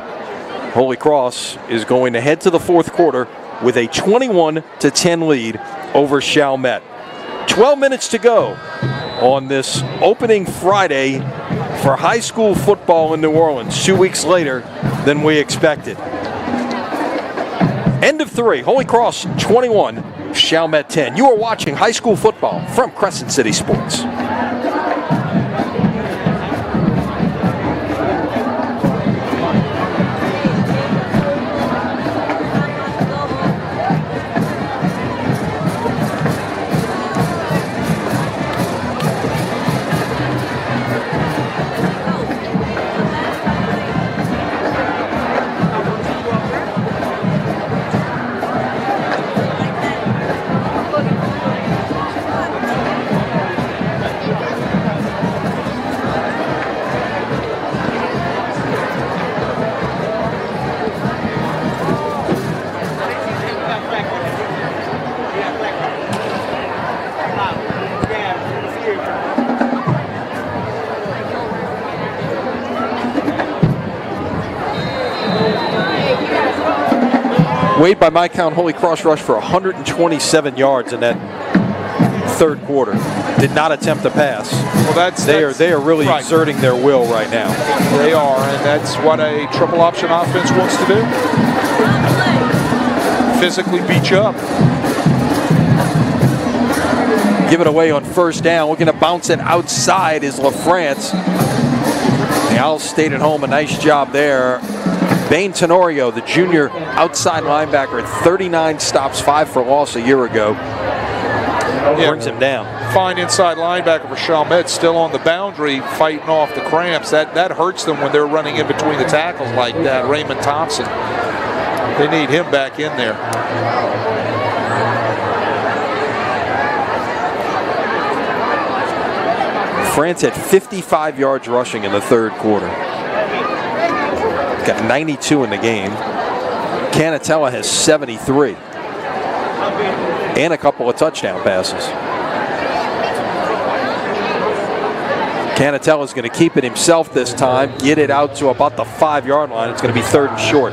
Holy Cross is going to head to the fourth quarter with a 21-10 lead over Chalmette. 12 minutes to go on this opening Friday for high school football in New Orleans, 2 weeks later than we expected. End of 3, Holy Cross 21, Chalmette 10. You are watching high school football from Crescent City Sports. Wade, by my count, Holy Cross rushed for 127 yards in that third quarter. Did not attempt to pass. Well, they are really right. exerting their will right now. They are, and that's what a triple option offense wants to do. Physically beat you up. Give it away on first down. Looking to bounce it outside is LaFrance. The Owls stayed at home. A nice job there. Bain Tenorio, the junior outside linebacker, 39 stops, 5 for loss a year ago. Brings him down. Fine inside linebacker for Chalmette, still on the boundary, fighting off the cramps. That hurts them when they're running in between the tackles like that. Raymond Thompson. They need him back in there. France had 55 yards rushing in the third quarter. Got 92 in the game. Canatella has 73. And a couple of touchdown passes. Canatella's going to keep it himself this time. Get it out to about the 5-yard line. It's going to be 3rd and short.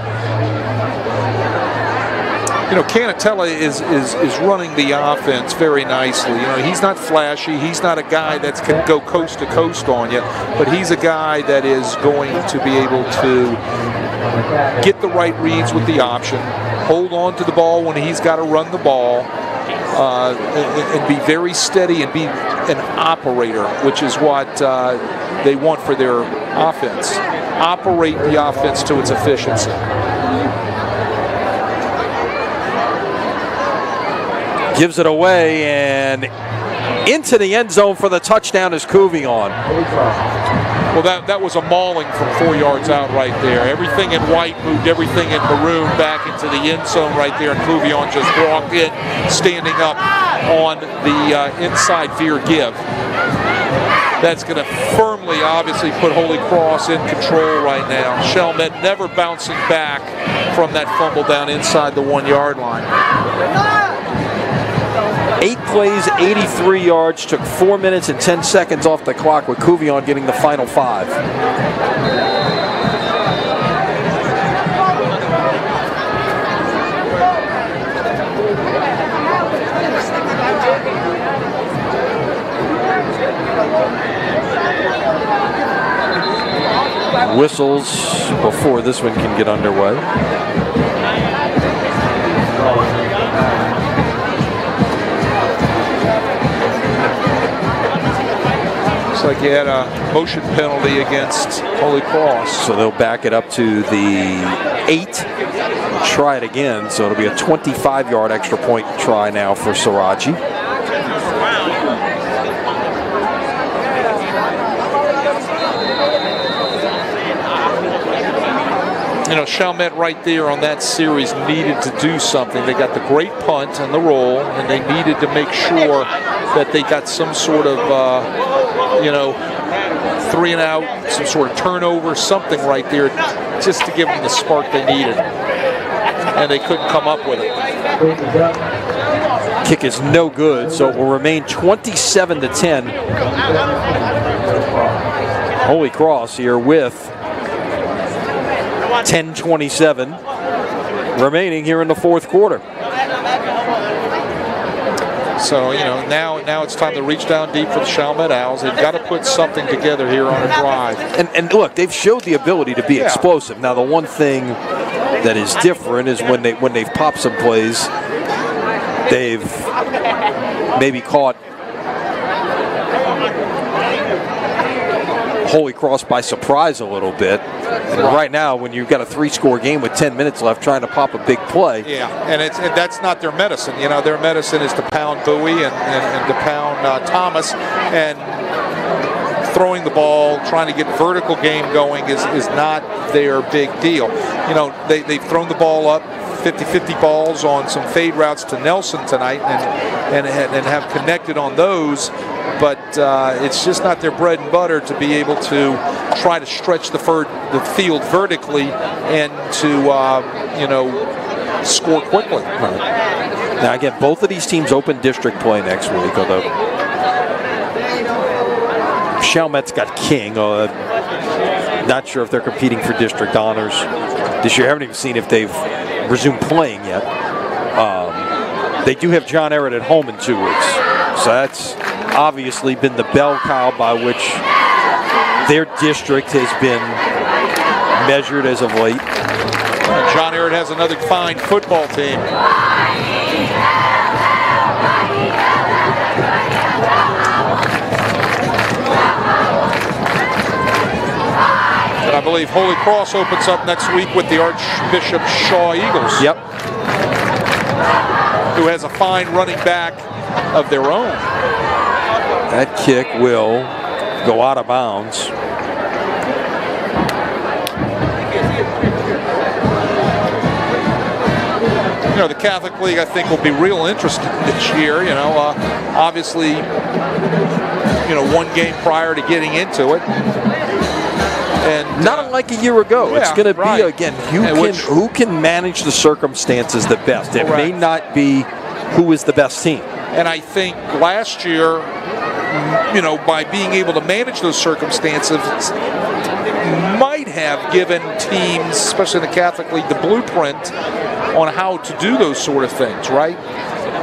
You know, Canatella is running the offense very nicely. You know, he's not flashy. He's not a guy that can go coast to coast on you, but he's a guy that is going to be able to get the right reads with the option, hold on to the ball when he's got to run the ball, and be very steady and be an operator, which is what they want for their offense. Operate the offense to its efficiency. Gives it away, and into the end zone for the touchdown is Couvion. Well, that was a mauling from 4 yards out right there. Everything in white moved everything in maroon back into the end zone right there, and Couvion just walked in, standing up on the inside veer give. That's going to firmly, obviously, put Holy Cross in control right now. Chalmette never bouncing back from that fumble down inside the 1-yard line. 8 plays, 83 yards, took 4 minutes and 10 seconds off the clock, with Couvion getting the final 5. Whistles before this one can get underway. Looks like you had a motion penalty against Holy Cross. So they'll back it up to the 8. Try it again. So it'll be a 25-yard extra point try now for Siraji. You know, Chalmette right there on that series needed to do something. They got the great punt and the roll, and they needed to make sure that they got some sort of, 3 and out, some sort of turnover, something right there, just to give them the spark they needed. And they couldn't come up with it. Kick is no good, so it will remain 27-10. Holy Cross here with 10:27 remaining here in the fourth quarter. So, now it's time to reach down deep for the Chalmette Owls. They've got to put something together here on a drive. And look, they've showed the ability to be explosive. Now, the one thing that is different is when they've popped some plays, they've maybe caught Holy Cross by surprise a little bit. And right now, when you've got a 3-score game with 10 minutes left, trying to pop a big play. Yeah, and that's not their medicine. Their medicine is to pound Bowie and to pound Thomas, and throwing the ball, trying to get vertical game going is not their big deal. They've thrown the ball up 50-50 balls on some fade routes to Nelson tonight and have connected on those. But it's just not their bread and butter to be able to try to stretch the field vertically and to, score quickly. Right. Now, again, both of these teams open district play next week, although Chalmette's got King. Not sure if they're competing for district honors this year. I haven't even seen if they've resumed playing yet. They do have John Ehret at home in 2 weeks. So that's obviously been the bell cow by which their district has been measured as of late. John Ehret has another fine football team. And I believe Holy Cross opens up next week with the Archbishop Shaw Eagles. Yep. Who has a fine running back of their own. That kick will go out of bounds. The Catholic League, I think, will be real interesting this year. Obviously, one game prior to getting into it. And not unlike a year ago. It's going to be, again, who can manage the circumstances the best. It may not be who is the best team. And I think last year, by being able to manage those circumstances, might have given teams, especially in the Catholic League, the blueprint on how to do those sort of things, right?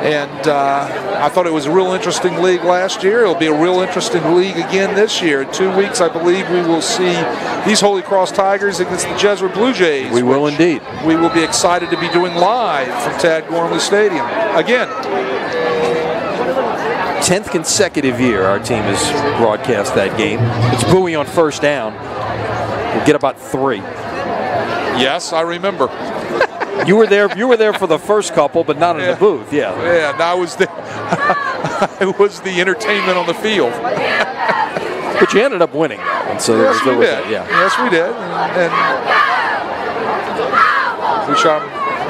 And I thought it was a real interesting league last year. It'll be a real interesting league again this year. In 2 weeks, I believe we will see these Holy Cross Tigers against the Jesuit Blue Jays. We will indeed. We will be excited to be doing live from Tad Gormley Stadium. Again, 10th consecutive year our team has broadcast that game. It's Bowie on first down. We'll get about 3. Yes, I remember. You were there for the first couple, but not in the booth. Yeah, and I was there. I was the entertainment on the field. But you ended up winning that one, so yes, we did. Yeah. Yes, we did, and which I'm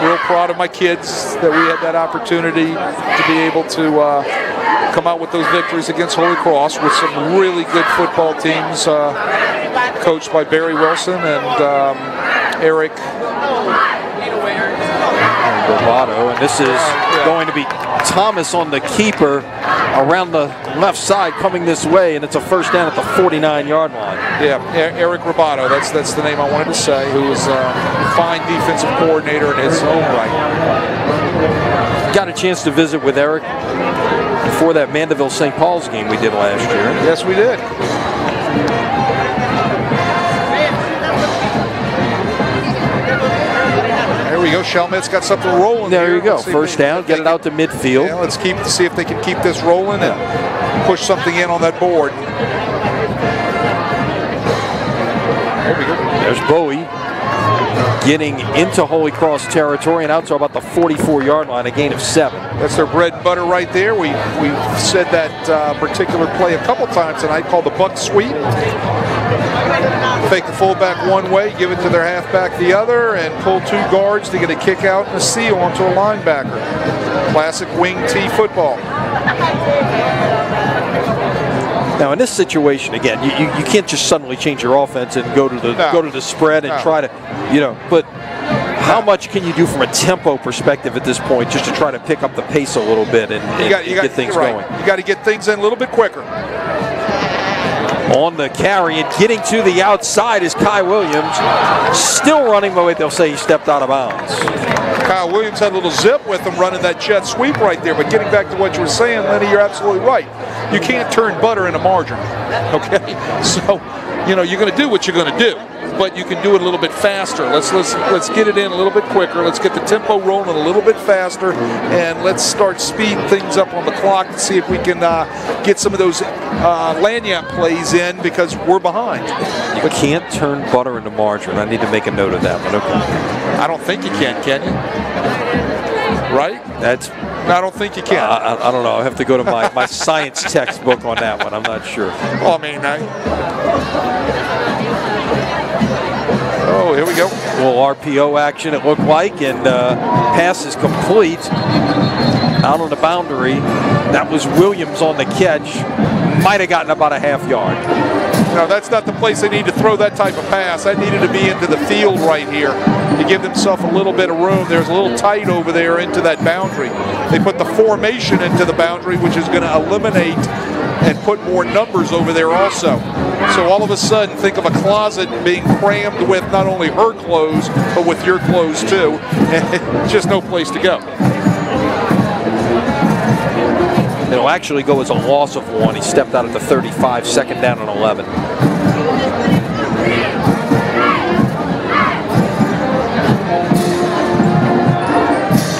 real proud of my kids that we had that opportunity to be able to come out with those victories against Holy Cross with some really good football teams, coached by Barry Wilson and Eric Roboto, and this is going to be Thomas on the keeper around the left side coming this way, and it's a first down at the 49-yard line. Yeah, Eric Roboto, that's the name I wanted to say, who is a fine defensive coordinator in his own right. Got a chance to visit with Eric before that Mandeville St. Paul's game we did last year. Yes, we did. There we go. Chalmette's got something rolling. There you go. First down. Get it out to midfield. Yeah, let's see if they can keep this rolling and push something in on that board. There we go. There's Bowie getting into Holy Cross territory and out to about the 44-yard line, a gain of 7. That's their bread and butter right there. We said that particular play a couple times tonight, called the buck sweep. Fake the fullback one way, give it to their halfback the other, and pull 2 guards to get a kick out and a seal onto a linebacker. Classic wing T football. Now, in this situation, again, you can't just suddenly change your offense and go to the spread and try to, But how much can you do from a tempo perspective at this point, just to try to pick up the pace a little bit and get things going? You got to get things in a little bit quicker. On the carry and getting to the outside is Kai Williams. Still running, but wait, they'll say he stepped out of bounds. Kyle Williams had a little zip with him running that jet sweep right there. But getting back to what you were saying, Lenny, you're absolutely right. You can't turn butter into margarine, okay? So, you're going to do what you're going to do, but you can do it a little bit faster. Let's get it in a little bit quicker. Let's get the tempo rolling a little bit faster, and let's start speeding things up on the clock to see if we can get some of those lanyard plays in because we're behind. You can't turn butter into margarine. I need to make a note of that one. Okay. I don't think you can you? Right? I don't think you can. I don't know. I have to go to my science textbook on that one. I'm not sure. Well, I mean, oh, here we go. A little RPO action, it looked like, and pass is complete. Out on the boundary. That was Williams on the catch. Might have gotten about a half yard. No, that's not the place they need to throw that type of pass. That needed to be into the field right here to give themselves a little bit of room. There's a little tight over there into that boundary. They put the formation into the boundary, which is going to eliminate and put more numbers over there also. So all of a sudden, think of a closet being crammed with not only her clothes, but with your clothes too. And just no place to go. It'll actually go as a loss of 1. He stepped out at the 35, second down and 11.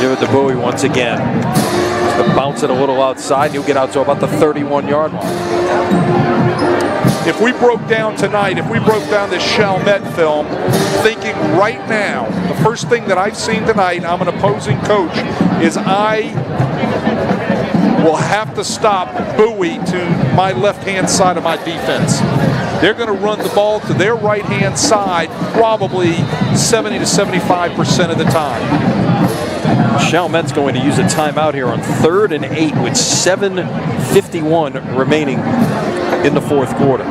Give it to Bowie once again. Just to bounce it a little outside, he'll get out to about the 31-yard line. If we broke down tonight, if we broke down this Chalmette film, thinking right now, the first thing that I've seen tonight, I'm an opposing coach, is I will have to stop Bowie to my left-hand side of my defense. They're going to run the ball to their right-hand side probably 70 to 75% of the time. Chalmette's going to use a timeout here on 3rd and 8 with 7:51 remaining in the fourth quarter.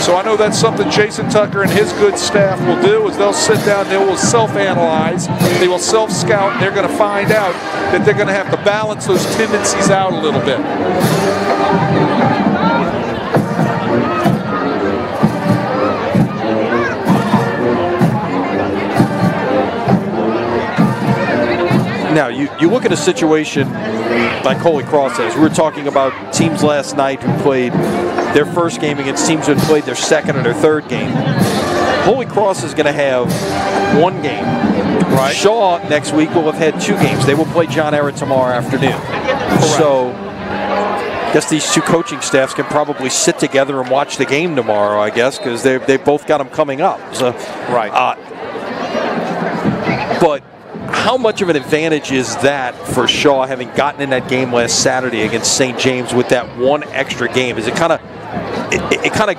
So I know that's something Jason Tucker and his good staff will do is they'll sit down, they will self-analyze, they will self-scout, and they're going to find out that they're going to have to balance those tendencies out a little bit. Now, you look at a situation like Holy Cross has. We were talking about teams last night who played their first game against teams who had played their second or their third game. Holy Cross is going to have one game. Right. Shaw next week will have had 2 games. They will play John Ehret tomorrow afternoon. Correct. So I guess these 2 coaching staffs can probably sit together and watch the game tomorrow, I guess, because they've both got them coming up. So, right. But how much of an advantage is that for Shaw having gotten in that game last Saturday against St. James with that one extra game? Is it kind of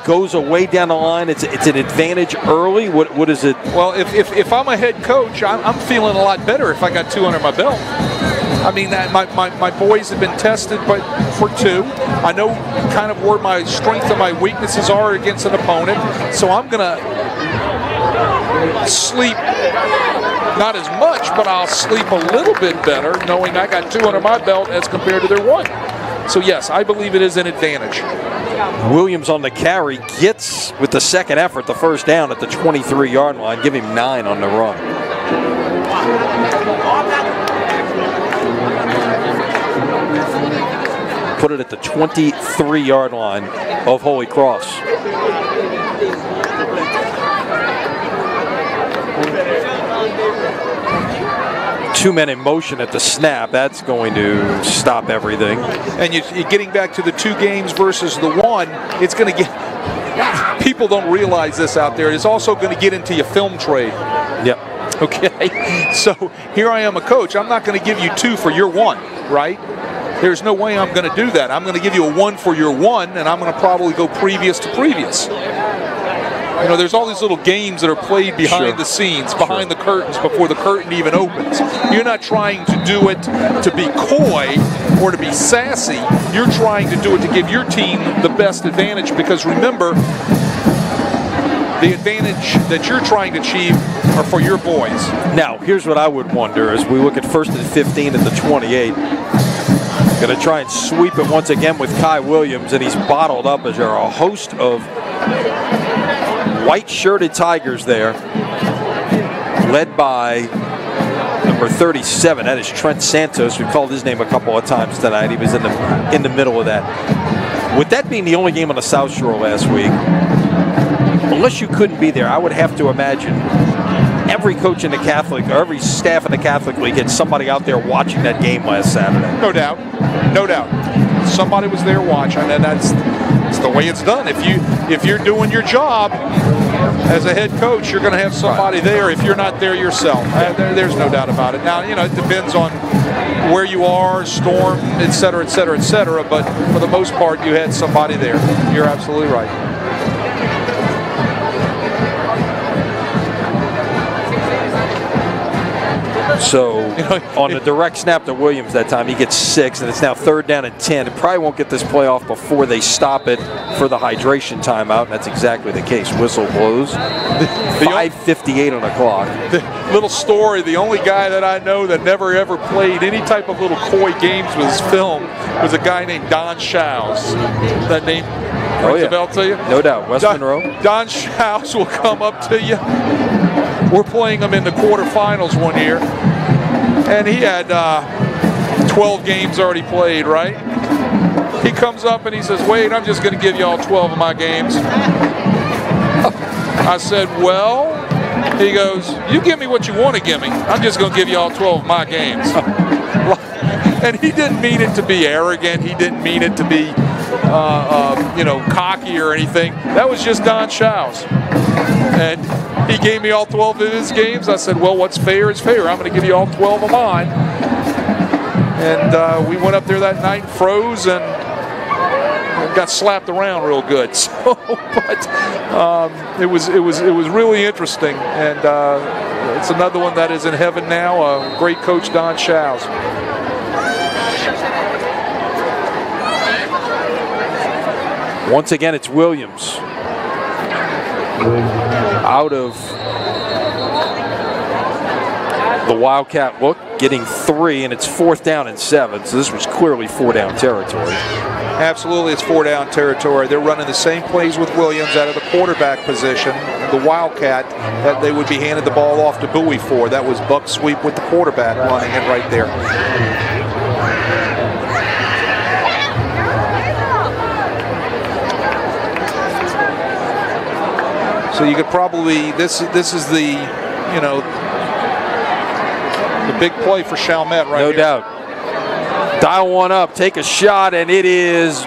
goes away down the line? It's an advantage early. What is it? Well, if I'm a head coach, I'm feeling a lot better if I got 2 under my belt. I mean, my boys have been tested, but for 2, I know kind of where my strength and my weaknesses are against an opponent. So I'm gonna sleep. Not as much, but I'll sleep a little bit better knowing I got 2 under my belt as compared to their 1. So, yes, I believe it is an advantage. Williams on the carry gets, with the second effort, the first down at the 23-yard line. Give him 9 on the run. Put it at the 23-yard line of Holy Cross. 2 men in motion at the snap. That's going to stop everything. And you're getting back to the 2 games versus the 1. It's going to get. People don't realize this out there. It's also going to get into your film trade. Yep. Okay. So here I am, a coach. I'm not going to give you 2 for your 1, right? There's no way I'm going to do that. I'm going to give you a 1 for your 1, and I'm going to probably go previous to previous. You know, there's all these little games that are played behind the scenes, behind the curtains, before the curtain even opens. You're not trying to do it to be coy or to be sassy. You're trying to do it to give your team the best advantage because, remember, the advantage that you're trying to achieve are for your boys. Now, here's what I would wonder as we look at 1st and 15 at the 28. Going to try and sweep it once again with Kai Williams, and he's bottled up as there are a host of white-shirted Tigers there, led by number 37. That is Trent Santos. We called his name a couple of times tonight. He was in the middle of that. With that being the only game on the South Shore last week, unless you couldn't be there, I would have to imagine every coach in the Catholic, or every staff in the Catholic League had somebody out there watching that game last Saturday. No doubt. No doubt. Somebody was there watching, and that's the way it's done. If you're doing your job as a head coach, you're going to have somebody there if you're not there yourself. There's no doubt about it. Now, it depends on where you are, storm, et cetera, et cetera, et cetera, but for the most part, you had somebody there. You're absolutely right. So on the direct snap to Williams that time, he gets 6, and it's now 3rd down and 10. It probably won't get this play off before they stop it for the hydration timeout, and that's exactly the case. Whistle blows. 5:58 on the clock. The little story, the only guy that I know that never ever played any type of little coy games with his film was a guy named Don Shows. That name rings a bell to you? No doubt. West Monroe. Don Shows will come up to you. We're playing him in the quarterfinals one year, and he had 12 games already played, right? He comes up and he says, "Wait, I'm just going to give you all 12 of my games." I said, "Well," he goes, "you give me what you want to give me. I'm just going to give you all 12 of my games." And he didn't mean it to be arrogant. He didn't mean it to be, cocky or anything. That was just Don Shows. And he gave me all 12 of his games. I said, "Well, what's fair is fair. I'm going to give you all 12 of mine." And we went up there that night, froze, and got slapped around real good. So, but it was really interesting. And it's another one that is in heaven now. A great coach, Don Shows. Once again, it's Williams out of the Wildcat look, getting 3, and it's 4th down and 7. So this was clearly 4-down territory. Absolutely, it's 4-down territory. They're running the same plays with Williams out of the quarterback position, the Wildcat, that they would be handed the ball off to Bowie for. That was buck sweep with the quarterback running it right there. So you could probably, this is the, the big play for Chalmette right here. No doubt. Dial one up, take a shot, and it is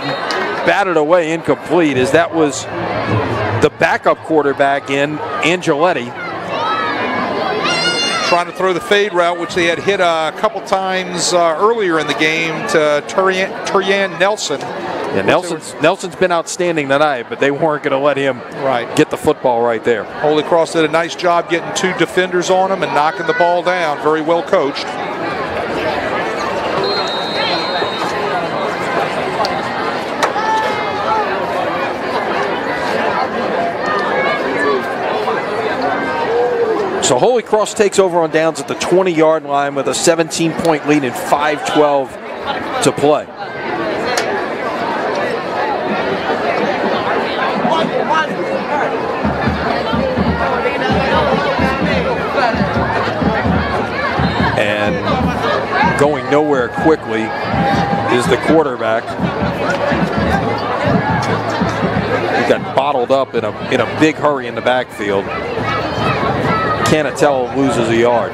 batted away, incomplete, as that was the backup quarterback in Angeletti. Trying to throw the fade route, which they had hit a couple times earlier in the game to Turian Nelson. Yeah, Nelson's been outstanding tonight, but they weren't going to let him get the football right there. Holy Cross did a nice job getting 2 defenders on him and knocking the ball down. Very well coached. So Holy Cross takes over on downs at the 20-yard line with a 17-point lead and 5:12 to play. And going nowhere quickly is the quarterback. He got bottled up in a big hurry in the backfield. Canatello loses a yard.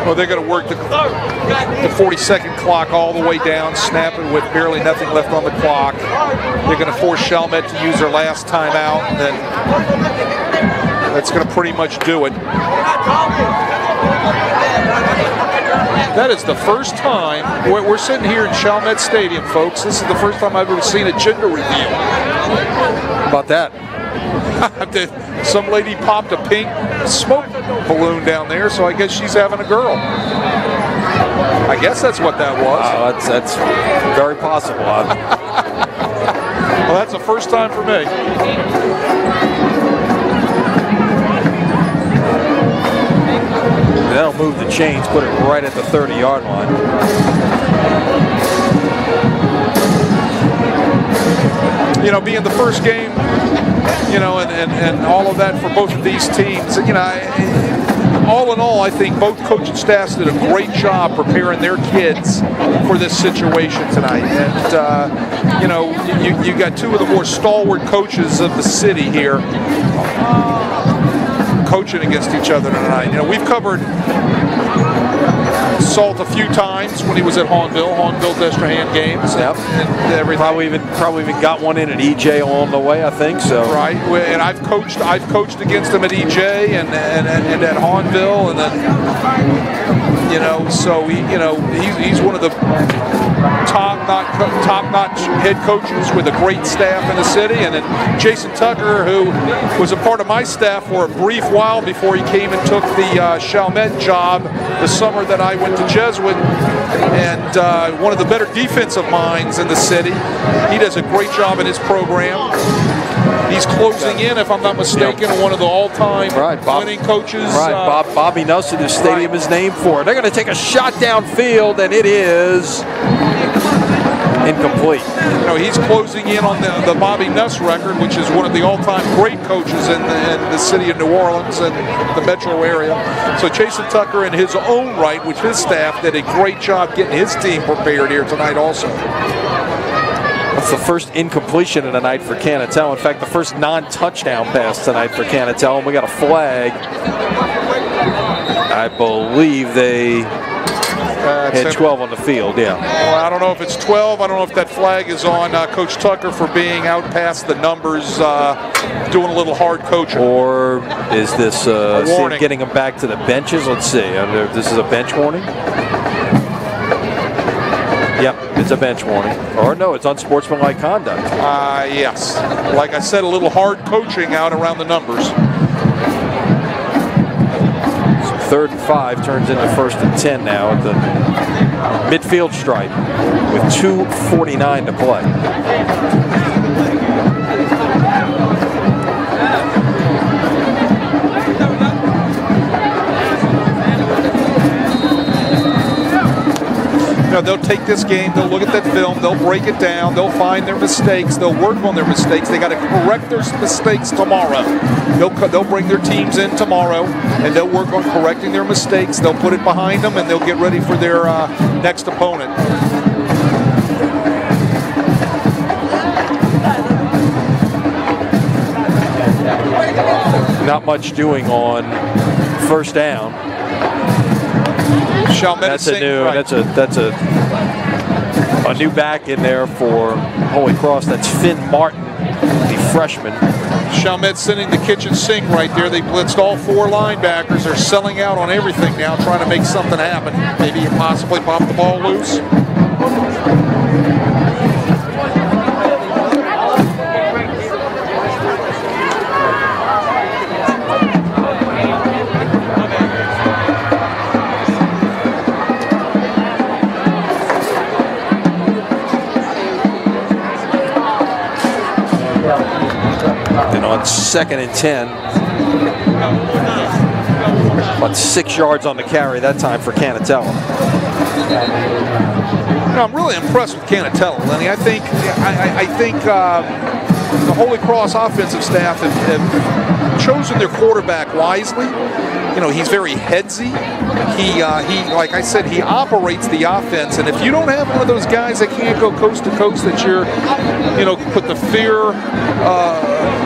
Well, they're going to work the 40-second clock all the way down, snap it with barely nothing left on the clock. They're going to force Chalmette to use their last timeout, and then that's going to pretty much do it. That is the first time, we're sitting here in Chalmette Stadium, folks. This is the first time I've ever seen a gender reveal. How about that? Some lady popped a pink smoke balloon down there, so I guess she's having a girl. I guess that's what that was. That's very possible. Well, that's the first time for me. That'll move the chains, put it right at the 30-yard line. You know, being the first game, you know, and all of that for both of these teams, you know, all in all, I think both coaching staffs did a great job preparing their kids for this situation tonight. And, you know, you got two of the more stalwart coaches of the city here coaching against each other tonight. You know, we've covered Salt a few times when he was at Hahnville-Destrehan games. Yep. And everything. Probably even got one in at EJ along the way, I think. So right, and I've coached against him at EJ and at Hahnville, and then, you know, so he's one of the top-notch head coaches with a great staff in the city. And then Jason Tucker, who was a part of my staff for a brief while before he came and took the Chalmette job the summer that I went to Jesuit, and one of the better defensive minds in the city. He does a great job in his program. He's closing in, if I'm not mistaken, one of the all-time winning coaches. Right, Bobby Nelson, the stadium is named for. They're going to take a shot downfield, and it is incomplete. You know, he's closing in on the Bobby Nuss record, which is one of the all-time great coaches in the city of New Orleans and the metro area. So Jason Tucker, in his own right, with his staff, did a great job getting his team prepared here tonight also. That's the first incompletion of the night for Canatell. In fact, the first non-touchdown pass tonight for Canatell, and we got a flag. I believe they had 12 on the field, yeah. Well, I don't know if it's 12. I don't know if that flag is on Coach Tucker for being out past the numbers, doing a little hard coaching. Or is this warning? Getting them back to the benches? Let's see. I don't know if this is a bench warning. Yep, it's a bench warning. Or no, it's unsportsmanlike conduct. Yes. Like I said, a little hard coaching out around the numbers. So 3rd and 5 turns into 1st and 10 now at the midfield stripe with 2:49 to play. They'll take this game, they'll look at that film, they'll break it down, they'll find their mistakes, they'll work on their mistakes. They got to correct their mistakes tomorrow. They'll bring their teams in tomorrow, and they'll work on correcting their mistakes. They'll put it behind them, and they'll get ready for their next opponent. Not much doing on 1st down. Chalmette that's a new back in there for Holy Cross. That's Finn Martin, the freshman. Chalmette sending the kitchen sink right there. They blitzed all 4 linebackers. They're selling out on everything now, trying to make something happen. Maybe possibly pop the ball loose. On 2nd and 10, about 6 yards on the carry that time for Canatella. I'm really impressed with Canatella, Lenny. I think the Holy Cross offensive staff have chosen their quarterback wisely. You know, he's very headsy. He like I said, he operates the offense. And if you don't have one of those guys that can't go coast to coast, that put the fear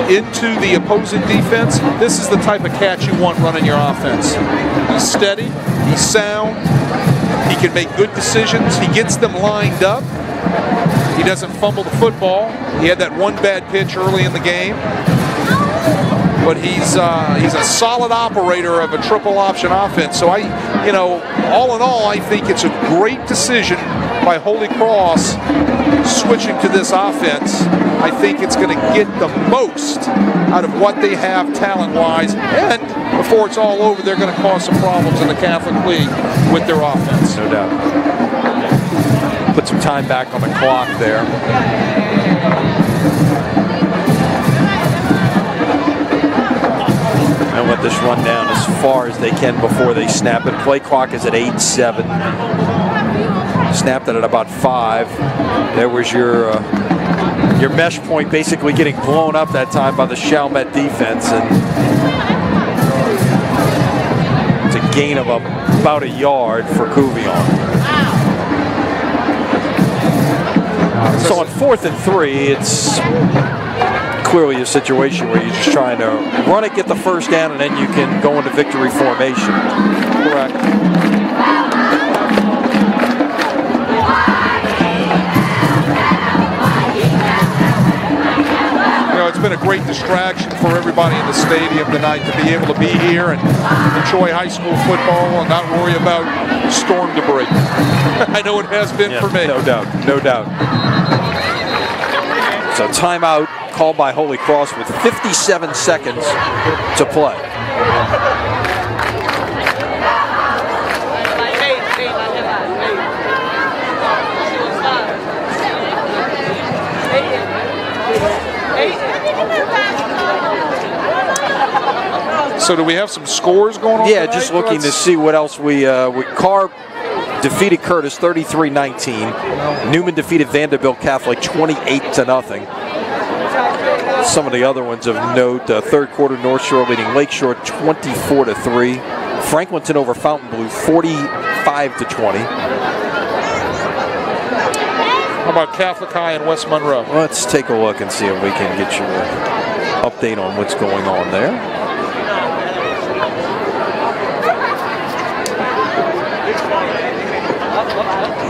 into the opposing defense, this is the type of cat you want running your offense. He's steady. He's sound. He can make good decisions. He gets them lined up. He doesn't fumble the football. He had that one bad pitch early in the game. But he's a solid operator of a triple option offense. So all in all, I think it's a great decision by Holy Cross switching to this offense. I think it's going to get the most out of what they have talent-wise. And before it's all over, they're going to cause some problems in the Catholic League with their offense. No doubt. Put some time back on the clock there. And let this run down as far as they can before they snap it. Play clock is at 8:07. Snapped it at about 5. There was your mesh point basically getting blown up that time by the Chalmette defense, and it's a gain of about a yard for Cuvion. So on 4th and 3, it's clearly a situation where you're just trying to run it, get the first down, and then you can go into victory formation. Correct. It's been a great distraction for everybody in the stadium tonight to be able to be here and enjoy high school football and not worry about storm debris. I know it has been for me. No doubt, no doubt. So timeout called by Holy Cross with 57 seconds to play. So do we have some scores going on? Yeah, tonight? just looking to see what else we Carr defeated Curtis 33-19. Newman defeated Vanderbilt Catholic 28-0. Some of the other ones of note: third quarter, North Shore leading Lakeshore 24-3. Franklinton over Fountain Blue 45-20. How about Catholic High and West Monroe? Let's take a look and see if we can get you an update on what's going on there.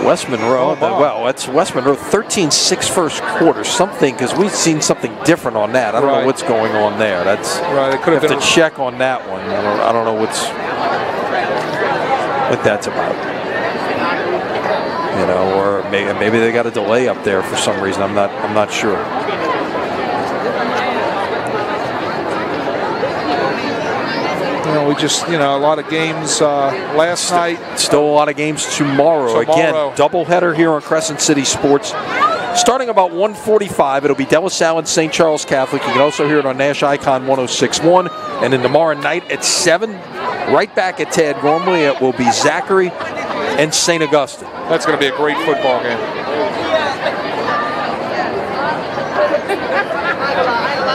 West Monroe, well, it's West Monroe 13-6 first quarter, something, because we've seen something different on that. I don't know what's going on there. That's right. It could have to check on that one. I don't know what that's about. You know, or maybe they got a delay up there for some reason. I'm not sure. We just, a lot of games last night. Still a lot of games tomorrow. Again, doubleheader here on Crescent City Sports. Starting about 1:45, it'll be De La Salle and St. Charles Catholic. You can also hear it on Nash Icon 106.1. And then tomorrow night at 7, right back at Tad Gormley, it will be Zachary and St. Augustine. That's going to be a great football game.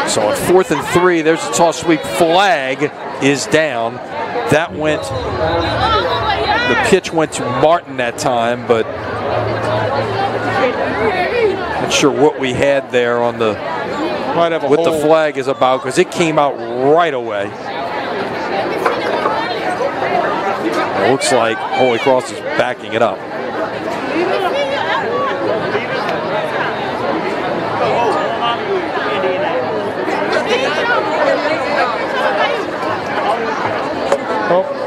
So on 4th and 3, there's a toss sweep. Flag is down. That went, the pitch went to Martin that time, but not sure what we had there on the, what the flag is about, because it came out right away. It looks like Holy Cross is backing it up.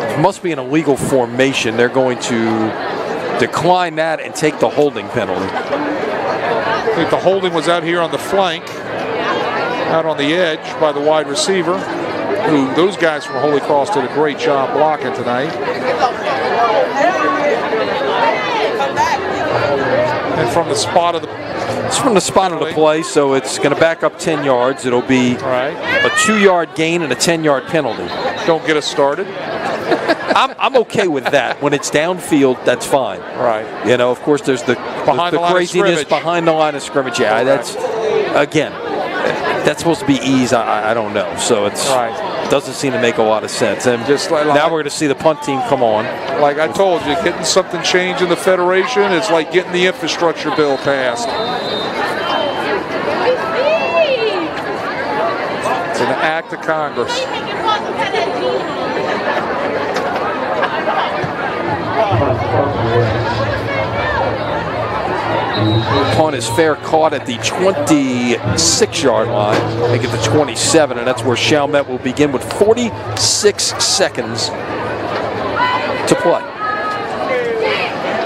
It must be an illegal formation. They're going to decline that and take the holding penalty. I think the holding was out here on the flank, out on the edge by the wide receiver, who those guys from Holy Cross did a great job blocking tonight. And from the spot of the play, so it's going to back up 10 yards. It'll be a 2-yard gain and a 10-yard penalty. Don't get us started. I'm okay with that. When it's downfield, that's fine. Right. Of course, there's the craziness behind the line of scrimmage. Yeah, that's, again, that's supposed to be ease. I don't know. So it doesn't seem to make a lot of sense. And just now we're going to see the punt team come on. Like I told you, getting something changed in the Federation, it's like getting the infrastructure bill passed. It's an act of Congress. Punt is fair, caught at the 26-yard line. I think at the 27, and that's where Chalmette will begin with 46 seconds to play.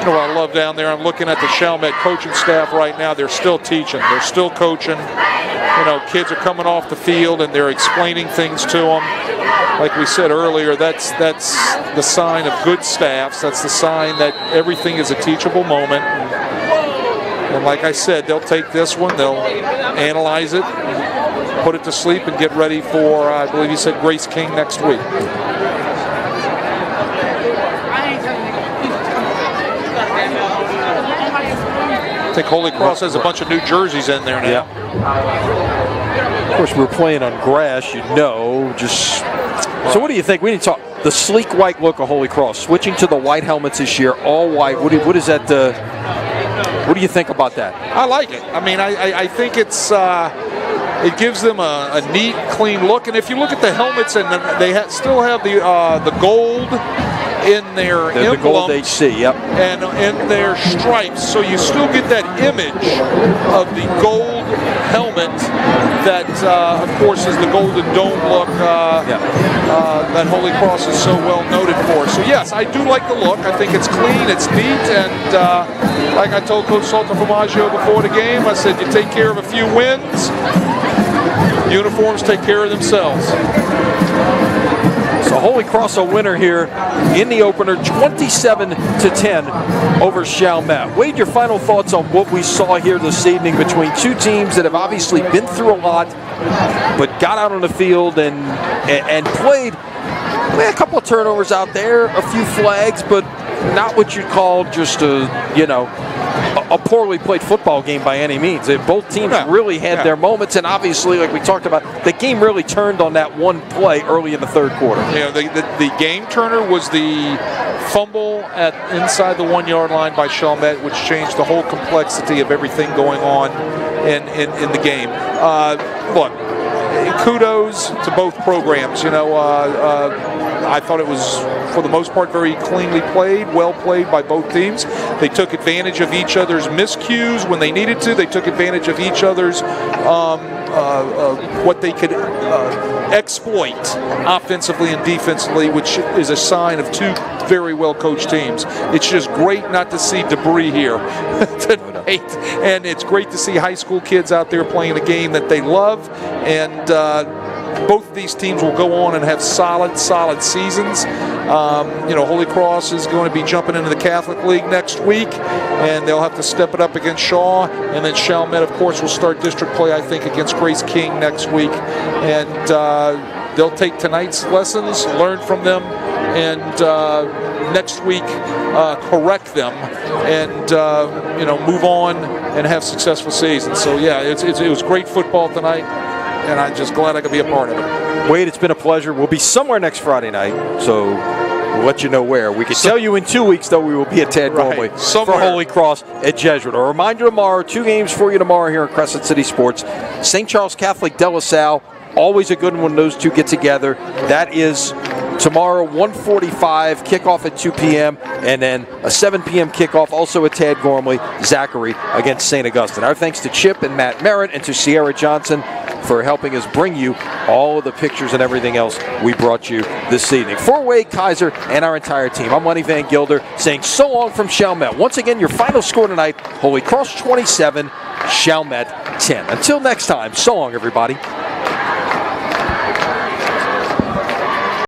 What I love down there, I'm looking at the Chalmette coaching staff right now. They're still teaching. They're still coaching. Kids are coming off the field and they're explaining things to them. Like we said earlier, that's the sign of good staffs. That's the sign that everything is a teachable moment. And like I said, they'll take this one, they'll analyze it, put it to sleep, and get ready for, I believe he said, Grace King next week. I think Holy Cross has a bunch of new jerseys in there now. Yeah. Of course, we're playing on grass, So what do you think? We need to talk the sleek white look of Holy Cross, switching to the white helmets this year, all white. What is that? What do you think about that? I like it. I mean, I think it gives them a neat, clean look. And if you look at the helmets, and they still have the gold in their emblem, the gold HC, yep, and in their stripes, so you still get that image of the gold helmet that, of course, is the Golden Dome look that Holy Cross is so well noted for. So yes, I do like the look. I think it's clean, it's neat, and like I told Coach Saltaformaggio before the game, I said, you take care of a few wins, uniforms take care of themselves. So Holy Cross a winner here in the opener, 27-10 over Chalmette. Wade, your final thoughts on what we saw here this evening between two teams that have obviously been through a lot, but got out on the field and played. We had a couple of turnovers out there, a few flags, but not what you'd call just a poorly played football game by any means. Both teams really had their moments, and obviously, like we talked about, the game really turned on that one play early in the third quarter. The game turner was the fumble inside the 1 yard line by Chalmette, which changed the whole complexity of everything going on in the game. Look, kudos to both programs. I thought it was, for the most part, very cleanly played, well played by both teams. They took advantage of each other's miscues when they needed to. They took advantage of each other's what they could exploit offensively and defensively, which is a sign of two very well-coached teams. It's just great not to see debris here tonight, and it's great to see high school kids out there playing a game that they love, and both of these teams will go on and have solid seasons. Holy Cross is going to be jumping into the Catholic League next week, and they'll have to step it up against Shaw. And then Chalmette, of course, will start district play, I think, against Grace King next week. And they'll take tonight's lessons, learn from them, and next week correct them, and move on and have successful seasons. So yeah, it was great football tonight, and I'm just glad I could be a part of it. Wade, it's been a pleasure. We'll be somewhere next Friday night, so we'll let you know where. We can tell you in 2 weeks, though, we will be at Tad Gormley for Holy Cross at Jesuit. A reminder tomorrow, 2 games for you tomorrow here in Crescent City Sports. St. Charles Catholic, De La Salle, always a good one when those two get together. That is tomorrow, 1:45, kickoff at 2 p.m., and then a 7 p.m. kickoff also at Tad Gormley, Zachary against St. Augustine. Our thanks to Chip and Matt Merritt and to Sierra Johnson for helping us bring you all of the pictures and everything else we brought you this evening. For Wade Kaiser and our entire team, I'm Lenny Van Gilder saying so long from Chalmette. Once again, your final score tonight, Holy Cross 27, Chalmette 10. Until next time, so long, everybody.